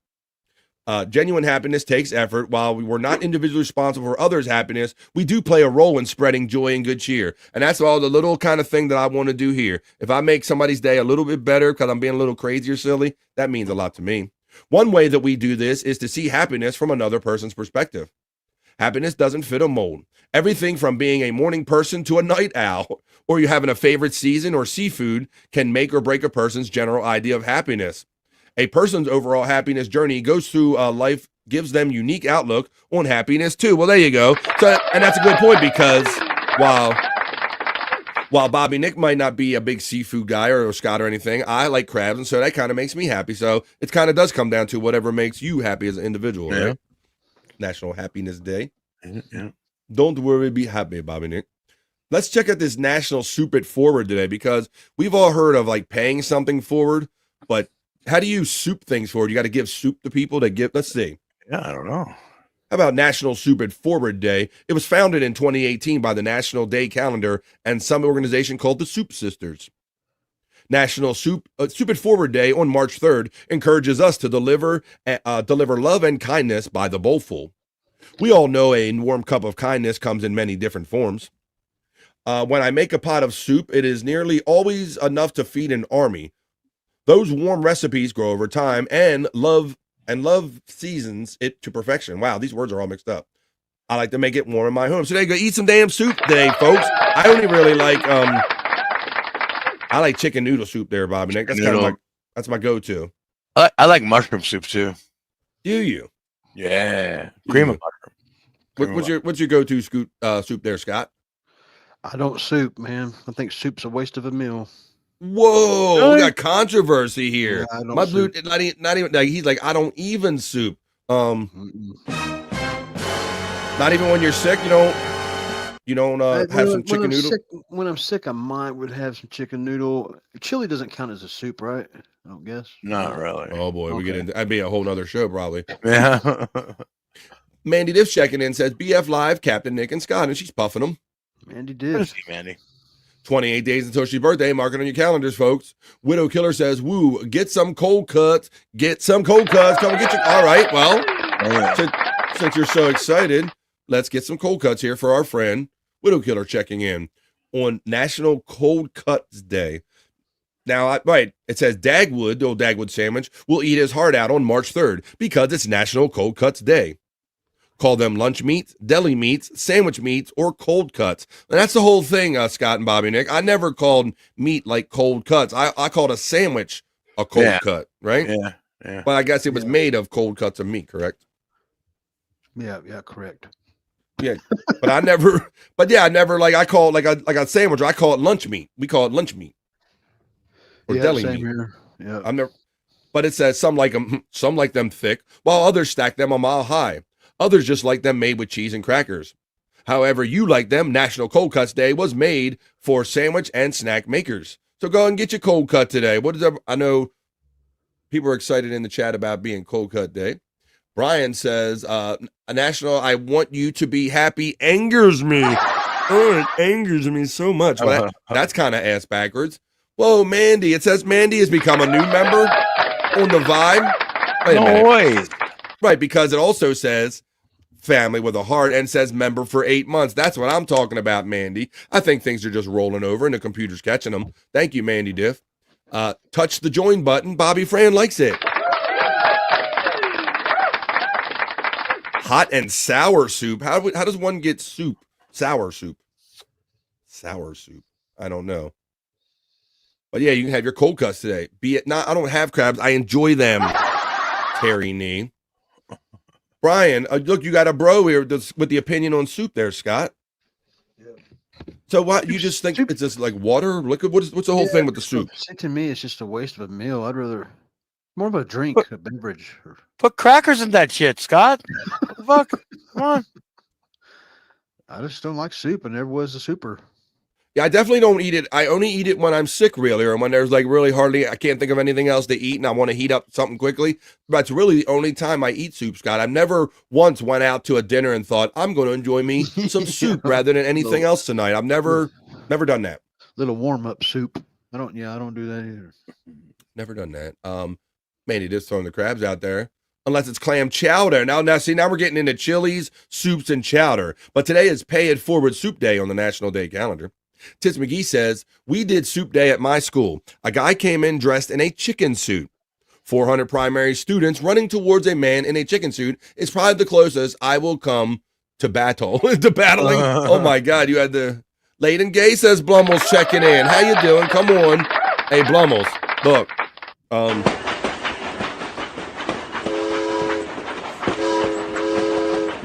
Genuine happiness takes effort. While we're not individually responsible for others' happiness, we do play a role in spreading joy and good cheer. And that's all the little kind of thing that I want to do here. If I make somebody's day a little bit better because I'm being a little crazy or silly, that means a lot to me. One way that we do this is to see happiness from another person's perspective. Happiness doesn't fit a mold. Everything from being a morning person to a night owl, or you having a favorite season or seafood can make or break a person's general idea of happiness. A person's overall happiness journey goes through life, gives them unique outlook on happiness too. Well, there you go. So, and that's a good point because while Bobby Nick might not be a big seafood guy or Scott or anything, I like crabs, and so that kind of makes me happy. So it kind of does come down to whatever makes you happy as an individual, right? National Happiness Day. Yeah. Don't worry, be happy, Bobby Nick. Let's check out this National Soup It Forward today because we've all heard of like paying something forward, but how do you soup things forward? You got to give soup to people to give. Let's see. Yeah, I don't know. How about National Soup It Forward Day? It was founded in 2018 by the National Day Calendar and some organization called the Soup Sisters. National Soup It Forward Day on March 3rd encourages us to deliver love and kindness by the bowlful. We all know a warm cup of kindness comes in many different forms. When I make a pot of soup, it is nearly always enough to feed an army. Those warm recipes grow over time, and love seasons it to perfection. Wow, these words are all mixed up. I like to make it warm in my home. So there you go. Eat some damn soup today, folks. I only really like I like chicken noodle soup there, Bobby Nick. That's kind of that's my go-to. I like mushroom soup too. Do you? Yeah, cream of mushroom. What's your go-to soup there, Scott? I don't soup, man. I think soup's a waste of a meal. Whoa, we got controversy here. Yeah, I don't My blue, soup. not even like he's like, I don't even soup. Not even when you're sick, you don't have some chicken noodle. When I'm sick, I would have some chicken noodle. Chili doesn't count as a soup, right? I don't guess. Not really. Oh boy, we get into that'd be a whole nother show probably. Yeah. Mandy Diff's checking in, says BF Live, Captain Nick and Scott, and she's puffing them. Mandy Diff. Mandy. 28 days until she's birthday. Mark it on your calendars, folks. Widow Killer says, woo, get some cold cuts. Get some cold cuts. Come and get your. All right, well, since you're so excited, let's get some cold cuts here for our friend Widow Killer checking in on National Cold Cuts Day. Now, it says Dagwood, the old Dagwood sandwich, will eat his heart out on March 3rd because it's National Cold Cuts Day. Call them lunch meats, deli meats, sandwich meats, or cold cuts. And that's the whole thing, Scott and Bobby Nick. I never called meat like cold cuts. I called a sandwich a cold cut, right? Yeah. But I guess it was made of cold cuts of meat, correct? Yeah, correct. Yeah, but I never I call it like a sandwich. I call it lunch meat. We call it lunch meat or deli meat. Here. Yeah, I'm never. But it says some like them thick, while others stack them a mile high. Others just like them made with cheese and crackers. However you like them, National Cold Cuts Day was made for sandwich and snack makers. So go and get your cold cut today. What is that? I know people are excited in the chat about being Cold Cut Day. Brian says, a national I want you to be happy angers me. Oh, it angers me so much. Well, that's kind of ass backwards. Whoa, Mandy. It says Mandy has become a new member on the Vibe. Wait a minute. Way. Right, because it also says family with a heart and says member for 8 months. That's what I'm talking about, Mandy. I think things are just rolling over and the computer's catching them. Thank you, Mandy Diff. Touch the join button. Bobby Fran likes it. Hot and sour soup. How does one get soup? Sour soup. Sour soup. I don't know. But yeah, you can have your cold cuts today. Be it not, I don't have crabs. I enjoy them. Terry knee. Brian, look, you got a bro here with the opinion on soup there, Scott. Yeah. So what, you just think it's just like water, liquid? What's the whole thing with the soup? To me, it's just a waste of a meal. I'd rather more of a drink, a beverage. Put crackers in that shit, Scott. What the fuck? Come on. I just don't like soup. I never was a souper. Yeah, I definitely don't eat it. I only eat it when I'm sick, really, or when there's like really hardly, I can't think of anything else to eat and I want to heat up something quickly. That's really the only time I eat soup, Scott. I've never once went out to a dinner and thought, I'm going to enjoy me some soup rather than anything else tonight. I've never done that. Little warm-up soup. I don't do that either. Never done that. Mandy just throwing the crabs out there. Unless it's clam chowder. Now we're getting into chilies, soups, and chowder. But today is Pay It Forward Soup Day on the National Day calendar. Tits McGee says, we did soup day at my school. A guy came in dressed in a chicken suit. 400 primary students running towards a man in a chicken suit is probably the closest I will come to battle. To battling. Oh my God, you had the Layden Gay says Blummel's checking in. How you doing? Come on. Hey, Blummels. Look.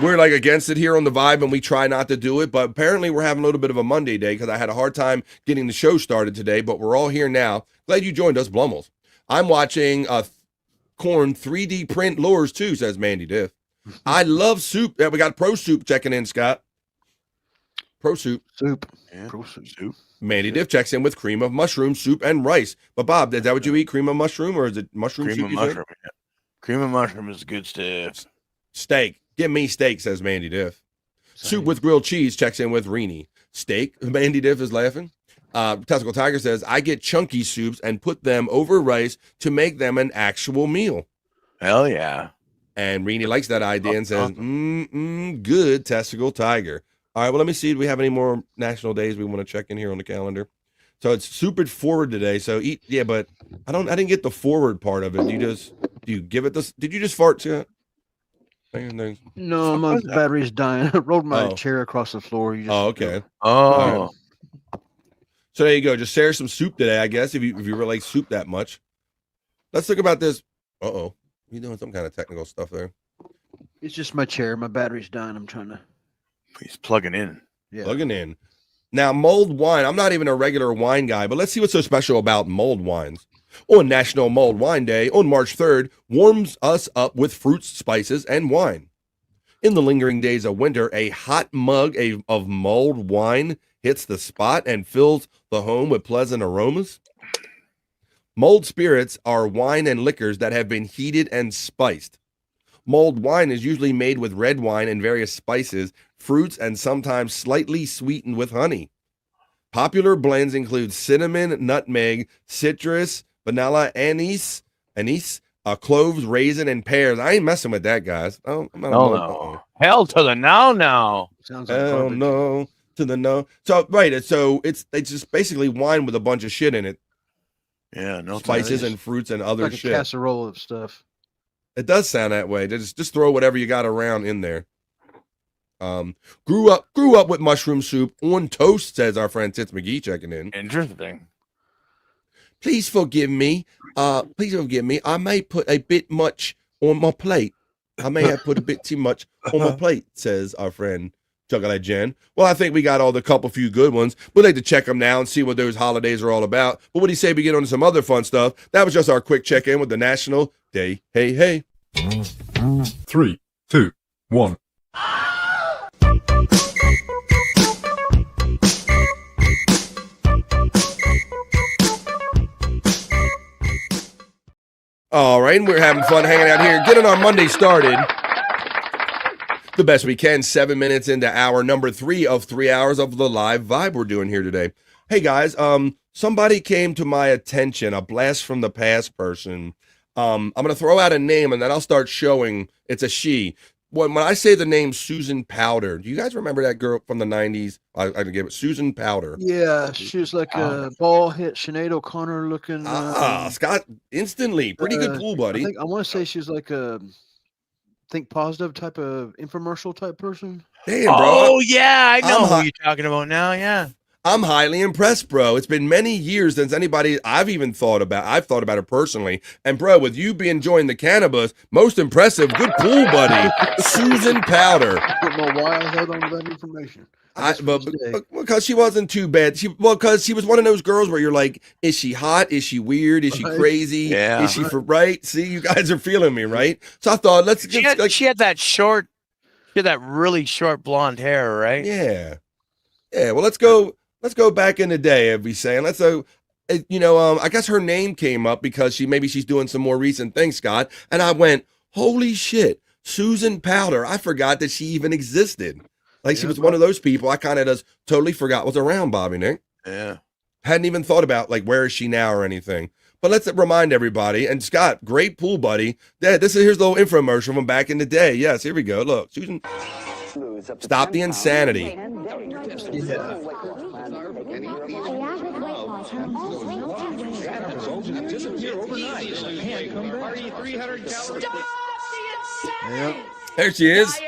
We're like against it here on the Vibe and we try not to do it, but apparently we're having a little bit of a Monday day because I had a hard time getting the show started today, but we're all here now. Glad you joined us, Blummels. I'm watching Corn 3D print lures too, says Mandy Diff. I love soup. Yeah, we got Pro Soup checking in, Scott. Pro Soup. Yeah. Pro soup. Mandy Diff checks in with cream of mushroom, soup, and rice. But Bob, is that what you eat? Cream of mushroom or is it mushroom Cream soup? of mushroom. Yeah. Cream of mushroom is good stuff. Steak. Give me steak, says Mandy Diff. Soup with grilled cheese checks in with Reenie. Steak. Mandy Diff is laughing. Testicle Tiger says, I get chunky soups and put them over rice to make them an actual meal. Hell yeah. And Reenie likes that idea and says, good, Testicle Tiger. All right, well, let me see. Do we have any more national days we want to check in here on the calendar? So it's super forward today. So eat, yeah, but I didn't get the forward part of it. Do you give it this? Did you just fart, Scott? No, my battery's dying. I rolled my chair across the floor. Okay. Oh. So there you go. Just share some soup today, I guess, if you really like soup that much. Let's talk about this. Uh-oh. You doing some kind of technical stuff there? It's just my chair. My battery's dying. I'm trying to. He's plugging in. Yeah. Plugging in. Now, mulled wine. I'm not even a regular wine guy, but let's see what's so special about mulled wines. On National Mulled Wine Day on March 3rd, warms us up with fruits, spices, and wine. In the lingering days of winter, a hot mug of mulled wine hits the spot and fills the home with pleasant aromas. Mulled spirits are wine and liquors that have been heated and spiced. Mulled wine is usually made with red wine and various spices, fruits, and sometimes slightly sweetened with honey. Popular blends include cinnamon, nutmeg, citrus, vanilla, anise, cloves, raisin, and pears. I ain't messing with that, guys. Oh, I'm not No. Hell to the no. Sounds like Hell garbage. no to the no. So right, so it's just basically wine with a bunch of shit in it. Yeah, no Spices and fruits and other Like a shit. casserole of stuff. It does sound that way. Just throw whatever you got around in there. Grew up with mushroom soup on toast, says our friend Tits McGee checking in. Interesting. Please forgive me. I may put a bit much on my plate. I may have put a bit too much on my plate, says our friend Chocolate Jen. Well, I think we got all the couple few good ones. We'd like to check them now and see what those holidays are all about. But what do you say we get on to some other fun stuff? That was just our quick check-in with the National Day. Hey, hey. 3, 2, 1. All right, and we're having fun hanging out here, getting our Monday started the best we can. 7 minutes into hour number 3 of 3 hours of the live vibe we're doing here today. Hey guys, somebody came to my attention, a blast from the past person. I'm gonna throw out a name and then I'll start showing. It's a she. When I say the name Susan Powder, do you guys remember that girl from the 90s? I can give it Susan Powder. Yeah, she was like a ball hit Sinead O'Connor looking. Scott, instantly. Pretty good pool, buddy. I want to say she's like a think positive type of infomercial type person. Damn, bro. Oh, yeah. I know who you're talking about now. Yeah. I'm highly impressed, bro. It's been many years since I've thought about her personally. And bro, with you being enjoying the cannabis, most impressive. Good pool, buddy. Susan Powder. I don't know why I held on to that information. Because she wasn't too bad. Because she was one of those girls where you're like, is she hot? Is she weird? Is she crazy? Yeah. Is she right? See, you guys are feeling me, right? So I thought, she had that really short blonde hair, right? Yeah. Yeah. Well, let's go back in the day, I'd be saying. I guess her name came up because she's doing some more recent things, Scott. And I went, holy shit, Susan Powder. I forgot that she even existed. She was one of those people I kind of just totally forgot was around, Bobby Nick. Yeah. Hadn't even thought about where is she now or anything. But let's remind everybody. And Scott, great pool buddy. Yeah, here's a little infomercial from back in the day. Yes, here we go. Look, Susan. Stop the insanity. There she is.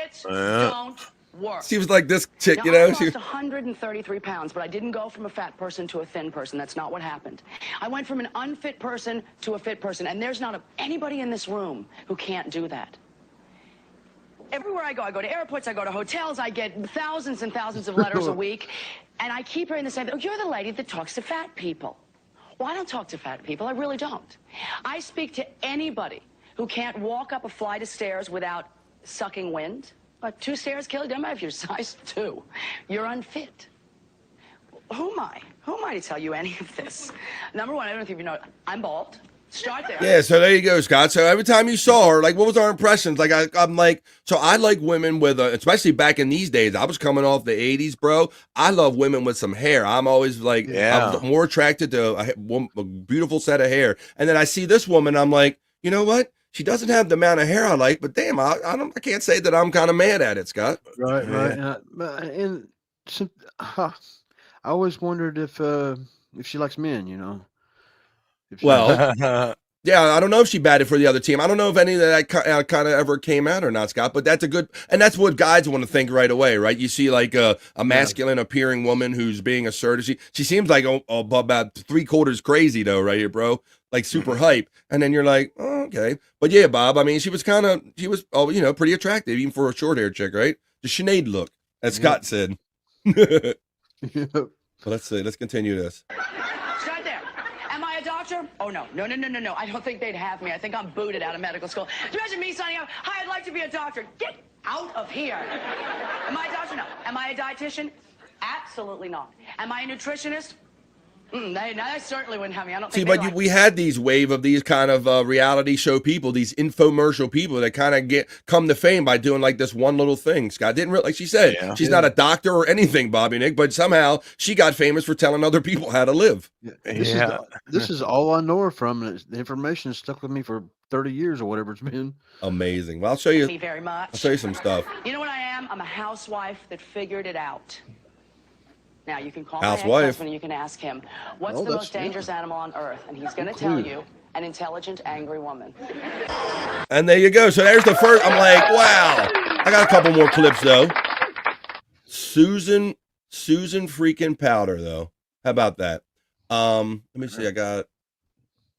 She was like this chick, Now, I lost 133 pounds, but I didn't go from a fat person to a thin person. That's not what happened. I went from an unfit person to a fit person, and there's not anybody in this room who can't do that. Everywhere I go to airports, I go to hotels, I get thousands and thousands of letters a week, and I keep hearing the same thing. Oh, you're the lady that talks to fat people. Well, I don't talk to fat people. I really don't. I speak to anybody who can't walk up a flight of stairs without sucking wind. But 2 stairs kill you. Doesn't matter if you're size 2. You're unfit. Who am I? Who am I to tell you any of this? Number one, I don't know if you know, I'm bald. Start there. Yeah, so there you go, Scott. So every time you saw her, what was our impressions? I'm like, so I like women with, especially back in these days, I was coming off the 80s, bro. I love women with some hair. I'm always I'm more attracted to a beautiful set of hair. And then I see this woman, I'm like, you know what? She doesn't have the amount of hair I like, but damn, I can't say that I'm kind of mad at it, Scott. Right. I always wondered if she likes men, Well, Yeah, I don't know if she batted for the other team. I don't know if any of that kind of ever came out or not, Scott, but that's a good, and that's what guys want to think right away, right? You see like a masculine appearing woman who's being assertive. She seems like about 3/4 crazy though, right here, bro? Like super hype. And then you're like, oh, okay. But yeah, Bob, I mean, she was pretty attractive, even for a short haired chick, right? The Sinead look, as Scott said. Well, let's see. Let's continue this. Start there. Am I a doctor? Oh, no. No. I don't think they'd have me. I think I'm booted out of medical school. Imagine me signing up. Hi, I'd like to be a doctor. Get out of here. Am I a doctor? No. Am I a dietitian? Absolutely not. Am I a nutritionist? They certainly wouldn't have me. I don't think we had these wave of these kind of reality show people, these infomercial people that kind of come to fame by doing like this one little thing. Scott didn't really, like she said, she's not a doctor or anything, Bobby Nick, but somehow she got famous for telling other people how to live. This is all I know her from, and the information stuck with me for 30 years or whatever it's been. Amazing. Well, I'll show you. Thank you very much. I'll show you some stuff. You know what I am? I'm a housewife that figured it out. Now, you can call Housewife. my ex-husband and you can ask him, what's the most dangerous animal on earth? And he's going to tell you, an intelligent, angry woman. And there you go. So there's the first. I'm like, wow. I got a couple more clips, though. Susan freaking Powder, though. How about that? Let me see.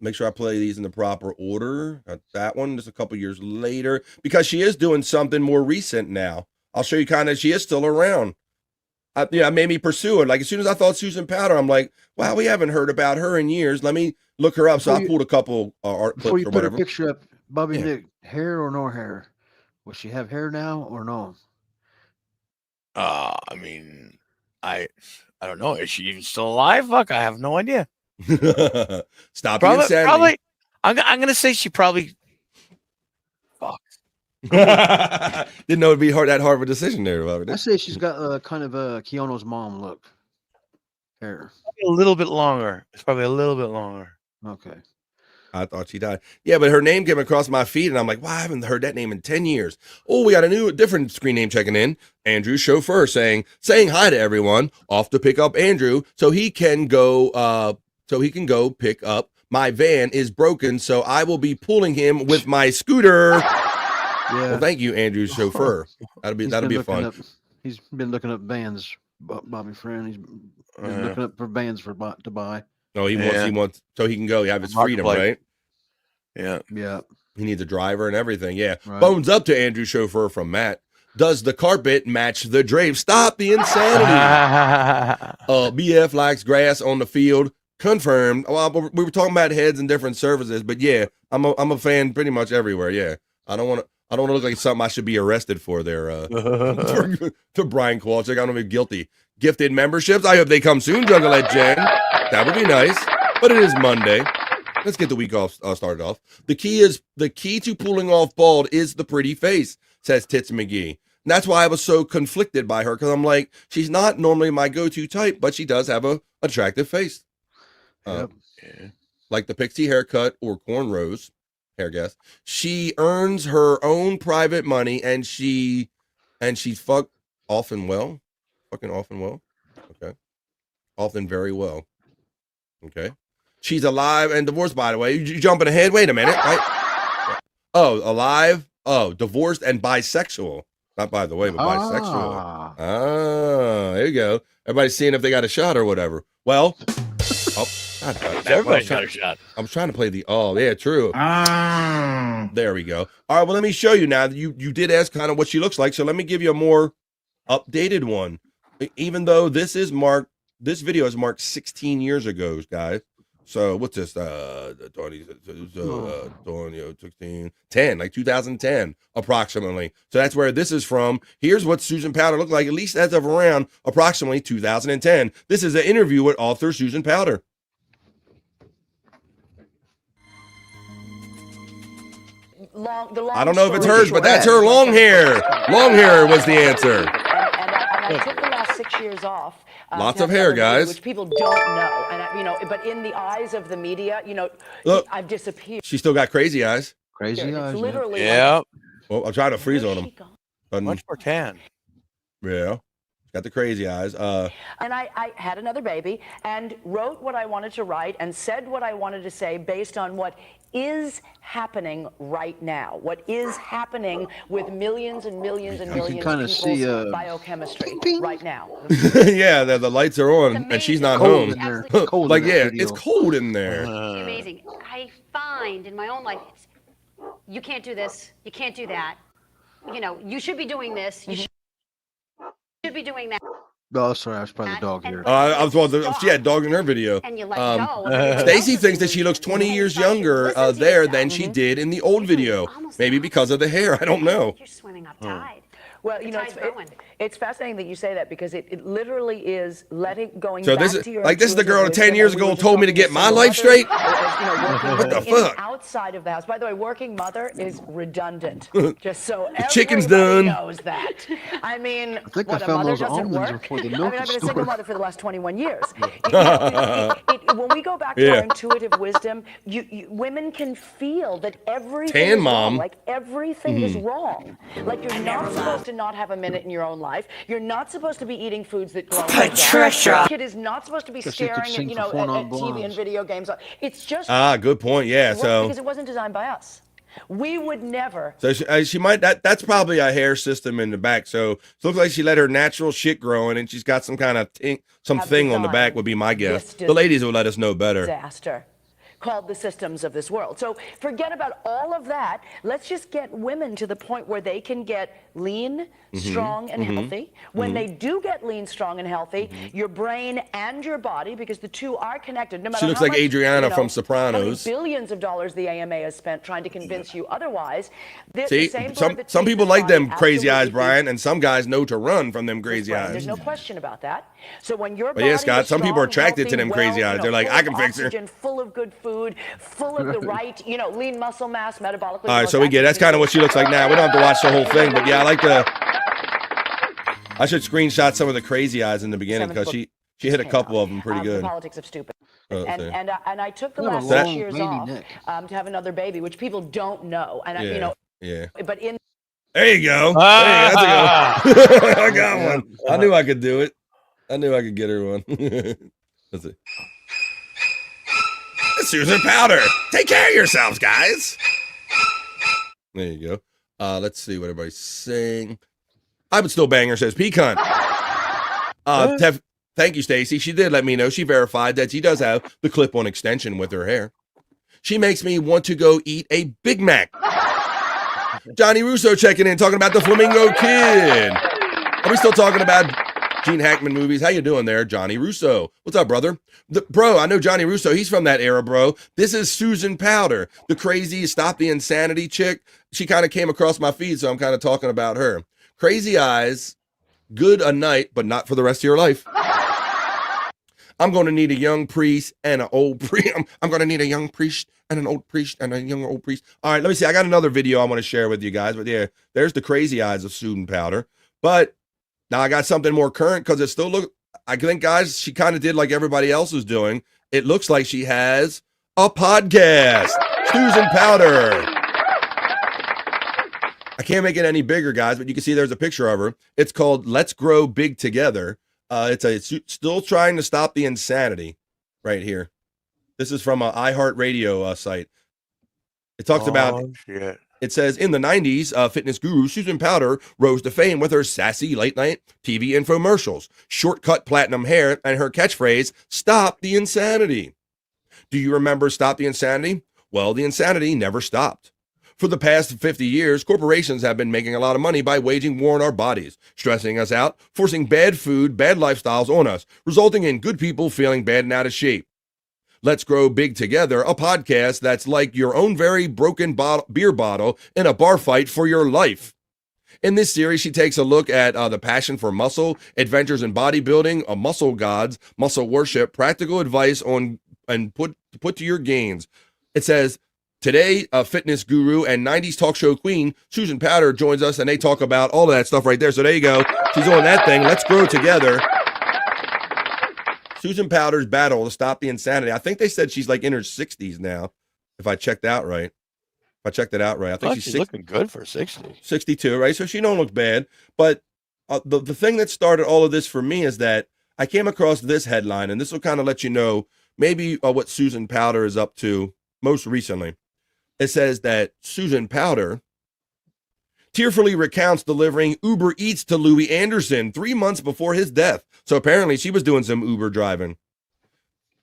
Make sure I play these in the proper order. Got that one just a couple years later. Because she is doing something more recent now. I'll show you she is still around. Made me pursue it. Like as soon as I thought Susan Powder, I'm like, wow, we haven't heard about her in years. Let me look her up. So I pulled a couple art clips before you or put whatever. a picture up, Bobby Nick, hair or no hair? Will she have hair now or no? I mean, I don't know. Is she even still alive? Fuck, I have no idea. Stop being insanity. Probably. I'm gonna say she probably. Fuck. Didn't know it'd be that hard of a decision there, Bobby. I say she's got kind of a Keanu's mom look. Hair. A little bit longer. It's probably a little bit longer. Okay. I thought she died. Yeah, but her name came across my feed, and I'm like, wow, I haven't heard that name in 10 years. Oh, we got a different screen name checking in. Andrew's chauffeur saying hi to everyone. Off to pick up Andrew so he can go pick up. My van is broken, so I will be pulling him with my scooter. Yeah. Well, thank you, Andrew's chauffeur. That'll be fun. He's been looking up vans, Bobby friend. He's been looking up for vans to buy. Oh, he wants so he can go. Have his freedom, right? Yeah. He needs a driver and everything. Yeah. Right. Bones up to Andrew's chauffeur from Matt. Does the carpet match the drape? Stop the insanity. BF likes grass on the field. Confirmed. Well, we were talking about heads and different services, but yeah, I'm a fan pretty much everywhere. Yeah. I don't want to look like something I should be arrested for there. To Brian Kowalczyk, I don't want to be guilty. Gifted memberships. I hope they come soon, Juggalette Jen. That would be nice. But it is Monday. Let's get the week off started off. The key to pulling off bald is the pretty face, says Tits McGee. And that's why I was so conflicted by her, because I'm like, she's not normally my go-to type, but she does have a attractive face. Like the pixie haircut or cornrows. Hair guess. She earns her own private money and she's fucking often well. Okay. Often very well. Okay. She's alive and divorced, by the way. You jumping ahead? Wait a minute. Right? Oh, alive. Oh, divorced and bisexual. Not by the way, but bisexual. There you go. Everybody's seeing if they got a shot or whatever. Well, everybody's got a shot. I'm trying to play true. There we go. All right, well, let me show you now. You did ask kind of what she looks like, so let me give you a more updated one. Even though this video is marked 16 years ago, guys. So what's this? 16, 10, like 2010, approximately. So that's where this is from. Here's what Susan Powder looked like, at least as of around approximately 2010. This is an interview with author Susan Powder. I don't know if it's hers, but that's her long hair. Long hair was the answer. And I took the last 6 years off. Lots of hair, guys. Which people don't know. And, but in the eyes of the media, look, I've disappeared. She still got crazy eyes. Crazy eyes. Literally. Yeah. Well, I'll try to freeze on them. Much more tan. Yeah. Got the crazy eyes. And I had another baby and wrote what I wanted to write and said what I wanted to say based on what is happening right now, what is happening with millions and millions and millions kinda of see, people's biochemistry right now. Yeah, the lights are on and she's not Cold home. in there. Cold Like, in that yeah, video. it's cold in there. Amazing. I find in my own life, you can't do this, you can't do that. You know, you should be doing this, you should be doing that. Oh, sorry, I was probably the dog here. I was she had dog in her video. And you let go of everybody Stacy else's thinks that she looks 20 years younger there than she did in the old video. Maybe because of the hair. I don't know. You're swimming up tide. Well, you know, it's fascinating that you say that because it literally is going So back this is to your like this is the girl that intuitive 10 years wisdom. ago told me to get my life straight. What the Working fuck? outside of the house. By the way, working mother is redundant. Just so The chicken's everybody done. knows that. I mean, I think I what, a found mother those doesn't almonds work? before the I mean, milk I've been a store. single mother for the last 21 years. When we go back to Yeah. our intuitive wisdom, women can feel that everything Tan is mom. wrong. Like everything is Mhm. wrong. Like you're not supposed to not have a minute in your own life. You're not supposed to be eating foods that glow. Patricia! Your kid is not supposed to be Guess you could staring at, sing you for know, Four at Non-Blondes. TV and video games. It's just Good point. Yeah. because So it wasn't designed by us. We would never. she might that's probably a hair system in the back. So it looks like she let her natural shit grow in and she's got some kind of thing on the back would be my guess. this The ladies will let us know better. Disaster called the systems of this world. So forget about all of that. Let's just get women to the point where they can get lean, strong, and healthy. When they do get lean, strong, and healthy, your brain and your body, because the two are connected. No matter She looks how like much, Adriana from how many Sopranos. billions of dollars the AMA has spent trying to convince you otherwise. The See, same some blood that some feeds people the like body them crazy eyes, absolutely Brian, and some guys know to run from them feeds crazy the brain. eyes. There's no question about that. So when your But yeah, body Scott, is some people are strong, attracted to healthy, them crazy well, eyes. you know, They're like, full I of can fix her. oxygen, full of good food, full of the right, you know, lean muscle mass, metabolically. All right, so we get that's kind of what she looks like now. We don't have to watch the whole thing, but yeah, I like to. I should screenshot some of the crazy eyes in the beginning because she hit a couple of them pretty The good. politics of stupid. Oh, And see. and I took the You have last a 6 long, years veiny off neck. to have another baby, which people don't know. And I, you know, Yeah. but in There you go. Hey, that's a go. I got one. I knew I could do it. I knew I could get her one. Let's see. Susan Powder. Take care of yourselves, guys. There you go. Let's see what everybody's saying. I would still bang her, says Pecan. Thank you, Stacy. She did let me know. She verified that she does have the clip-on extension with her hair. She makes me want to go eat a Big Mac. Johnny Russo checking in, talking about the Flamingo Kid. Are we still talking about Gene Hackman movies? How you doing there, Johnny Russo? What's up, brother? Bro, I know Johnny Russo. He's from that era, bro. This is Susan Powder, the crazy Stop the Insanity chick. She kind of came across my feed, so I'm kind of talking about her. Crazy eyes, good a night, but not for the rest of your life. I'm going to need a young priest and an old priest. I'm going to need a young priest and an old priest and a young old priest. All right, let me see. I got another video I want to share with you guys. But yeah, there's the crazy eyes of Susan Powder. But now I got something more current because it still look. I think, guys, she kind of did like everybody else is doing. It looks like she has a podcast. Susan Powder. I can't make it any bigger, guys, but you can see there's a picture of her. It's called Let's Grow Big Together. It's still trying to stop the insanity right here. This is from an iHeartRadio site. It talks about, shit. It says, in the 90s, fitness guru Susan Powder rose to fame with her sassy late-night TV infomercials, shortcut platinum hair, and her catchphrase, stop the insanity. Do you remember Stop the Insanity? Well, the insanity never stopped. For the past 50 years, corporations have been making a lot of money by waging war on our bodies, stressing us out, forcing bad food, bad lifestyles on us, resulting in good people feeling bad and out of shape. Let's Grow Big Together, a podcast that's like your own very broken beer bottle in a bar fight for your life. In this series, she takes a look at the passion for muscle, adventures in bodybuilding, muscle gods, muscle worship, practical advice on and put to your gains. It says, today, a fitness guru and 90s talk show queen, Susan Powder, joins us, and they talk about all of that stuff right there. So there you go. She's on that thing. Let's grow together. Susan Powder's battle to stop the insanity. I think they said she's like in her 60s now, if I checked out right. If I checked it out right. I think she's looking good for 60. 62, right? So she don't look bad. But the thing that started all of this for me is that I came across this headline, and this will kind of let you know maybe what Susan Powder is up to most recently. it says that Susan Powder tearfully recounts delivering Uber Eats to Louis Anderson 3 months before his death. So apparently she was doing some Uber driving.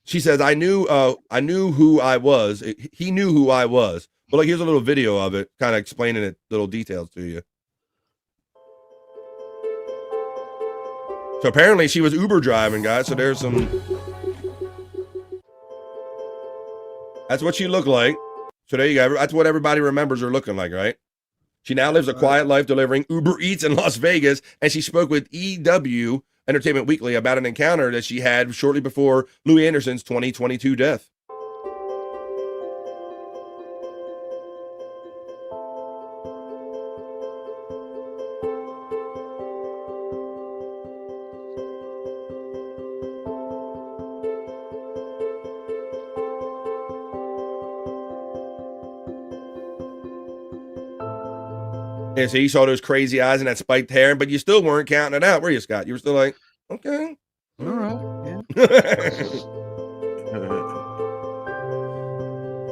She says, I knew who I was. He knew who I was. But like, here's a little video of it, kind of explaining it, little details to you. So apparently she was Uber driving, guys. So there's some. That's what she looked like. So there you go. That's what everybody remembers her looking like, right? She now lives a quiet life delivering Uber Eats in Las Vegas, and she spoke with EW Entertainment Weekly about an encounter that she had shortly before Louis Anderson's 2022 death. And so you saw those crazy eyes and that spiked hair, but you still weren't counting it out, were you, Scott? You were still like, okay. All right. Yeah.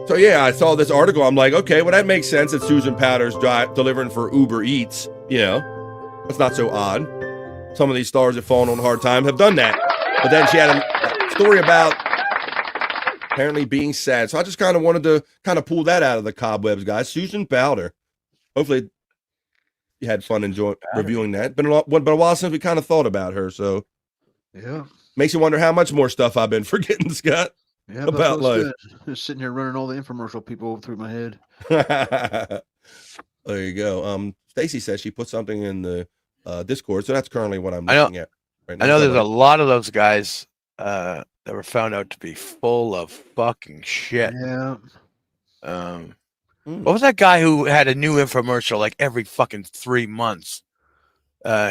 So yeah, I saw this article. I'm like, okay, well that makes sense that Susan Powder's delivering for Uber Eats. You know, that's not so odd. Some of these stars that fallen on hard times have done that. But then she had a story about apparently being sad. So I just kind of wanted to kind of pull that out of the cobwebs, guys. Susan Powder. Hopefully you had fun reviewing that. Been a while since we kind of thought about her. So yeah, makes you wonder how much more stuff I've been forgetting, Scott. Yeah, about life. Just sitting here running all the infomercial people through my head. There you go. Stacy says she put something in the Discord, so that's currently what I'm looking at right now. I know there's a lot of those guys that were found out to be full of fucking shit. Yeah. What was that guy who had a new infomercial like every fucking 3 months?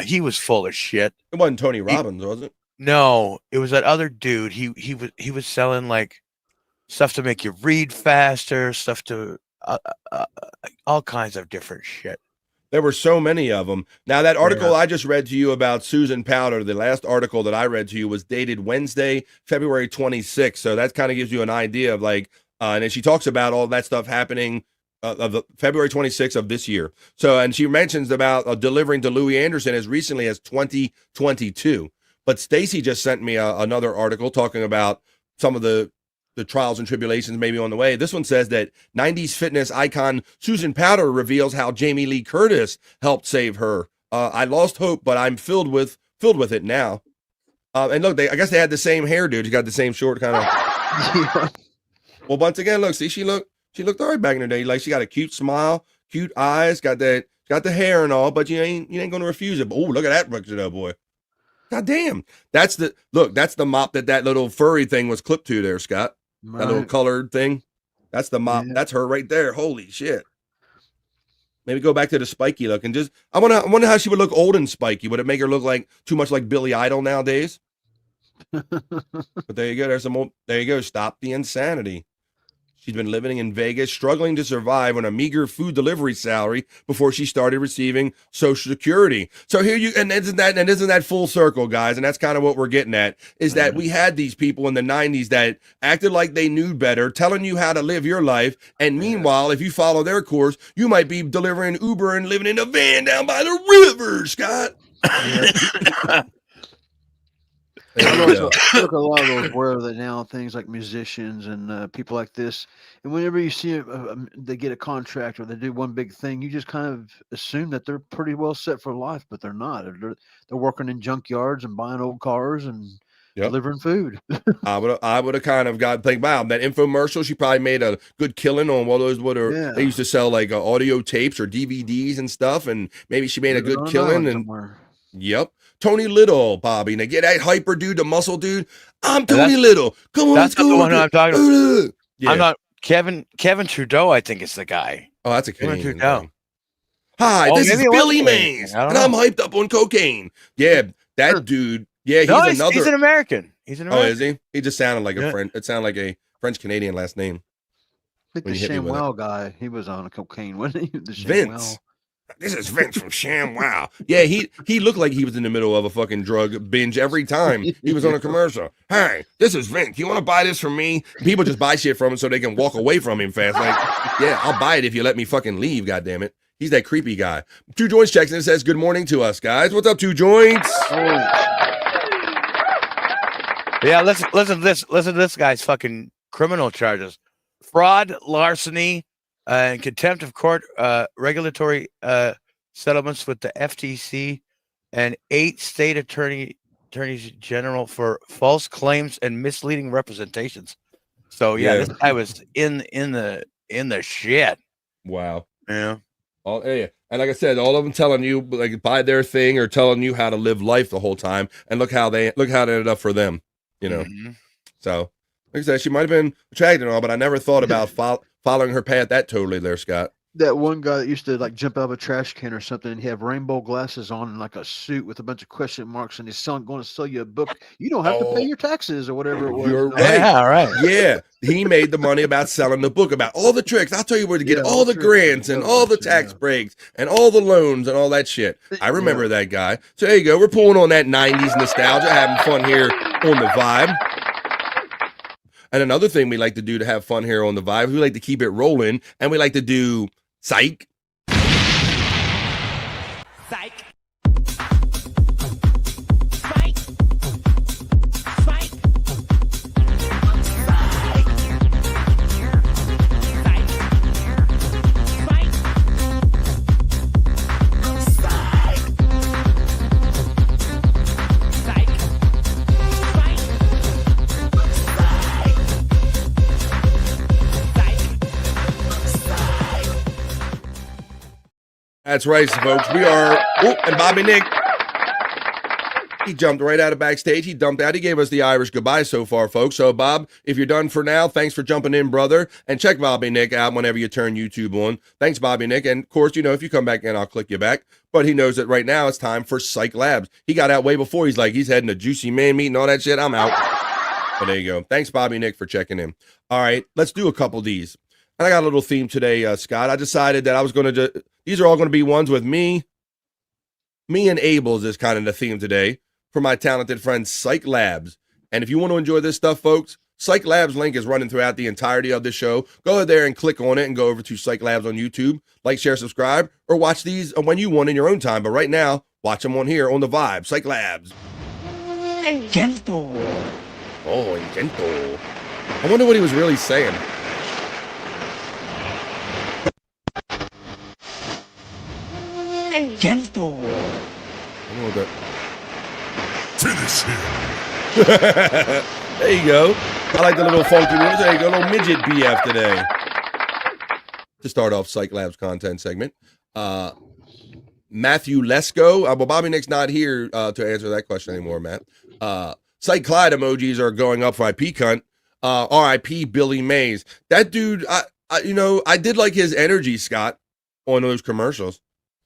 He was full of shit. It wasn't Tony Robbins, was it? No, it was that other dude. He was selling like stuff to make you read faster, stuff to all kinds of different shit. There were so many of them. Now, that article I just read to you about Susan Powder, the last article that I read to you was dated Wednesday, February 26th. So that kind of gives you an idea of like, and then she talks about all that stuff happening of the February 26th of this year. So, and she mentions about delivering to Louis Anderson as recently as 2022. But Stacy just sent me another article talking about some of the trials and tribulations maybe on the way. This one says that 90s fitness icon Susan Powder reveals how Jamie Lee Curtis helped save her. I lost hope, but I'm filled with it now. And look, I guess they had the same hair, dude. She got the same short kind of. Well, once again, look, see, she looked all right back in the day. Like she got a cute smile, cute eyes, got the hair and all, but you ain't gonna refuse it. But, oh, look at that picture, though, boy. God damn. That's the mop that little furry thing was clipped to there, Scott. Right. That little colored thing. That's the mop. Yeah. That's her right there. Holy shit. Maybe go back to the spiky look and just I wonder how she would look old and spiky. Would it make her look like too much like Billy Idol nowadays? But there you go. There you go. Stop the insanity. She's been living in Vegas, struggling to survive on a meager food delivery salary before she started receiving Social Security. So here isn't that full circle, guys? And that's kind of what we're getting at, is that we had these people in the 90s that acted like they knew better, telling you how to live your life. And meanwhile, if you follow their course, you might be delivering Uber and living in a van down by the river, Scott. Yeah. I look a lot of those where they now things like musicians and people like this, and whenever you see they get a contract or they do one big thing, you just kind of assume that they're pretty well set for life, but they're not. They're working in junkyards and buying old cars and delivering food. I would have kind of got think wow, that infomercial. She probably made a good killing on one of those. They used to sell like audio tapes or DVDs and stuff, and maybe she made a good killing. And yep. Tony Little, Bobby. Now get that hyper dude, the muscle dude. I'm Tony Little. Come on, that's let's go. The one I'm talking about. Yeah. I'm not Kevin Trudeau. I think is the guy. Oh, that's a Canadian. Trudeau. Hi, this is Billy Mays, and I'm hyped up on cocaine. Yeah, that dude. Yeah, he's an American. He's an American. Oh, is he? He just sounded like a French. It sounded like a French Canadian last name. I think the ShamWow guy. He was on a cocaine, wasn't he? The Vince. This is Vince from ShamWow. Yeah, he looked like he was in the middle of a fucking drug binge every time he was on a commercial. Hey, this is Vince. You want to buy this from me? People just buy shit from him so they can walk away from him fast. Like, yeah, I'll buy it if you let me fucking leave, goddammit. He's that creepy guy. Two Joints checks in and says, good morning to us, guys. What's up, Two Joints? Yeah, listen to this guy's fucking criminal charges. Fraud, larceny, and contempt of court, regulatory settlements with the FTC and 8 state attorneys general for false claims and misleading representations. So this guy was in the shit. Wow. Yeah. Yeah. And like I said, all of them telling you like buy their thing or telling you how to live life the whole time. And look how it ended up for them, you know. Mm-hmm. So like I said, she might have been attracted and all, but I never thought about following her path that totally there, Scott. That one guy that used to like jump out of a trash can or something, and he have rainbow glasses on and like a suit with a bunch of question marks, and he's going to sell you a book. You don't have to pay your taxes or whatever it was. You're right. Yeah, right. Yeah, he made the money about selling the book, about all the tricks. I'll tell you where to get all the grants and all the tax breaks and all the loans and all that shit. I remember that guy. So there you go. We're pulling on that 90s nostalgia, having fun here on the Vibe. And another thing we like to do to have fun here on the Vibe, we like to keep it rolling, and we like to do psych. Psych. That's right, folks. We are, and Bobby Nick, he jumped right out of backstage. He dumped out. He gave us the Irish goodbye so far, folks. So, Bob, if you're done for now, thanks for jumping in, brother. And check Bobby Nick out whenever you turn YouTube on. Thanks, Bobby Nick. And, of course, you know, if you come back in, I'll click you back. But he knows that right now it's time for Psych Labs. He got out way before. He's like, he's heading to Juicy Man Meat and all that shit. I'm out. But there you go. Thanks, Bobby Nick, for checking in. All right, let's do a couple of these. And I got a little theme today, Scott. I decided that I was going to these are all going to be ones with me. Me and Abel's is kind of the theme today for my talented friend Psych Labs. And if you want to enjoy this stuff, folks, Psych Labs link is running throughout the entirety of this show. Go there and click on it and go over to Psych Labs on YouTube. Like, share, subscribe, or watch these when you want in your own time. But right now, watch them on here on the Vibe. Psych Labs. Gentle. Oh, Ingento. I wonder what he was really saying. Gentle. I know that. Finish him. There you go. I like the little funky music. There you go, little midget BF today. To start off Psych Labs content segment. Matthew Lesko. Well, Bobby Nick's not here to answer that question anymore, Matt. Psych Clyde emojis are going up for IP cunt. RIP Billy Mays. That dude, I did like his energy, Scott, on those commercials.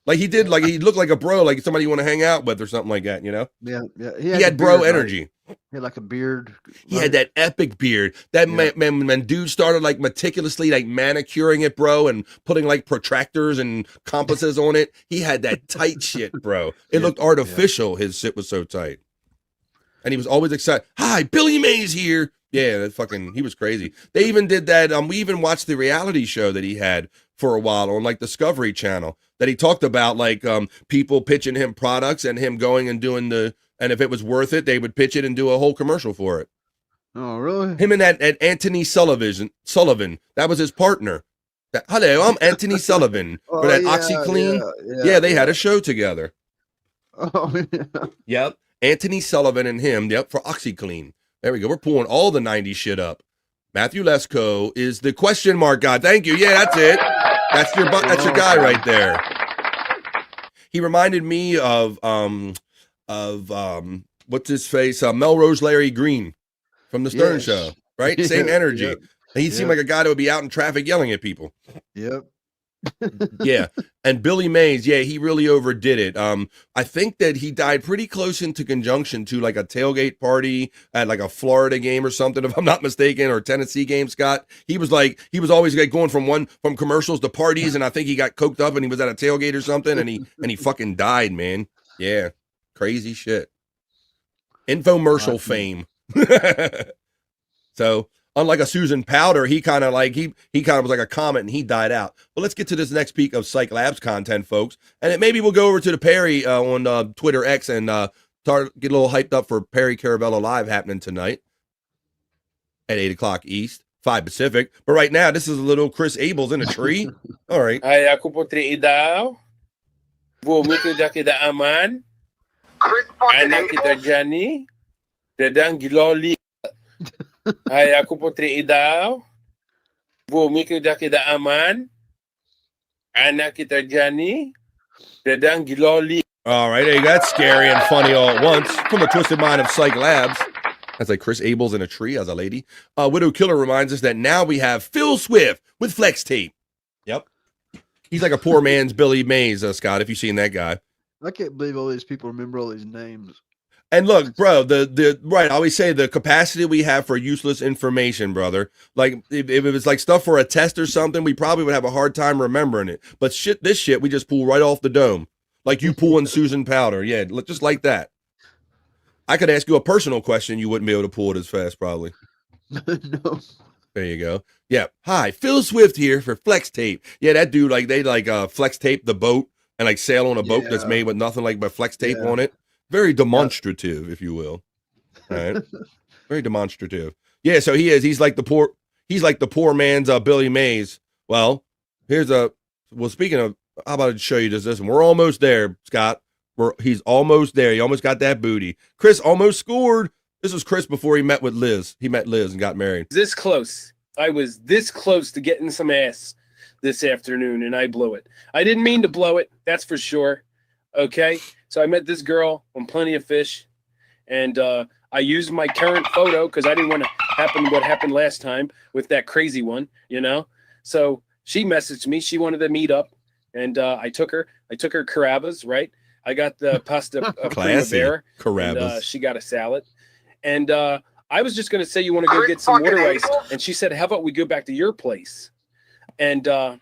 Like he did, like he looked like a bro, like somebody you want to hang out with or something like that, you know? Yeah. He had bro energy. He had like a beard. He had that epic beard. That man, dude started like meticulously like manicuring it, bro, and putting like protractors and compasses on it. He had that tight shit, bro. It looked artificial. His shit was so tight. And he was always excited. Hi, Billy Mays here. Yeah, he was crazy. They even did that. We even watched the reality show that he had for a while on like Discovery Channel that he talked about like people pitching him products and him going and doing and if it was worth it, they would pitch it and do a whole commercial for it. Oh, really? Him and that Anthony Sullivan, that was his partner. Hello, I'm Anthony Sullivan for that OxyClean. Yeah, they had a show together. Oh, yeah. Yep. Anthony Sullivan and him, for OxyClean. There we go. We're pulling all the 90s shit up. Matthew Lesko is the question mark guy. Thank you. Yeah, that's it. That's your guy right there. He reminded me of what's his face? Melrose Larry Green from the Stern Show, right? Same energy. Yep. And he seemed like a guy that would be out in traffic yelling at people. Yep. Yeah. And Billy Mays, yeah, he really overdid it. I think that he died pretty close into conjunction to like a tailgate party at like a Florida game or something, if I'm not mistaken, or a Tennessee game, Scott. He was always like going from commercials to parties, and I think he got coked up and he was at a tailgate or something, and he fucking died, man. Yeah. Crazy shit. Infomercial fame. So unlike a Susan Powder, he kind of was like a comet and he died out. But let's get to this next peak of Psych Labs content, folks. And maybe we'll go over to the Perry on Twitter X and get a little hyped up for Perry Caravella Live happening tonight at 8 o'clock East, 5 Pacific. But right now, this is a little Chris Abels in a tree. All right. Ay, ako po triidaw. Bumikid kita aman. Anak kita Johnny. Dadang giloli. Ay, ako po triidaw. Bumikid kita aman. Anak kita Johnny. Dadang giloli. All right, hey, that's scary and funny all at once. From a twisted mind of Psych Labs. That's like Chris Abels in a tree as a lady. Widow Killer reminds us that now we have Phil Swift with flex tape. Yep. He's like a poor man's Billy Mays, Scott, if you've seen that guy. I can't believe all these people remember all these names. And look, bro, right, I always say the capacity we have for useless information, brother. Like, if it was like stuff for a test or something, we probably would have a hard time remembering it. But this shit, we just pull right off the dome. Like you pulling Susan Powder. Yeah, just like that. I could ask you a personal question. You wouldn't be able to pull it as fast, probably. No. There you go. Yeah. Hi, Phil Swift here for Flex Tape. Yeah, that dude, like, they flex tape the boat and like sail on a boat that's made with nothing like but flex tape on it. Very demonstrative, if you will. All right. Very demonstrative. Yeah, so he is. He's like the poor man's Billy Mays. Well, speaking of, how about I show you this? And we're almost there, Scott. He's almost there. He almost got that booty. Chris almost scored. This was Chris before he met with Liz. He met Liz and got married. This close. I was this close to getting some ass this afternoon, and I blew it. I didn't mean to blow it. That's for sure. Okay. So I met this girl on Plenty of Fish, and I used my current photo because I didn't want to happen what happened last time with that crazy one, you know? So she messaged me. She wanted to meet up, and I took her Carrabba's, right? I got the pasta primavera. Carrabba's. She got a salad. And I was just going to say, you want to go get some water ice? And she said, how about we go back to your place? And I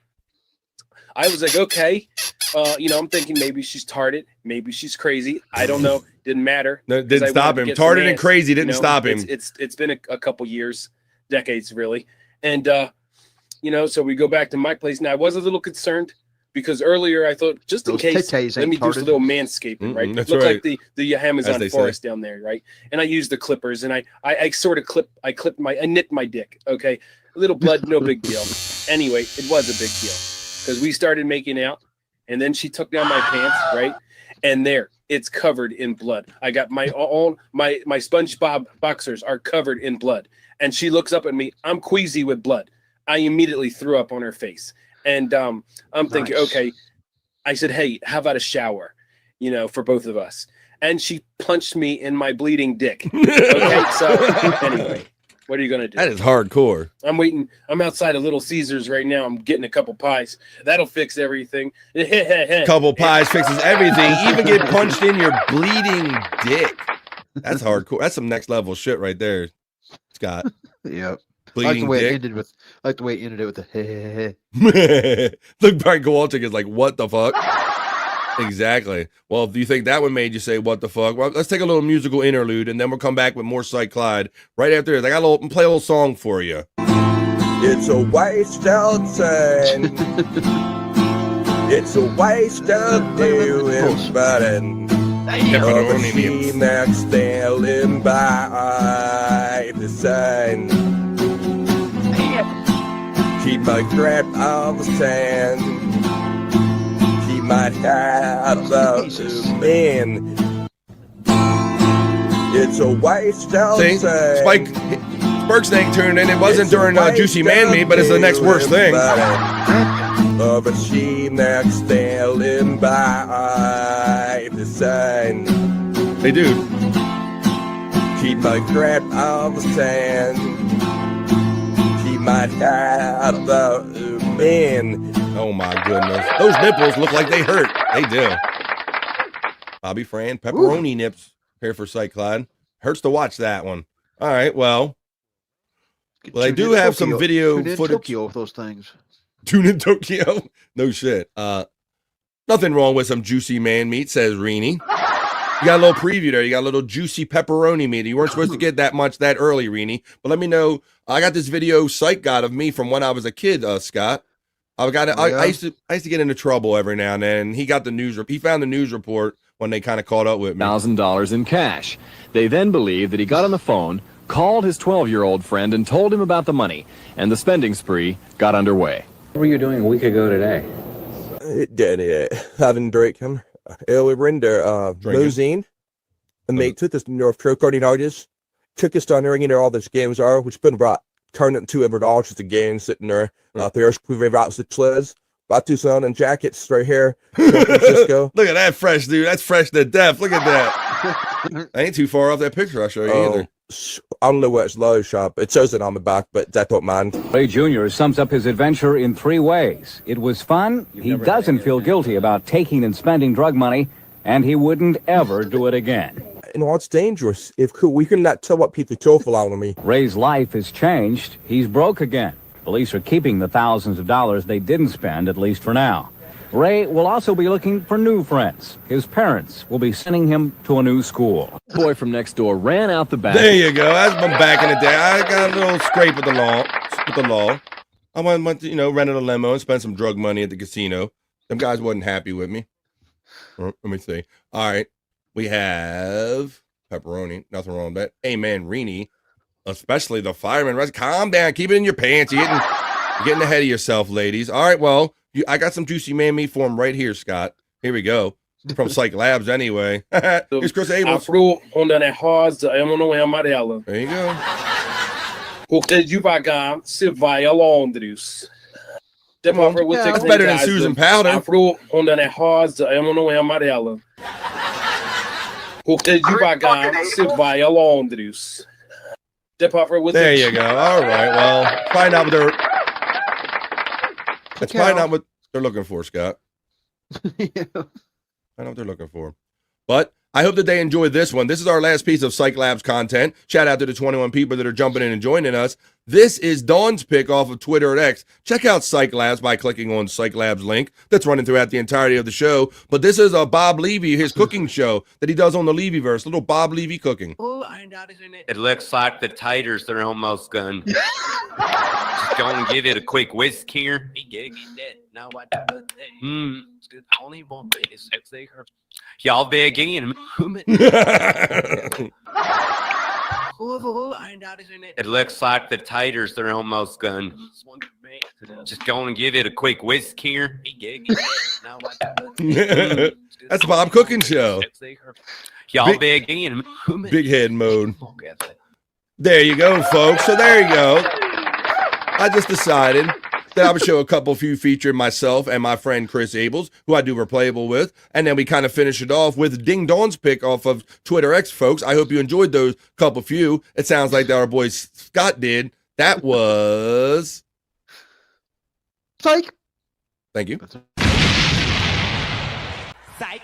was like, okay. I'm thinking maybe she's tarded. Maybe she's crazy. I don't know. Didn't matter. No, didn't stop him. Tarded and crazy didn't stop him. It's been a couple years, decades, really. And, so we go back to my place. Now, I was a little concerned because earlier I thought, just in case, let me do a little manscaping, right? That's Look right. like the Amazon forest down there, right? And I used the clippers, and I sort of I nipped my dick, okay? A little blood, no big deal. Anyway, it was a big deal because we started making out, and then she took down my pants, right? And there, it's covered in blood. I got my SpongeBob boxers are covered in blood. And she looks up at me. I'm queasy with blood. I immediately threw up on her face. And I'm thinking, okay. I said, hey, how about a shower, for both of us? And she punched me in my bleeding dick. Okay, so anyway, what are you going to do? That is hardcore. I'm waiting. I'm outside of Little Caesars right now. I'm getting a couple pies. That'll fix everything. Couple pies fixes everything. Even get punched in your bleeding dick. That's hardcore. That's some next level shit right there, Scott. Yep. Bleeding I dick. like the way it ended it with the hey. Look, Brian Kowalczyk is like, what the fuck? Exactly. Well, if you think that one made you say, what the fuck? Well, let's take a little musical interlude, and then we'll come back with more Psych Clyde right after this. I got play a little song for you. It's a waste of time. It's a waste of doing button. She next standing by the sun. Keep my crap on the stand. Keep my have the man. It's a waste of time. Spike Sparksnake turned in. It wasn't during Juicy Man Meat, but it's the next worst thing. Of a she next standing by the sun. Hey, dude. Keep my crap on the stand. Keep my hat the man. Oh my goodness. Those nipples look like they hurt. They do. Bobby Fran, pepperoni nips. Here for Cyclad. Hurts to watch that one. All right, well. Well, they do have some video footage. Tokyo with those things. Tune in Tokyo. No shit. Nothing wrong with some juicy man meat, says Reenie. You got a little preview there. You got a little juicy pepperoni meat. You weren't supposed to get that much that early, Reenie. But let me know. I got this video Psych got of me from when I was a kid, Scott. I used to get into trouble every now and then. He got the news. He found the news report when they kind of caught up with me. $1,000 in cash. They then believe that he got on the phone, called his 12-year-old friend, and told him about the money. And the spending spree got underway. What were you doing a week ago today? Having drinking. We were in there, limousine. And they took us to North Carolina artists. Took us down there, all these games are, which been about turned into $200 just a game sitting there. There's out the clothes. About to son and jackets right here. San Francisco. Look at that fresh, dude. That's fresh to death. Look at that. I ain't too far off that picture I'll show you either. I don't know where it's low shop. It shows it on the back, but that don't mind. Ray Jr. sums up his adventure in 3 ways. It was fun, he doesn't feel guilty about taking and spending drug money, and he wouldn't ever do it again. It's dangerous. If we can not tell what people kill for on me. Ray's life has changed. He's broke again. Police are keeping the thousands of dollars they didn't spend, at least for now. Ray will also be looking for new friends. His parents will be sending him to a new school. Boy from next door ran out the back. There you go. That's been back in the day. I got a little scrape with the law. I went to, rented a limo and spent some drug money at the casino. Them guys wasn't happy with me. Let me see. All right. We have pepperoni. Nothing wrong with that. Amen, Reenie. Especially the fireman. Calm down. Keep it in your pants. You're getting ahead of yourself, ladies. All right. Well, I got some juicy man meat for him right here, Scott. Here we go. From Psych Labs, anyway. Here's Chris Abels. Under den här är amarela. There you go. Och devagar se vai alondros. That's better than Susan Powder. Afro under den här är amarela. Och devagar se vai alondros. There you go. All right. Well, find out what they're. Let's find out what they're looking for, Scott. Find out what they're looking for. But I hope that they enjoyed this one. This is our last piece of Psych Labs content. Shout out to the 21 people that are jumping in and joining us. This is Dawn's pick off of Twitter and X. Check out Psych Labs by clicking on Psych Labs link. That's running throughout the entirety of the show. But this is a Bob Levy, his cooking show that he does on the Levyverse. Little Bob Levy cooking. It looks like the taters are almost gone. Just gonna give it a quick whisk here. Y'all big in. It looks like the taters are almost gone. Just gonna give it a quick whisk here. That's Bob Cooking Show. Y'all big in. Big head mode. There you go, folks. So there you go. I just decided that I would show a few featuring myself and my friend Chris Abels, who I do Replayable with, and then we kind of finish it off with Ding Dong's pick off of Twitter X, folks. I hope you enjoyed those few. It sounds like that our boy Scott did. That was Psych. Thank you. Psych.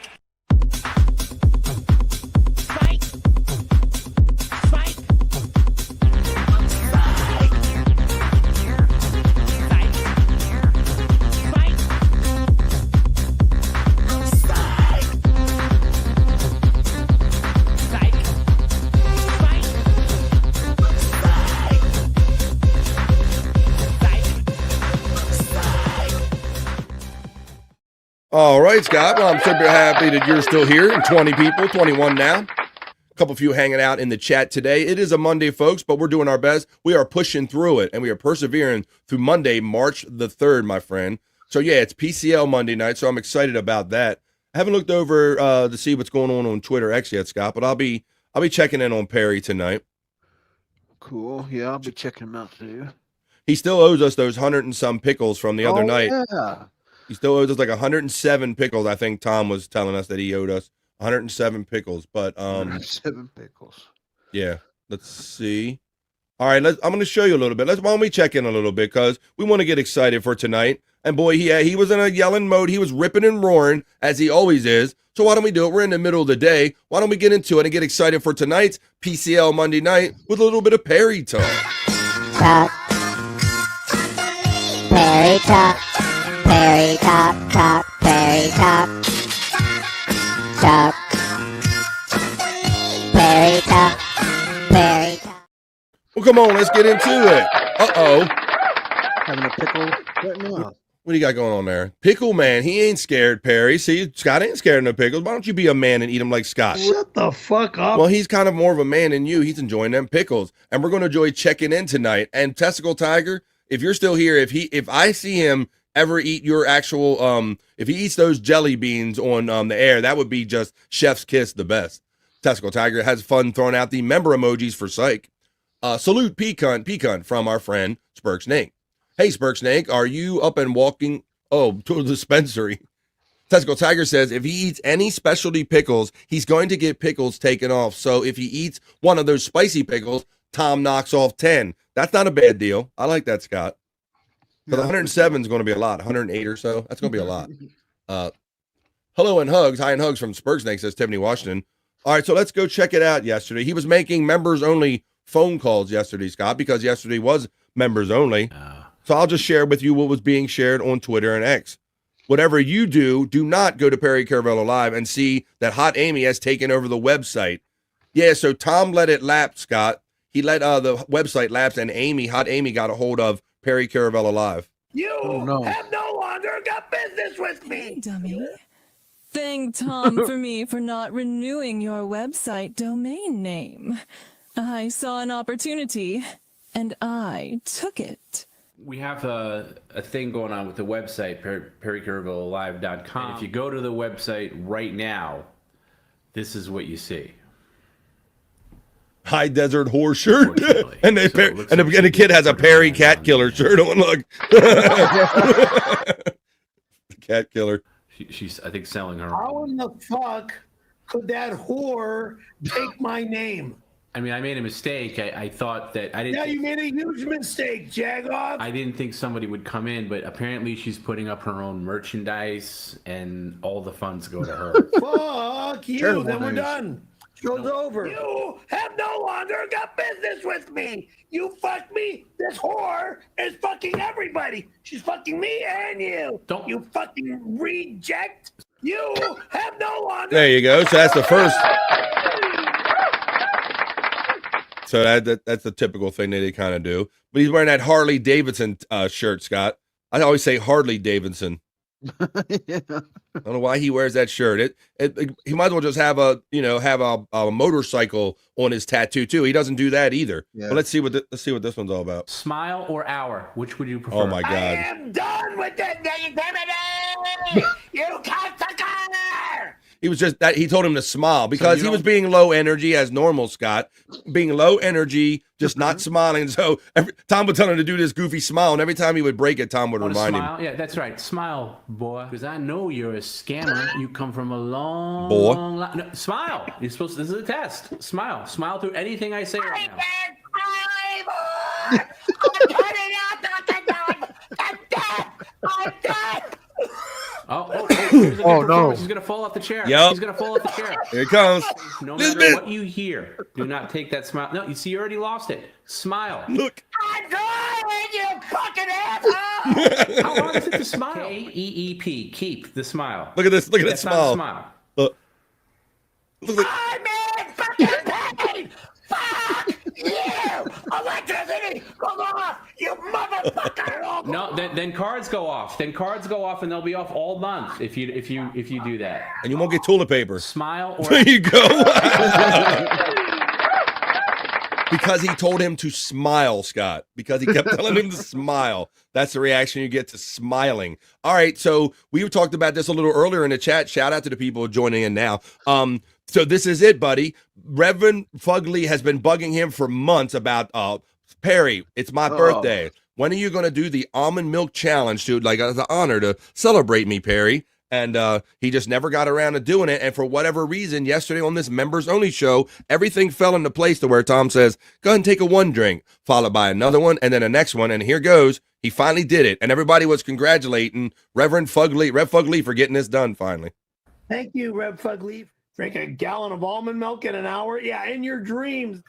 All right, Scott. Well, I'm super happy that you're still here. 20 people, 21 now. A couple of you hanging out in the chat today. It is a Monday, folks, but we're doing our best. We are pushing through it, and we are persevering through Monday, March the 3rd, my friend. So, yeah, it's PCL Monday night, so I'm excited about that. I haven't looked over to see what's going on Twitter X yet, Scott, but I'll be checking in on Perry tonight. Cool. Yeah, I'll be checking him out, too. He still owes us those 100 and some pickles from the other night. Yeah. He still owes us like 107 pickles. I think Tom was telling us that he owed us 107 pickles. But 107 pickles. Yeah. Let's see. All right, I'm going to show you a little bit. Why don't we check in a little bit because we want to get excited for tonight. And boy, he was in a yelling mode. He was ripping and roaring, as he always is. So why don't we do it? We're in the middle of the day. Why don't we get into it and get excited for tonight's PCL Monday night with a little bit of Perry talk. Talk. Perry talk. Perry talk. Talk. Perry talk. Talk. Perry talk. Perry talk. Well, come on, let's get into it. Uh-oh. Having a pickle right now. What do you got going on there? Pickle man, he ain't scared, Perry. See, Scott ain't scared of no pickles. Why don't you be a man and eat them like Scott? Shut the fuck up. Well, he's kind of more of a man than you. He's enjoying them pickles. And we're going to enjoy checking in tonight. And Testicle Tiger, if you're still here, if I see him ever eat your actual, if he eats those jelly beans on the air, that would be just chef's kiss the best. Testicle Tiger has fun throwing out the member emojis for psych. Salute Pecan from our friend Spurk Snake. Hey, Spurk Snake, are you up and walking? Oh, to the dispensary. Testicle Tiger says if he eats any specialty pickles, he's going to get pickles taken off. So if he eats one of those spicy pickles, Tom knocks off 10. That's not a bad deal. I like that, Scott. Because 107 is going to be a lot. 108 or so. That's going to be a lot. Hello and hugs. Hi and hugs from Spurk Snake, says Tiffany Washington. All right, so let's go check it out yesterday. He was making members only phone calls yesterday, Scott, because yesterday was members only. So I'll just share with you what was being shared on Twitter and X. Whatever you do, do not go to Perry Caravello Live and see that Hot Amy has taken over the website. Yeah, so Tom let it lapse, Scott. He let the website lapse, and Hot Amy got a hold of Perry Caravello Live. You have no longer got business with me. Dummy. Thank Tom for me for not renewing your website domain name. I saw an opportunity, and I took it. We have a thing going on with the website, perrycurvillalive.com. And if you go to the website right now, this is what you see. High Desert Horse shirt. And the kid has a Perry Cat Killer shirt on. Look. Cat Killer. She's, I think, selling her. How in the fuck could that whore take my name? I mean, I made a mistake. I thought that I didn't. Yeah, you made a huge mistake, Jagoff. I didn't think somebody would come in, but apparently she's putting up her own merchandise, and all the funds go to her. Fuck you. Terrible Then we're news. done. Show's over. You have no longer got business with me. You fucked me. This whore is fucking everybody. She's fucking me and you. Don't you fucking reject? You have no longer. There you go. So that's the first. So that's the typical thing that they kind of do. But he's wearing that Harley Davidson shirt, Scott. I always say Harley Davidson. Yeah. I don't know why he wears that shirt. He might as well just have a motorcycle on his tattoo too. He doesn't do that either. Yeah. But let's see what this one's all about. Smile or hour? Which would you prefer? Oh my God! I am done with this negativity. You cocksucker. He was just that he told him to smile because he was being low energy as normal, Scott. Being low energy, just not smiling. So Tom would tell him to do this goofy smile, and every time he would break it, Tom would remind him. Yeah, that's right. Smile, boy, because I know you're a scammer. You come from a long, no, smile. You're supposed to. This is a test. Smile through anything I say right now. I'm dead. No! He's gonna fall off the chair. Yep. He's gonna fall off the chair. Here it comes. No matter what you hear, do not take that smile. No, you see, you already lost it. Smile. Look. I'm going, you fucking asshole. How hard is it to smile? K-E-E-P. Keep the smile. Look at this. Look at that That's smile. not a smile. Look. I'm in fucking pain. Fuck you. Electricity, come on, you motherfucker. No, then cards go off. Then cards go off, and they'll be off all month if you do that. And you won't get toilet paper. Smile or there you go. Because he told him to smile, Scott. Because he kept telling him to smile. That's the reaction you get to smiling. All right, so we talked about this a little earlier in the chat. Shout out to the people joining in now. So this is it, buddy. Reverend Fugly has been bugging him for months about Perry, it's my birthday. When are you going to do the almond milk challenge, dude? Like, as an honor to celebrate me, Perry. And he just never got around to doing it. And for whatever reason, yesterday on this members only show, everything fell into place to where Tom says, go ahead and take a one drink, followed by another one, and then the next one. And here goes. He finally did it. And everybody was congratulating Rev Fugly for getting this done finally. Thank you, Rev Fugly. Drink a gallon of almond milk in an hour. Yeah, in your dreams.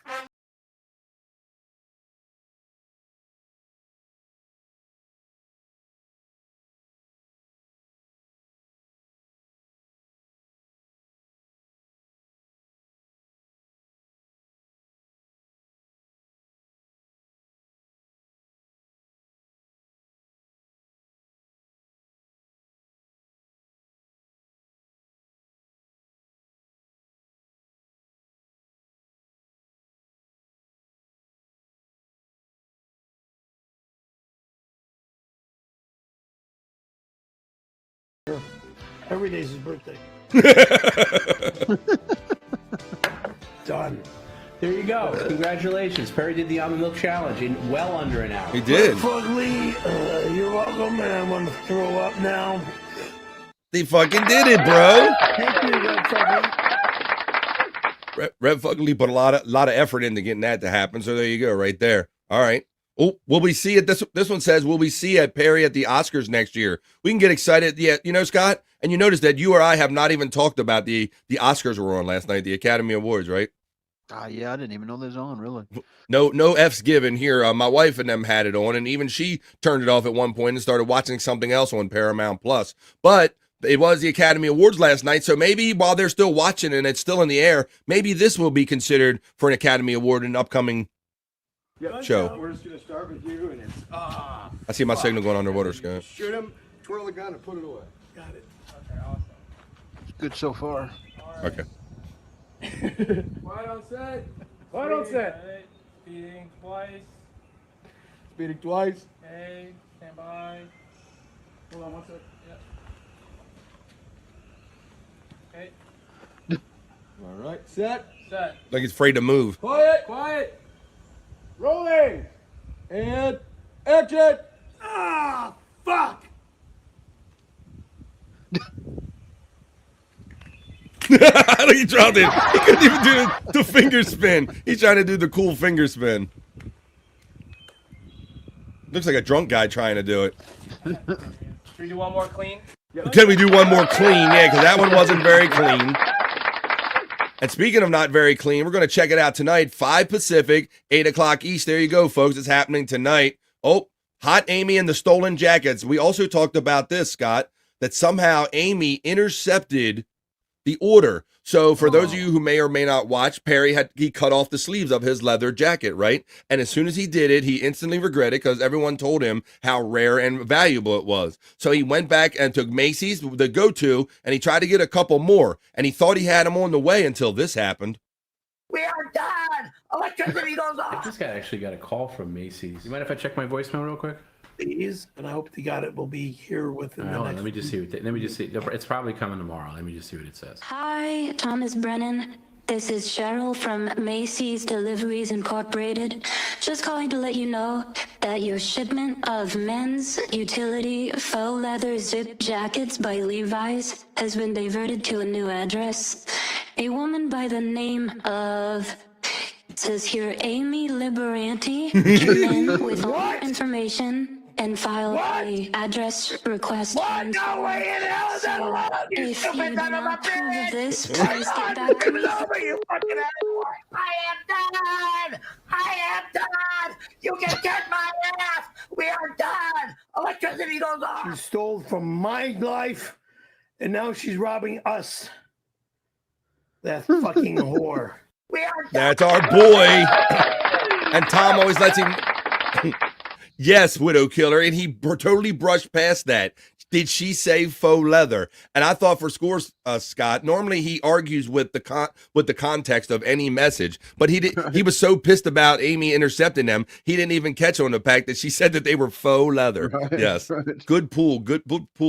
Every day's his birthday. Done. There you go. Congratulations. Perry did the almond milk challenge in well under an hour. He did. Fugly, you're welcome, man. I'm going to throw up now. He fucking did it, bro. Thank you, Rev Fugly. Rev Fugly put a lot of effort into getting that to happen. So there you go, right there. All right. Oh, will we see it? This one says, will we see at Perry at the Oscars next year? We can get excited. Yeah, you know, Scott, and you notice that you or I have not even talked about the Oscars were on last night, the Academy Awards, right? Yeah, I didn't even know they was on, really. No F's given here. My wife and them had it on, and even she turned it off at one point and started watching something else on Paramount Plus. But it was the Academy Awards last night, so maybe while they're still watching and it's still in the air, maybe this will be considered for an Academy Award in an upcoming show. We're just gonna start with you, and it's I see my signal going underwater, Scott. shoot him, twirl the gun, and put it away. Got it. Okay, awesome. It's good so far. Okay. Quiet on set. Quiet on set. Speeding twice. Speeding twice. Okay, stand by. Hold on one sec. Okay. All right, set. Set. Like he's afraid to move. Quiet. Quiet. Rolling. And action. Ah, fuck. He dropped it. He couldn't even do the finger spin. He's trying to do the cool finger spin. Looks like a drunk guy trying to do it. Should we do one more clean? Can we do one more clean? Yeah, because that one wasn't very clean. And speaking of not very clean, we're going to check it out tonight, 5 Pacific, 8 o'clock East. There you go, folks. It's happening tonight. Oh, Hot Amy and the Stolen Jackets. We also talked about this, Scott, that somehow Amy intercepted the order. So for those of you who may or may not watch, Perry he cut off the sleeves of his leather jacket, right? And as soon as he did it, he instantly regretted because everyone told him how rare and valuable it was. So he went back and took Macy's, the go-to, and he tried to get a couple more. And he thought he had them on the way until this happened. We are done. Electricity goes off. This guy actually got a call from Macy's. You mind if I check my voicemail real quick? Please, and I hope the God it will be here within the next. Let me just see. Let me just see. It's probably coming tomorrow. Let me just see what it says. Hi, Thomas Brennan. This is Cheryl from Macy's Deliveries Incorporated. Just calling to let you know that your shipment of men's utility faux leather zip jackets by Levi's has been diverted to a new address. A woman by the name of, it says here, Amy Liberanti, came in with all her information and filed a address request. What? No way in hell is that allowed, you if you stupid do son of a not approve bitch! of this, My please God, get back to me. it's over, you fucking animal! I am done! I am done! You can get my ass! We are done! Electricity goes off! She stole from my life, and now she's robbing us. That fucking whore. We are done! That's our boy. And Tom always lets him... Yes, Widow Killer, and he totally brushed past that. Did she say faux leather? And I thought for scores, Scott, normally he argues with the context of any message, but he was so pissed about Amy intercepting them, he didn't even catch on the fact that she said that they were faux leather. Right, yes, right. Good pull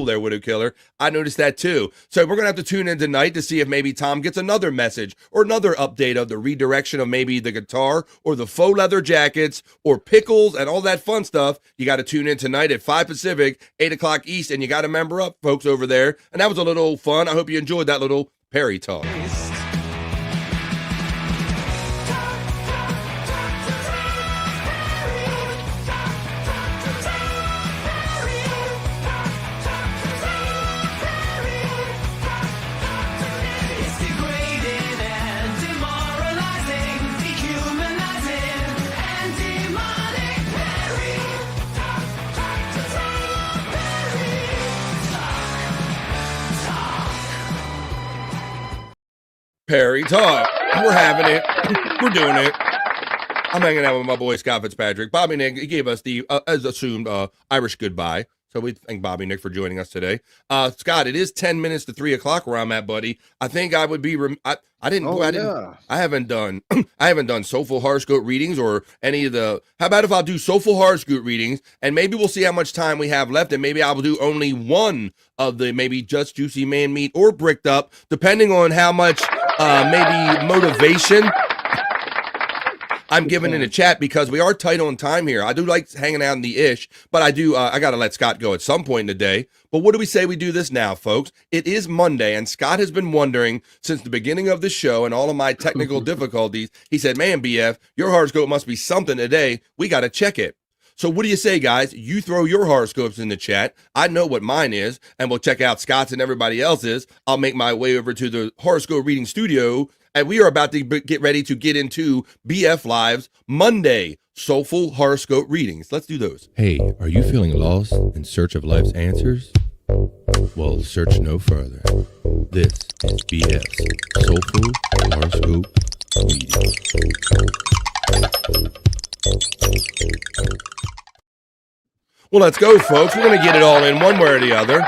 there, Widow Killer. I noticed that too. So we're gonna have to tune in tonight to see if maybe Tom gets another message or another update of the redirection of maybe the guitar or the faux leather jackets or pickles and all that fun stuff. You got to tune in tonight at 5 Pacific, 8 o'clock East, and you you got to member up, folks, over there. And that was a little fun. I hope you enjoyed that little Perry talk. Perry talk. We're having it. We're doing it. I'm hanging out with my boy Scott Fitzpatrick. Bobby Nick, he gave us the, as assumed, Irish goodbye. So we thank Bobby Nick for joining us today. Scott, it is 10 minutes to 3 o'clock where I'm at, buddy. I think I would be. I haven't done. I haven't done Soulful Horoscope readings or any of the. How about if I'll do Soulful Horoscope readings and maybe we'll see how much time we have left and maybe I will do only one of the maybe Just Juicy Man Meat or Bricked Up, depending on how much maybe motivation I'm giving in the chat, because we are tight on time here. I do like hanging out in the ish, but I got to let Scott go at some point in the day. But what do we say we do this now, folks? It is Monday, and Scott has been wondering since the beginning of the show and all of my technical difficulties. He said, man, BF, your horoscope must be something today. We got to check it. So what do you say, guys? You throw your horoscopes in the chat. I know what mine is, and we'll check out Scott's and everybody else's. I'll make my way over to the horoscope reading studio, and we are about to get ready to get into BF Live's Monday Soulful Horoscope Readings. Let's do those. Hey, are you feeling lost in search of life's answers? Well, search no further. This is BF's Soulful Horoscope Readings. Well, let's go, folks. We're going to get it all in one way or the other.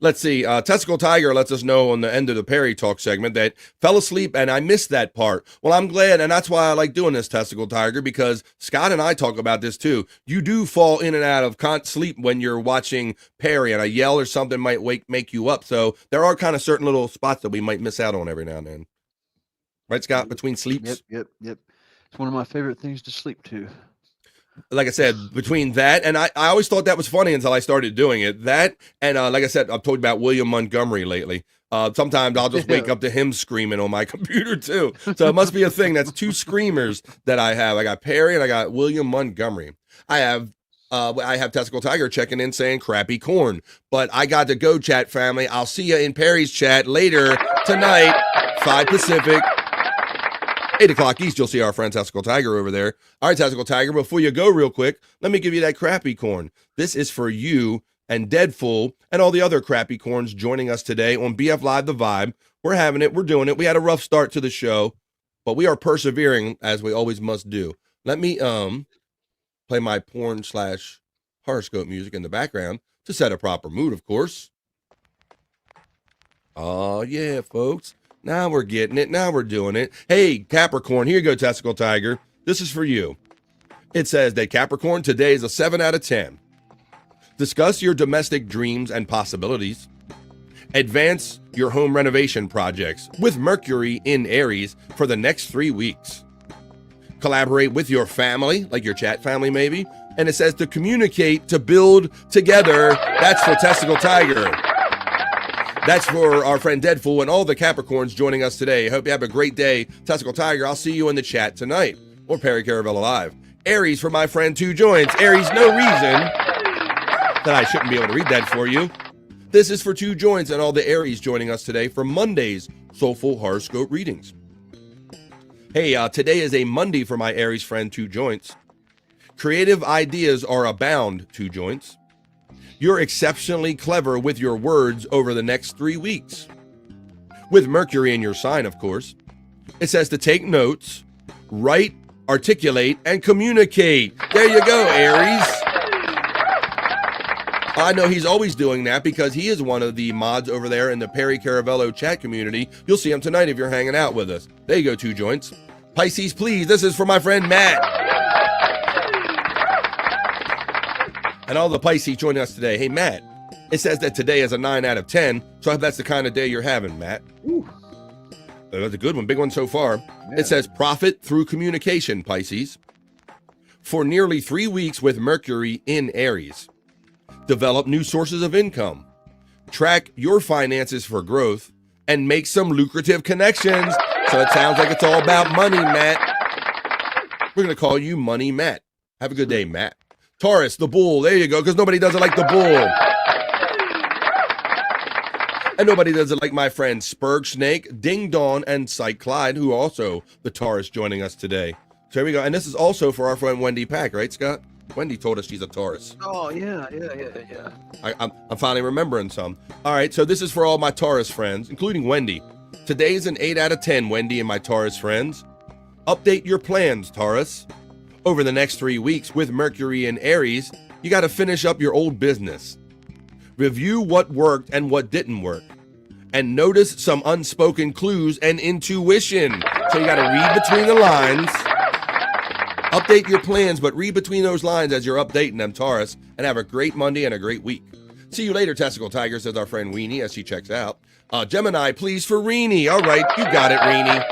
Let's see. Testicle Tiger lets us know on the end of the Perry Talk segment that fell asleep and I missed that part. Well, I'm glad, and that's why I like doing this, Testicle Tiger, because Scott and I talk about this too. You do fall in and out of sleep when you're watching Perry, and a yell or something might make you up. So there are kind of certain little spots that we might miss out on every now and then. Right, Scott? Between sleeps? Yep. It's one of my favorite things to sleep to. Like I said, between that, and I always thought that was funny until I started doing it. That, and like I said, I've told you about William Montgomery lately. Sometimes I'll just wake up to him screaming on my computer too. So it must be a thing. That's two screamers that I have. I got Perry and I got William Montgomery. I have Testicle Tiger checking in saying crappy corn. But I got to go, chat family. I'll see you in Perry's chat later tonight, 5 Pacific. 8 o'clock East, you'll see our friend Testicle Tiger over there. All right, Testicle Tiger, before you go real quick, let me give you that crappy corn. This is for you and Deadful and all the other crappy corns joining us today on BF Live The Vibe. We're having it. We're doing it. We had a rough start to the show, but we are persevering as we always must do. Let me play my porn/horoscope music in the background to set a proper mood, of course. Oh, yeah, folks. Now we're getting it. Now we're doing it. Hey, Capricorn, here you go, Testicle Tiger. This is for you. It says that Capricorn, today is a 7 out of 10. Discuss your domestic dreams and possibilities. Advance your home renovation projects with Mercury in Aries for the next 3 weeks. Collaborate with your family, like your chat family maybe. And it says to communicate, to build together. That's for Testicle Tiger. That's for our friend Deadful and all the Capricorns joining us today. Hope you have a great day. Testicle Tiger, I'll see you in the chat tonight. Or Perry Caravella Live. Aries for my friend Two Joints. Aries, no reason that I shouldn't be able to read that for you. This is for Two Joints and all the Aries joining us today for Monday's Soulful Horoscope Readings. Hey, today is a Monday for my Aries friend Two Joints. Creative ideas are abound, Two Joints. You're exceptionally clever with your words over the next 3 weeks. With Mercury in your sign, of course. It says to take notes, write, articulate, and communicate. There you go, Aries. I know he's always doing that because he is one of the mods over there in the Perry Caravello chat community. You'll see him tonight if you're hanging out with us. There you go, Two Joints. Pisces, please. This is for my friend Matt. And all the Pisces joining us today. Hey, Matt, it says that today is a 9 out of 10. So I hope that's the kind of day you're having, Matt. Ooh. That's a good one. Big one so far. Yeah. It says profit through communication, Pisces. For nearly 3 weeks with Mercury in Aries. develop new sources of income, track your finances for growth, and make some lucrative connections. So it sounds like it's all about money, Matt. We're going to call you Money Matt. Have a good day, Matt. Taurus, the bull. There you go, because nobody does it like the bull. And nobody does it like my friend Spurg Snake, Ding Dong, and Psych Clyde, who are also the Taurus joining us today. So here we go. And this is also for our friend Wendy Pack, right, Scott? Wendy told us she's a Taurus. Oh, yeah. I'm finally remembering some. All right, so this is for all my Taurus friends, including Wendy. Today is an 8 out of 10, Wendy and my Taurus friends. Update your plans, Taurus. Over the next 3 weeks with Mercury in Aries, you got to finish up your old business. Review what worked and what didn't work. And notice some unspoken clues and intuition. So you got to read between the lines. Update your plans, but read between those lines as you're updating them, Taurus, and have a great Monday and a great week. See you later, Testicle Tiger, says our friend Weenie as she checks out. Gemini, please for Reenie. All right, you got it, Reenie.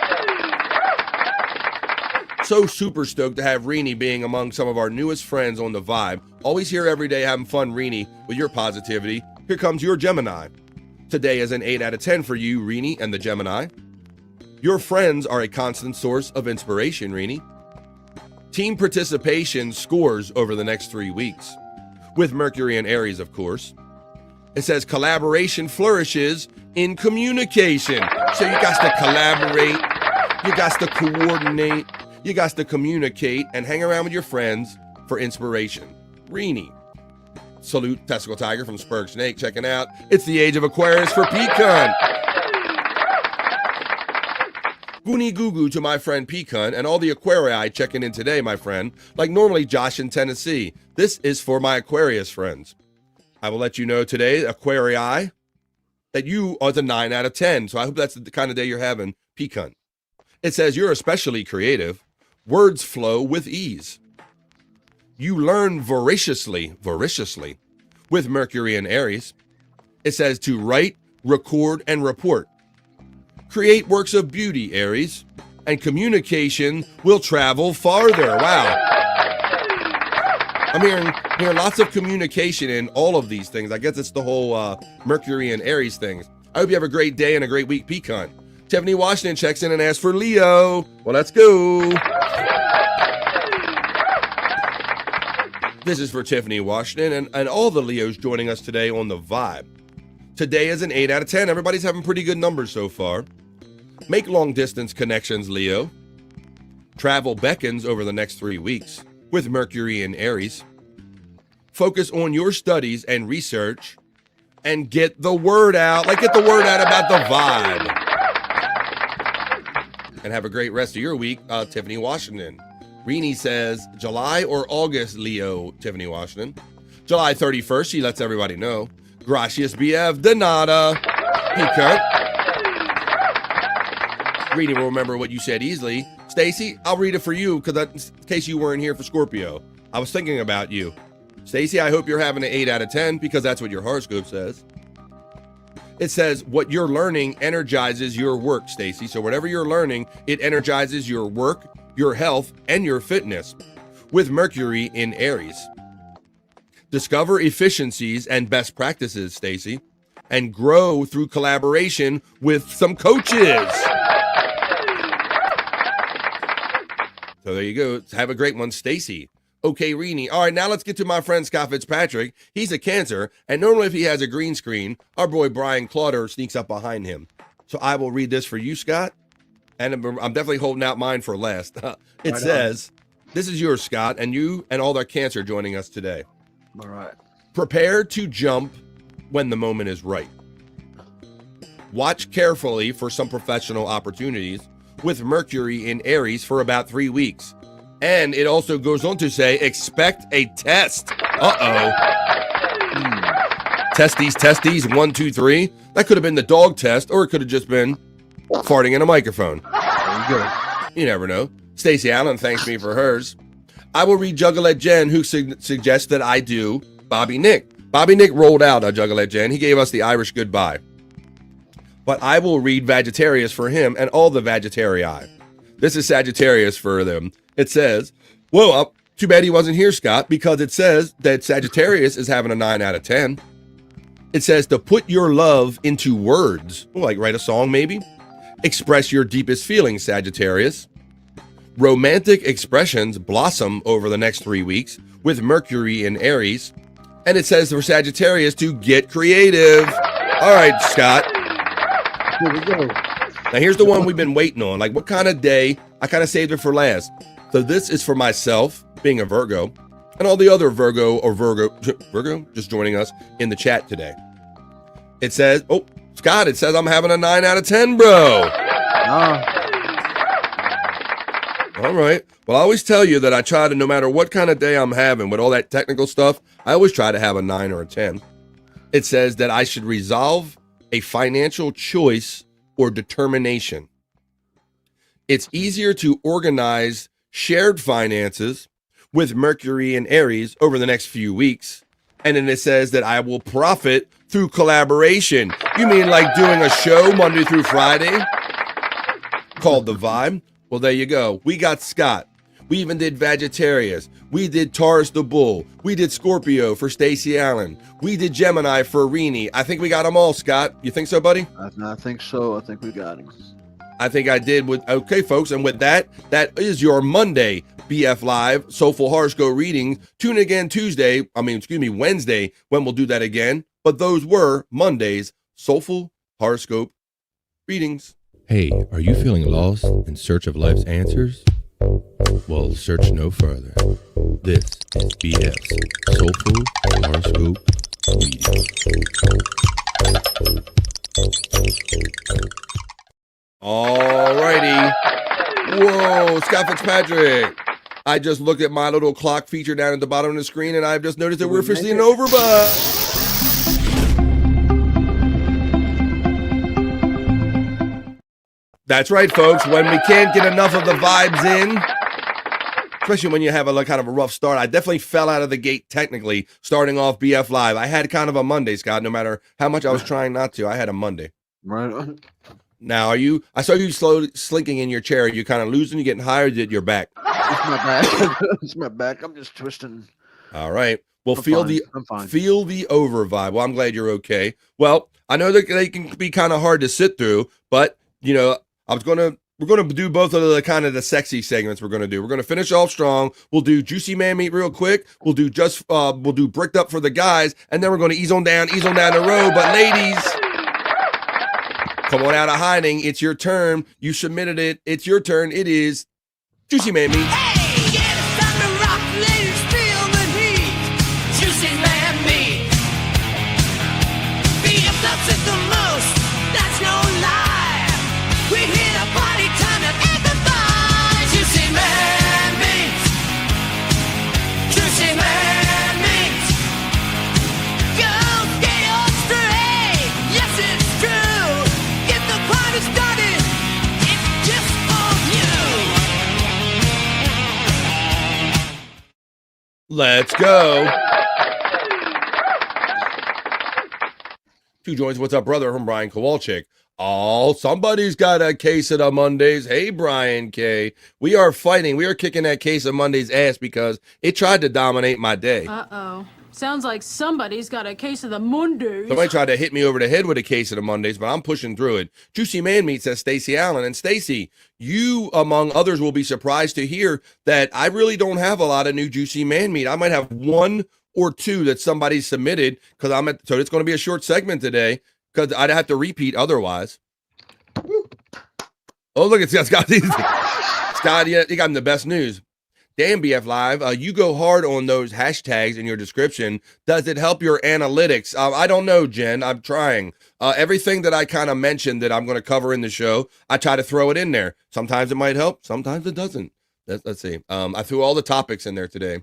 So super stoked to have Reenie being among some of our newest friends on the Vibe. Always here every day having fun, Reenie, with your positivity. Here comes your Gemini. Today is an 8 out of 10 for you, Reenie and the Gemini. Your friends are a constant source of inspiration, Reenie. Team participation scores over the next 3 weeks. With Mercury and Aries, of course. It says collaboration flourishes in communication. So you got to collaborate, you got to coordinate, you got to communicate and hang around with your friends for inspiration. Reenie. Salute, Testicle Tiger from Spurg Snake checking out. It's the age of Aquarius for Pecan. Goonie goo goo to my friend Pecan and all the Aquarii checking in today, my friend. Like normally Josh in Tennessee. This is for my Aquarius friends. I will let you know today, Aquarii, that you are the 9 out of 10. So I hope that's the kind of day you're having, Pecan. It says you're especially creative. Words flow with ease. You learn voraciously, with Mercury and Aries. It says to write, record, and report. Create works of beauty, Aries, and communication will travel farther. Wow. I'm hearing lots of communication in all of these things. I guess it's the whole Mercury and Aries things. I hope you have a great day and a great week, Pecan. Tiffany Washington checks in and asks for Leo. Well, let's go. This is for Tiffany Washington and all the Leos joining us today on the Vibe. Today is an 8 out of 10. Everybody's having pretty good numbers so far. Make long distance connections, Leo. Travel beckons over the next 3 weeks with Mercury in Aries. Focus on your studies and research and get the word out. Like, get the word out about the Vibe. And have a great rest of your week, Tiffany Washington. Reenie says, July or August, Leo, Tiffany Washington. July 31st, she lets everybody know. Gracias, BF, de nada. Pecan. Reenie will remember what you said easily. Stacy, I'll read it for you because in case you weren't here for Scorpio. I was thinking about you. Stacy, I hope you're having an 8 out of 10 because that's what your horoscope says. It says what you're learning energizes your work, Stacy. So whatever you're learning, it energizes your work, your health, and your fitness with Mercury in Aries. Discover efficiencies and best practices, Stacy, and grow through collaboration with some coaches. So there you go. Have a great one, Stacy. Okay, Reenie. All right, now let's get to my friend Scott Fitzpatrick. He's a Cancer, and normally if he has a green screen, our boy Brian Clauder sneaks up behind him. So I will read this for you, Scott, and I'm definitely holding out mine for last. It says, this is yours, Scott, and you and all their Cancer joining us today. All right. Prepare to jump when the moment is right. Watch carefully for some professional opportunities with Mercury in Aries for about 3 weeks. And it also goes on to say, expect a test. Uh-oh. Testes, 1, 2, 3. That could have been the dog test, or it could have just been farting in a microphone. There you go. You never know. Stacey Allen thanks me for hers. I will read Juggalette Jen, who suggests that I do Bobby Nick. Bobby Nick rolled out Juggalette Jen. He gave us the Irish goodbye. But I will read Sagittarius for him and all the Sagittarii. This is Sagittarius for them. It says, whoa, Too bad he wasn't here, Scott, because it says that Sagittarius is having a 9 out of 10. It says to put your love into words, like write a song maybe. Express your deepest feelings, Sagittarius. Romantic expressions blossom over the next 3 weeks with Mercury in Aries. And it says for Sagittarius to get creative. All right, Scott. Here we go. Now here's the one we've been waiting on. Like, what kind of day? I kind of saved it for last. So this is for myself, being a Virgo, and all the other Virgo just joining us in the chat today. It says, oh, Scott, it says I'm having a 9 out of 10, bro. All right. Well, I always tell you that I try to, no matter what kind of day I'm having with all that technical stuff, I always try to have a 9 or a 10. It says that I should resolve a financial choice or determination. It's easier to organize shared finances with Mercury and Aries over the next few weeks. And then it says that I will profit through collaboration. You mean like doing a show Monday through Friday called The Vibe? Well, there you go. We got Scott. We even did Vegetarius. We did Taurus the Bull. We did Scorpio for Stacey Allen. We did Gemini for Rini. I think we got them all, Scott. You think so, buddy? I think so. I think we got him. I think I did. Okay, folks. And with that, that is your Monday BF Live Soulful Horoscope Readings. Tune in again Wednesday, when we'll do that again. But those were Monday's Soulful Horoscope Readings. Hey, are you feeling lost in search of life's answers? Well, search no further. This is BF's Soulful Horoscope Readings. Alrighty. Whoa, Scott Fitzpatrick. I just looked at my little clock feature down at the bottom of the screen, and I've just noticed that we're officially in overbud. That's right, folks. When we can't get enough of the vibes in, especially when you have a kind of a rough start. I definitely fell out of the gate technically starting off BF Live. I had kind of a Monday, Scott, no matter how much I was trying not to. I had a Monday. Right on. Now, I saw you slowly slinking in your chair. Are you kind of losing? You getting higher? Did your back? It's my back. It's my back. I'm just twisting. All right. Well, I'm fine. feel the over vibe. Well, I'm glad you're okay. Well, I know that they can be kind of hard to sit through, but you know, we're gonna do both of the kind of the sexy segments. We're gonna finish off strong. We'll do Juicy Man Meat real quick. We'll do Bricked Up for the guys, and then we're gonna ease on down the road. But ladies, come on out of hiding. It's your turn. You submitted it. It's your turn. It is Juicy Man Meat. Let's go. Two joints. What's up, brother? From Brian Kowalczyk. Oh, somebody's got a case of the Mondays. Hey, Brian K. We are fighting. We are kicking that case of Mondays ass because it tried to dominate my day. Uh-oh. Sounds like somebody's got a case of the Mondays. Somebody tried to hit me over the head with a case of the Mondays, but I'm pushing through it. Juicy Man Meat says Stacey Allen. And Stacey, you, among others, will be surprised to hear that I really don't have a lot of new Juicy Man Meat. I might have one or two that somebody submitted because so it's going to be a short segment today because I'd have to repeat otherwise. Oh, look, Scott. Scott, you got him the best news. Damn, BF Live, you go hard on those hashtags in your description. Does it help your analytics? I don't know, Jen. I'm trying. Everything that I kind of mentioned that I'm going to cover in the show, I try to throw it in there. Sometimes it might help. Sometimes it doesn't. Let's see. I threw all the topics in there today.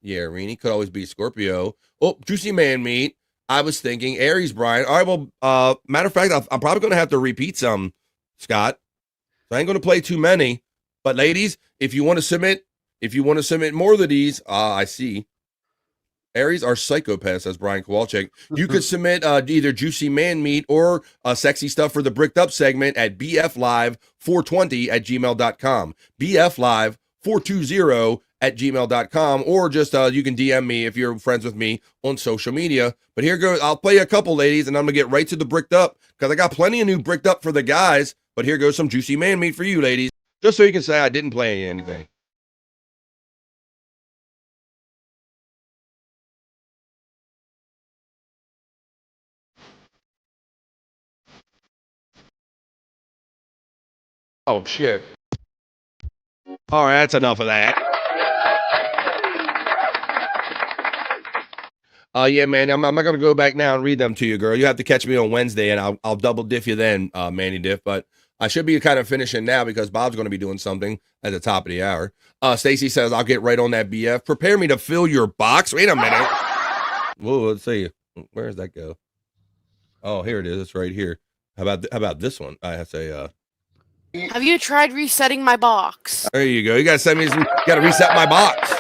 Yeah, Rini could always be Scorpio. Oh, Juicy Man Meat. I was thinking Aries, Brian. All right, well, matter of fact, I'm probably going to have to repeat some, Scott. So I ain't going to play too many. But ladies, if you want to submit more of these, I see. Aries are psychopaths, says Brian Kowalczyk. You could submit either Juicy Man Meat or sexy stuff for the Bricked Up segment at bflive420 at gmail.com. bflive420 @gmail.com, or just you can DM me if you're friends with me on social media. But here goes, I'll play a couple, ladies, and I'm gonna get right to the bricked up because I got plenty of new bricked up for the guys. But here goes some juicy man meat for you, ladies, just so you can say I didn't play anything. Oh shit. All right, that's enough of that. Yeah, man, I'm not gonna go back now and read them to you, girl. You have to catch me on Wednesday, and I'll double diff you then, Manny Diff. But I should be kind of finishing now because Bob's gonna be doing something at the top of the hour. Stacy says I'll get right on that BF. Prepare me to fill your box. Wait a minute. Whoa, let's see. Where does that go? Oh, here it is. It's right here. How about this one? I have to say, Have you tried resetting my box? there you go. You gotta send me some. Gotta reset my box.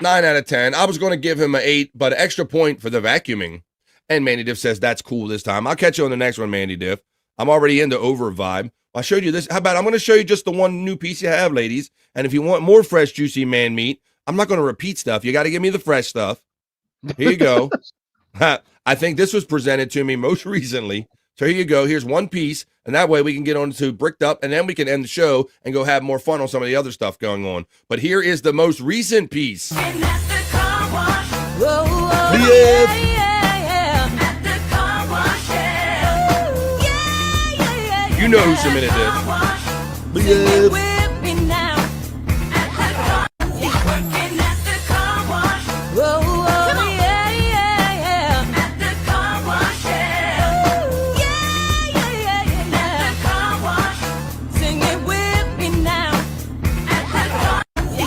9 out of 10. I was going to give him an 8, but an extra point for the vacuuming. And Mandy Diff says that's cool this time. I'll catch you on the next one, Mandy Diff. I'm already into over vibe. I showed you this. How about I'm going to show you just the one new piece you have, ladies. And if you want more fresh, juicy man meat, I'm not going to repeat stuff. You got to give me the fresh stuff. Here you go. I think this was presented to me most recently. So here you go. Here's one piece. And that way we can get on to bricked up, and then we can end the show and go have more fun on some of the other stuff going on. But here is the most recent piece. You know who submitted this.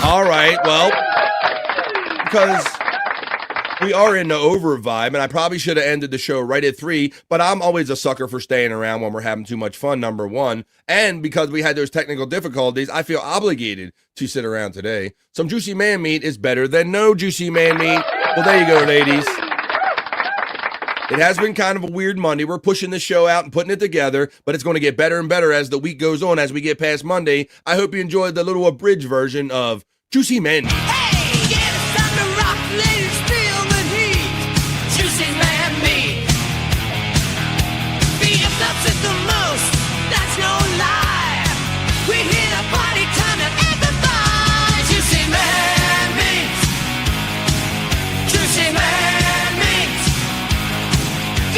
All right, well, because we are in the over vibe, and I probably should have ended the show right at 3, but I'm always a sucker for staying around when we're having too much fun, number one. And because we had those technical difficulties, I feel obligated to sit around today. Some juicy man meat is better than no juicy man meat. Well, there you go, ladies. It has been kind of a weird Monday. We're pushing the show out and putting it together, but it's going to get better and better as the week goes on, as we get past Monday. I hope you enjoyed the little abridged version of Juicy Man Meat. Hey, get us time to rock, ladies, feel the heat. Juicy man meat. BF loves it the most, that's no lie. We hit a party time and amplify. Juicy man meat. Juicy man meat.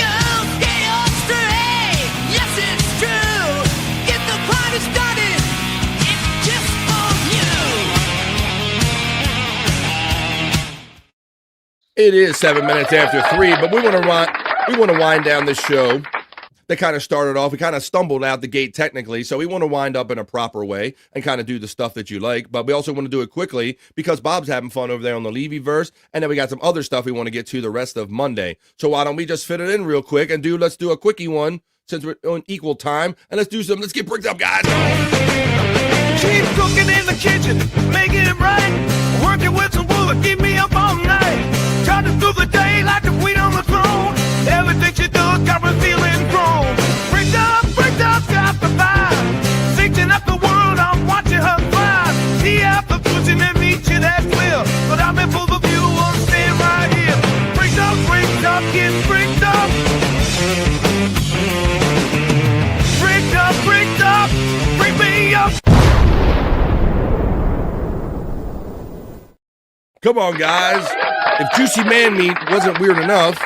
Girls, get on straight. Yes, it's true. Get the party started. It's just for you. It is 7 minutes after 3, but we want to wind down the show. They kind of started off. We kind of stumbled out the gate technically, so we want to wind up in a proper way and kind of do the stuff that you like. But we also want to do it quickly because Bob's having fun over there on the Levy verse, and then we got some other stuff we want to get to the rest of Monday. So why don't we just fit it in real quick and let's do a quickie one since we're on equal time, and let's get bricked up, guys. Keep cooking in the kitchen, making it right. Working with some wood, keep me up all night. Trying through the day like the queen on the throne. Everything she does got me feeling grown. Bricked up, got the vibe. Thinking up the world, I'm watching her thrive. See after pushing and meet you, that's clear. But I'm in full of you, I'm staying right here. Bricked up, get bricked up. Bricked up, bring me up. Come on, guys. If Juicy Man Meat wasn't weird enough,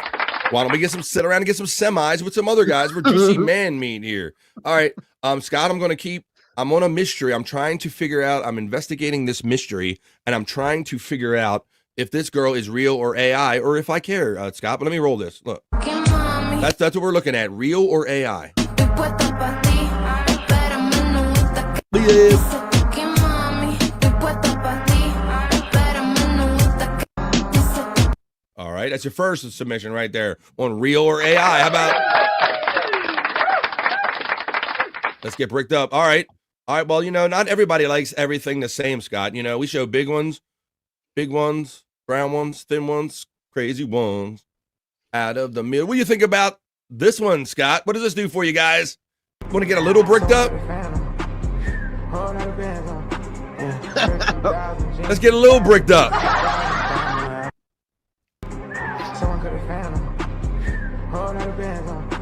why don't we sit around and get some semis with some other guys for Juicy Man Meat here? All right, Scott, I'm on a mystery. I'm investigating this mystery, and I'm trying to figure out if this girl is real or AI, or if I care, Scott. But let me roll this. Look, that's what we're looking at, real or AI. All right, that's your first submission right there on real or AI. How about? Let's get bricked up. All right. Well, not everybody likes everything the same, Scott. We show big ones, brown ones, thin ones, crazy ones. Out of the middle. What do you think about this one, Scott? What does this do for you guys? Want to get a little bricked up? Let's get a little bricked up.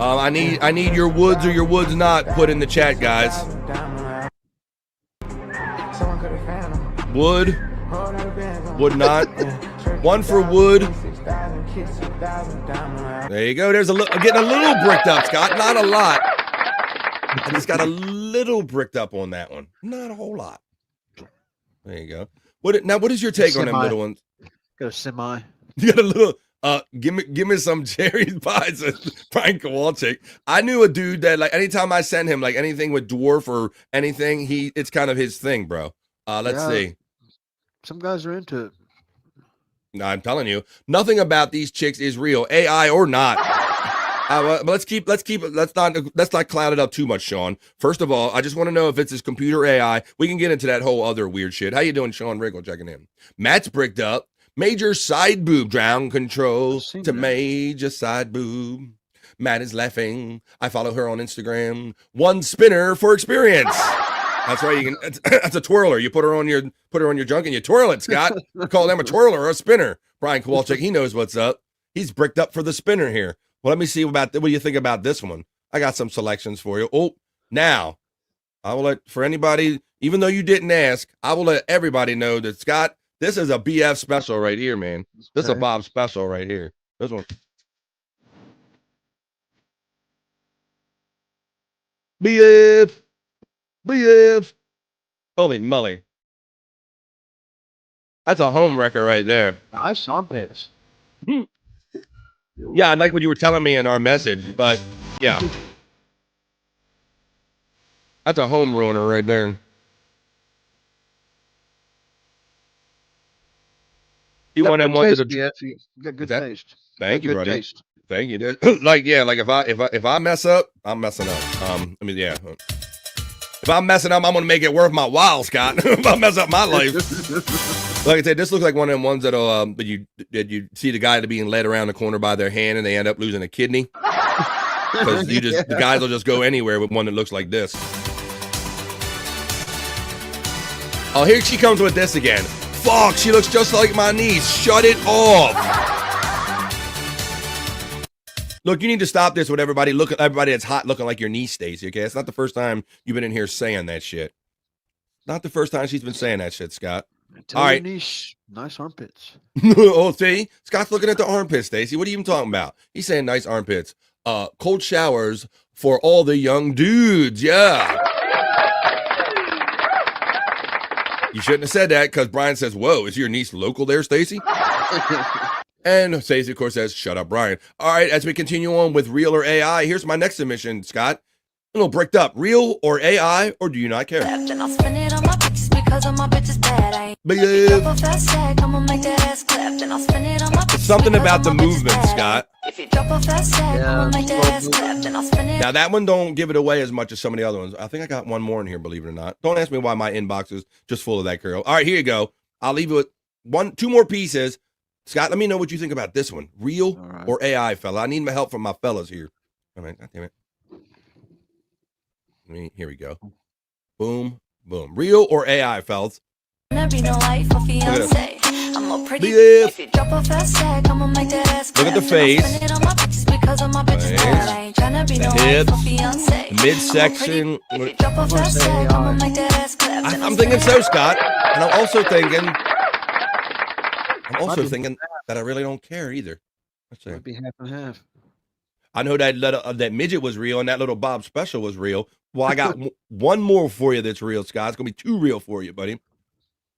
I need your woods or your woods not put in the chat, guys. Wood not. One for wood. There you go. There's getting a little bricked up, Scott. Not a lot. I just got a little bricked up on that one. Not a whole lot. There you go. What is your take on them little ones? Got a semi. You got a little. Give me some cherry pies, Brian Kowalczyk. I knew a dude that, like, anytime I send him like anything with dwarf or anything, it's kind of his thing, bro. Let's see. Some guys are into it. No, I'm telling you, nothing about these chicks is real, AI or not. Let's not cloud it up too much, Sean. First of all, I just want to know if it's his computer AI. We can get into that whole other weird shit. How you doing, Sean Riggle? Checking in. Matt's bricked up. Major side boob ground control to major side boob. Matt is laughing. I follow her on Instagram. One spinner for experience. That's right. You can. That's a twirler. You put her on your junk and you twirl it, Scott. Call them a twirler or a spinner. Brian Kowalczyk, he knows what's up. He's bricked up for the spinner here. Well, let me see what do you think about this one. I got some selections for you. Oh, now I will let, for anybody, even though you didn't ask, I will let everybody know that, Scott, this is a BF special right here, man. This is a Bob special right here. This one. BF. Holy moly. That's a home wrecker right there. I saw this. Yeah, I like what you were telling me in our message, but yeah. That's a home ruiner right there. You want him wanted to you got good taste. Thank you, buddy. Thank you. Like if I mess up, I'm messing up. If I'm messing up, I'm gonna make it worth my while, Scott. If I mess up my life. Like I said, this looks like one of them ones that'll that you see the guy being led around the corner by their hand and they end up losing a kidney. Because the guys will just go anywhere with one that looks like this. Oh, here she comes with this again. Fuck, she looks just like my niece. Shut it off. Look, you need to stop this with everybody. Look at everybody that's hot looking like your niece, Stacy, okay? It's not the first time you've been in here saying that shit. Not the first time she's been saying that shit, Scott. All right. Niece, nice armpits. Oh, see? Scott's looking at the armpits, Stacy. What are you even talking about? He's saying nice armpits. Cold showers for all the young dudes. Yeah. You shouldn't have said that because Brian says, whoa, is your niece local there, Stacy? And Stacey, of course, says, shut up, Brian. All right, as we continue on with real or AI, here's my next submission, Scott. A little bricked up. Real or AI, or do you not care? It's something about the movement, Scott. Now, that one don't give it away as much as some of the other ones. I think I got one more in here, believe it or not. Don't ask me why my inbox is just full of that girl. All right, here you go. I'll leave you with two more pieces. Scott, let me know what you think about this one. Real or AI, fella? I need my help from my fellas here. All right, God damn it. Here we go. Boom, boom. Real or AI, fellas? Look at the face. The hips. The midsection. I'm thinking so, Scott. And I'm also thinking that I really don't care either. Let's see. Might be half and half. I know that midget was real and that little Bob special was real. Well, I got one more for you that's real, Scott. It's going to be 2 real for you, buddy.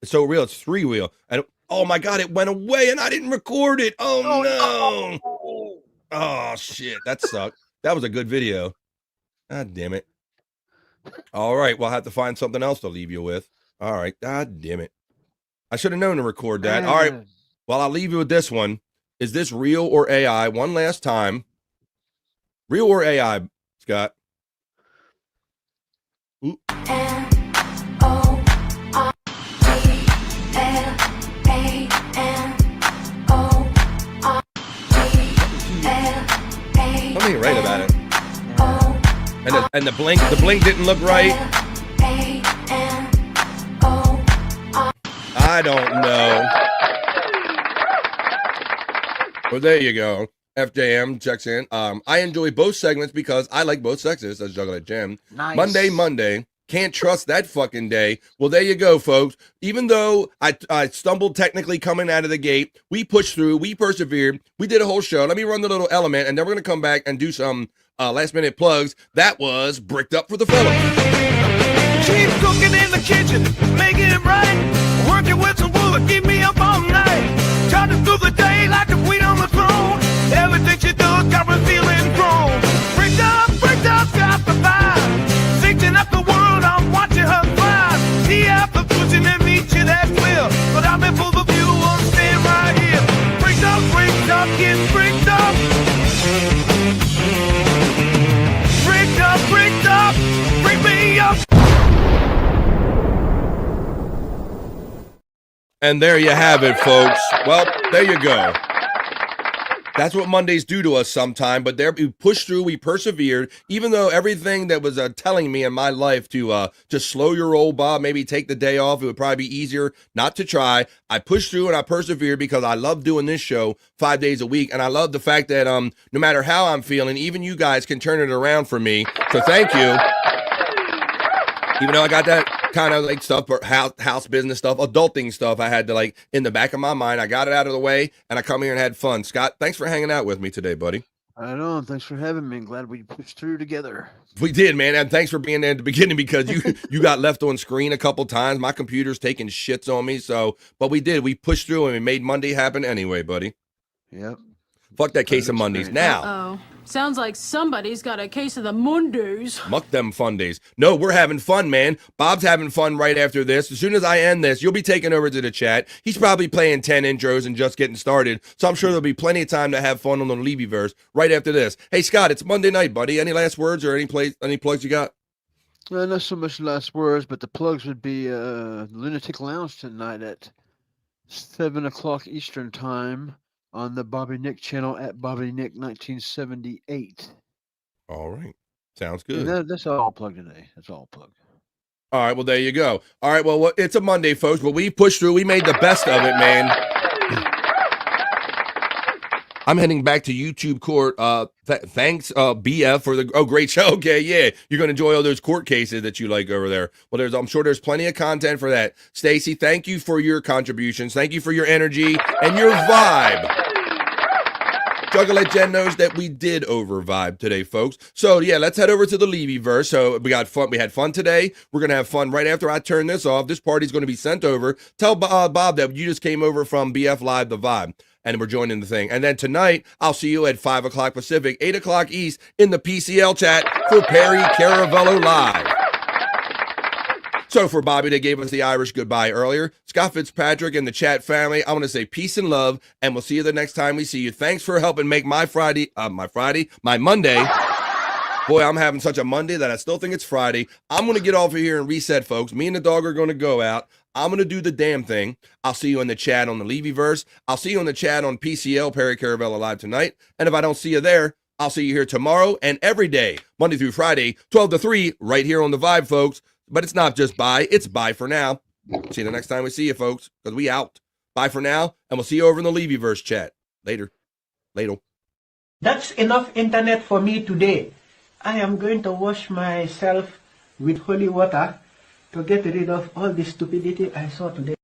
It's so real. It's 3 real. And oh, my God, it went away and I didn't record it. Oh, no. Oh, shit. That sucked. That was a good video. God damn it. All right. Well, I'll have to find something else to leave you with. All right. God damn it. I should have known to record that. All right. Well, I'll leave you with this one. Is this real or AI? One last time. Real or AI, Scott? Ooh. Something right about it. And the blink didn't look right. I don't know. Well, there you go. FJM checks in. I enjoy both segments because I like both sexes. That's Juggler Jim. Nice. Monday. Can't trust that fucking day. Well, there you go, folks. Even though I stumbled technically coming out of the gate, we pushed through, we persevered, we did a whole show. Let me run the little element, and then we're going to come back and do some last-minute plugs. That was Bricked Up for the Fellas. She's cooking in the kitchen, making it right. Working with some wood, keep me up all night. Charging through the day like a queen on the throne. Everything she does got me feeling grown. Bricked up, got the vibe. Thinking up the world, I'm watching her thrive. See after pushing and meet you, that's clear. But I'm in full view, I'm staying right here. Bricked up, get bricked up. Bricked up, bring me up. And there you have it, folks. Well, there you go. That's what Mondays do to us sometime, but there we pushed through, we persevered, even though everything that was telling me in my life to slow your roll, Bob, maybe take the day off, it would probably be easier not to try. I pushed through and I persevered because I love doing this show 5 days a week, and I love the fact that no matter how I'm feeling, even you guys can turn it around for me, so thank you. Even though I got that kind of like stuff, house business stuff, adulting stuff, I had to like in the back of my mind, I got it out of the way, and I come here and had fun. Scott, thanks for hanging out with me today, buddy. I know. Thanks for having me. I'm glad we pushed through together. We did, man, and thanks for being there at the beginning because you got left on screen a couple times. My computer's taking shits on me, but we did. We pushed through and we made Monday happen anyway, buddy. Yep. Fuck that case of Mondays. Now. Uh-oh. Sounds like somebody's got a case of the Mondays. Muck them fun days. No, we're having fun, man. Bob's having fun right after this. As soon as I end this, you'll be taking over to the chat. He's probably playing 10 intros and just getting started. So I'm sure there'll be plenty of time to have fun on the Levyverse right after this. Hey, Scott, it's Monday night, buddy. Any last words or any plugs you got? Not so much last words, but the plugs would be Lunatic Lounge tonight at 7 o'clock Eastern Time on the Bobby Nick channel at Bobby Nick 1978. All right. Sounds good. That's all plugged today. That's all plugged. All right. Well, there you go. All right. Well, it's a Monday, folks, but we pushed through. We made the best of it, man. I'm heading back to YouTube court. Thanks, BF, for the great show. Okay, yeah, you're gonna enjoy all those court cases that you like over there. Well, I'm sure there's plenty of content for that. Stacy, thank you for your contributions. Thank you for your energy and your vibe. Juggler Jen knows that we did over vibe today, folks. So yeah, let's head over to the Levyverse. So we got fun. We had fun today. We're gonna have fun right after I turn this off. This party's gonna be sent over. Tell Bob that you just came over from BF Live The Vibe. And we're joining the thing. And then tonight, I'll see you at 5 o'clock Pacific, 8 o'clock East in the PCL chat for Perry Caravello Live. So for Bobby that gave us the Irish goodbye earlier, Scott Fitzpatrick and the chat family, I want to say peace and love, and we'll see you the next time we see you. Thanks for helping make my Monday. Boy, I'm having such a Monday that I still think it's Friday. I'm going to get off of here and reset, folks. Me and the dog are going to go out. I'm going to do the damn thing. I'll see you in the chat on the Levyverse. I'll see you in the chat on PCL, Perry Caravello Live tonight. And if I don't see you there, I'll see you here tomorrow and every day, Monday through Friday, 12 to 3, right here on The Vibe, folks. But it's not just bye. It's bye for now. See you the next time we see you, folks, because we out. Bye for now, and we'll see you over in the Levyverse chat. Later. That's enough internet for me today. I am going to wash myself with holy water to get rid of all the stupidity I saw today.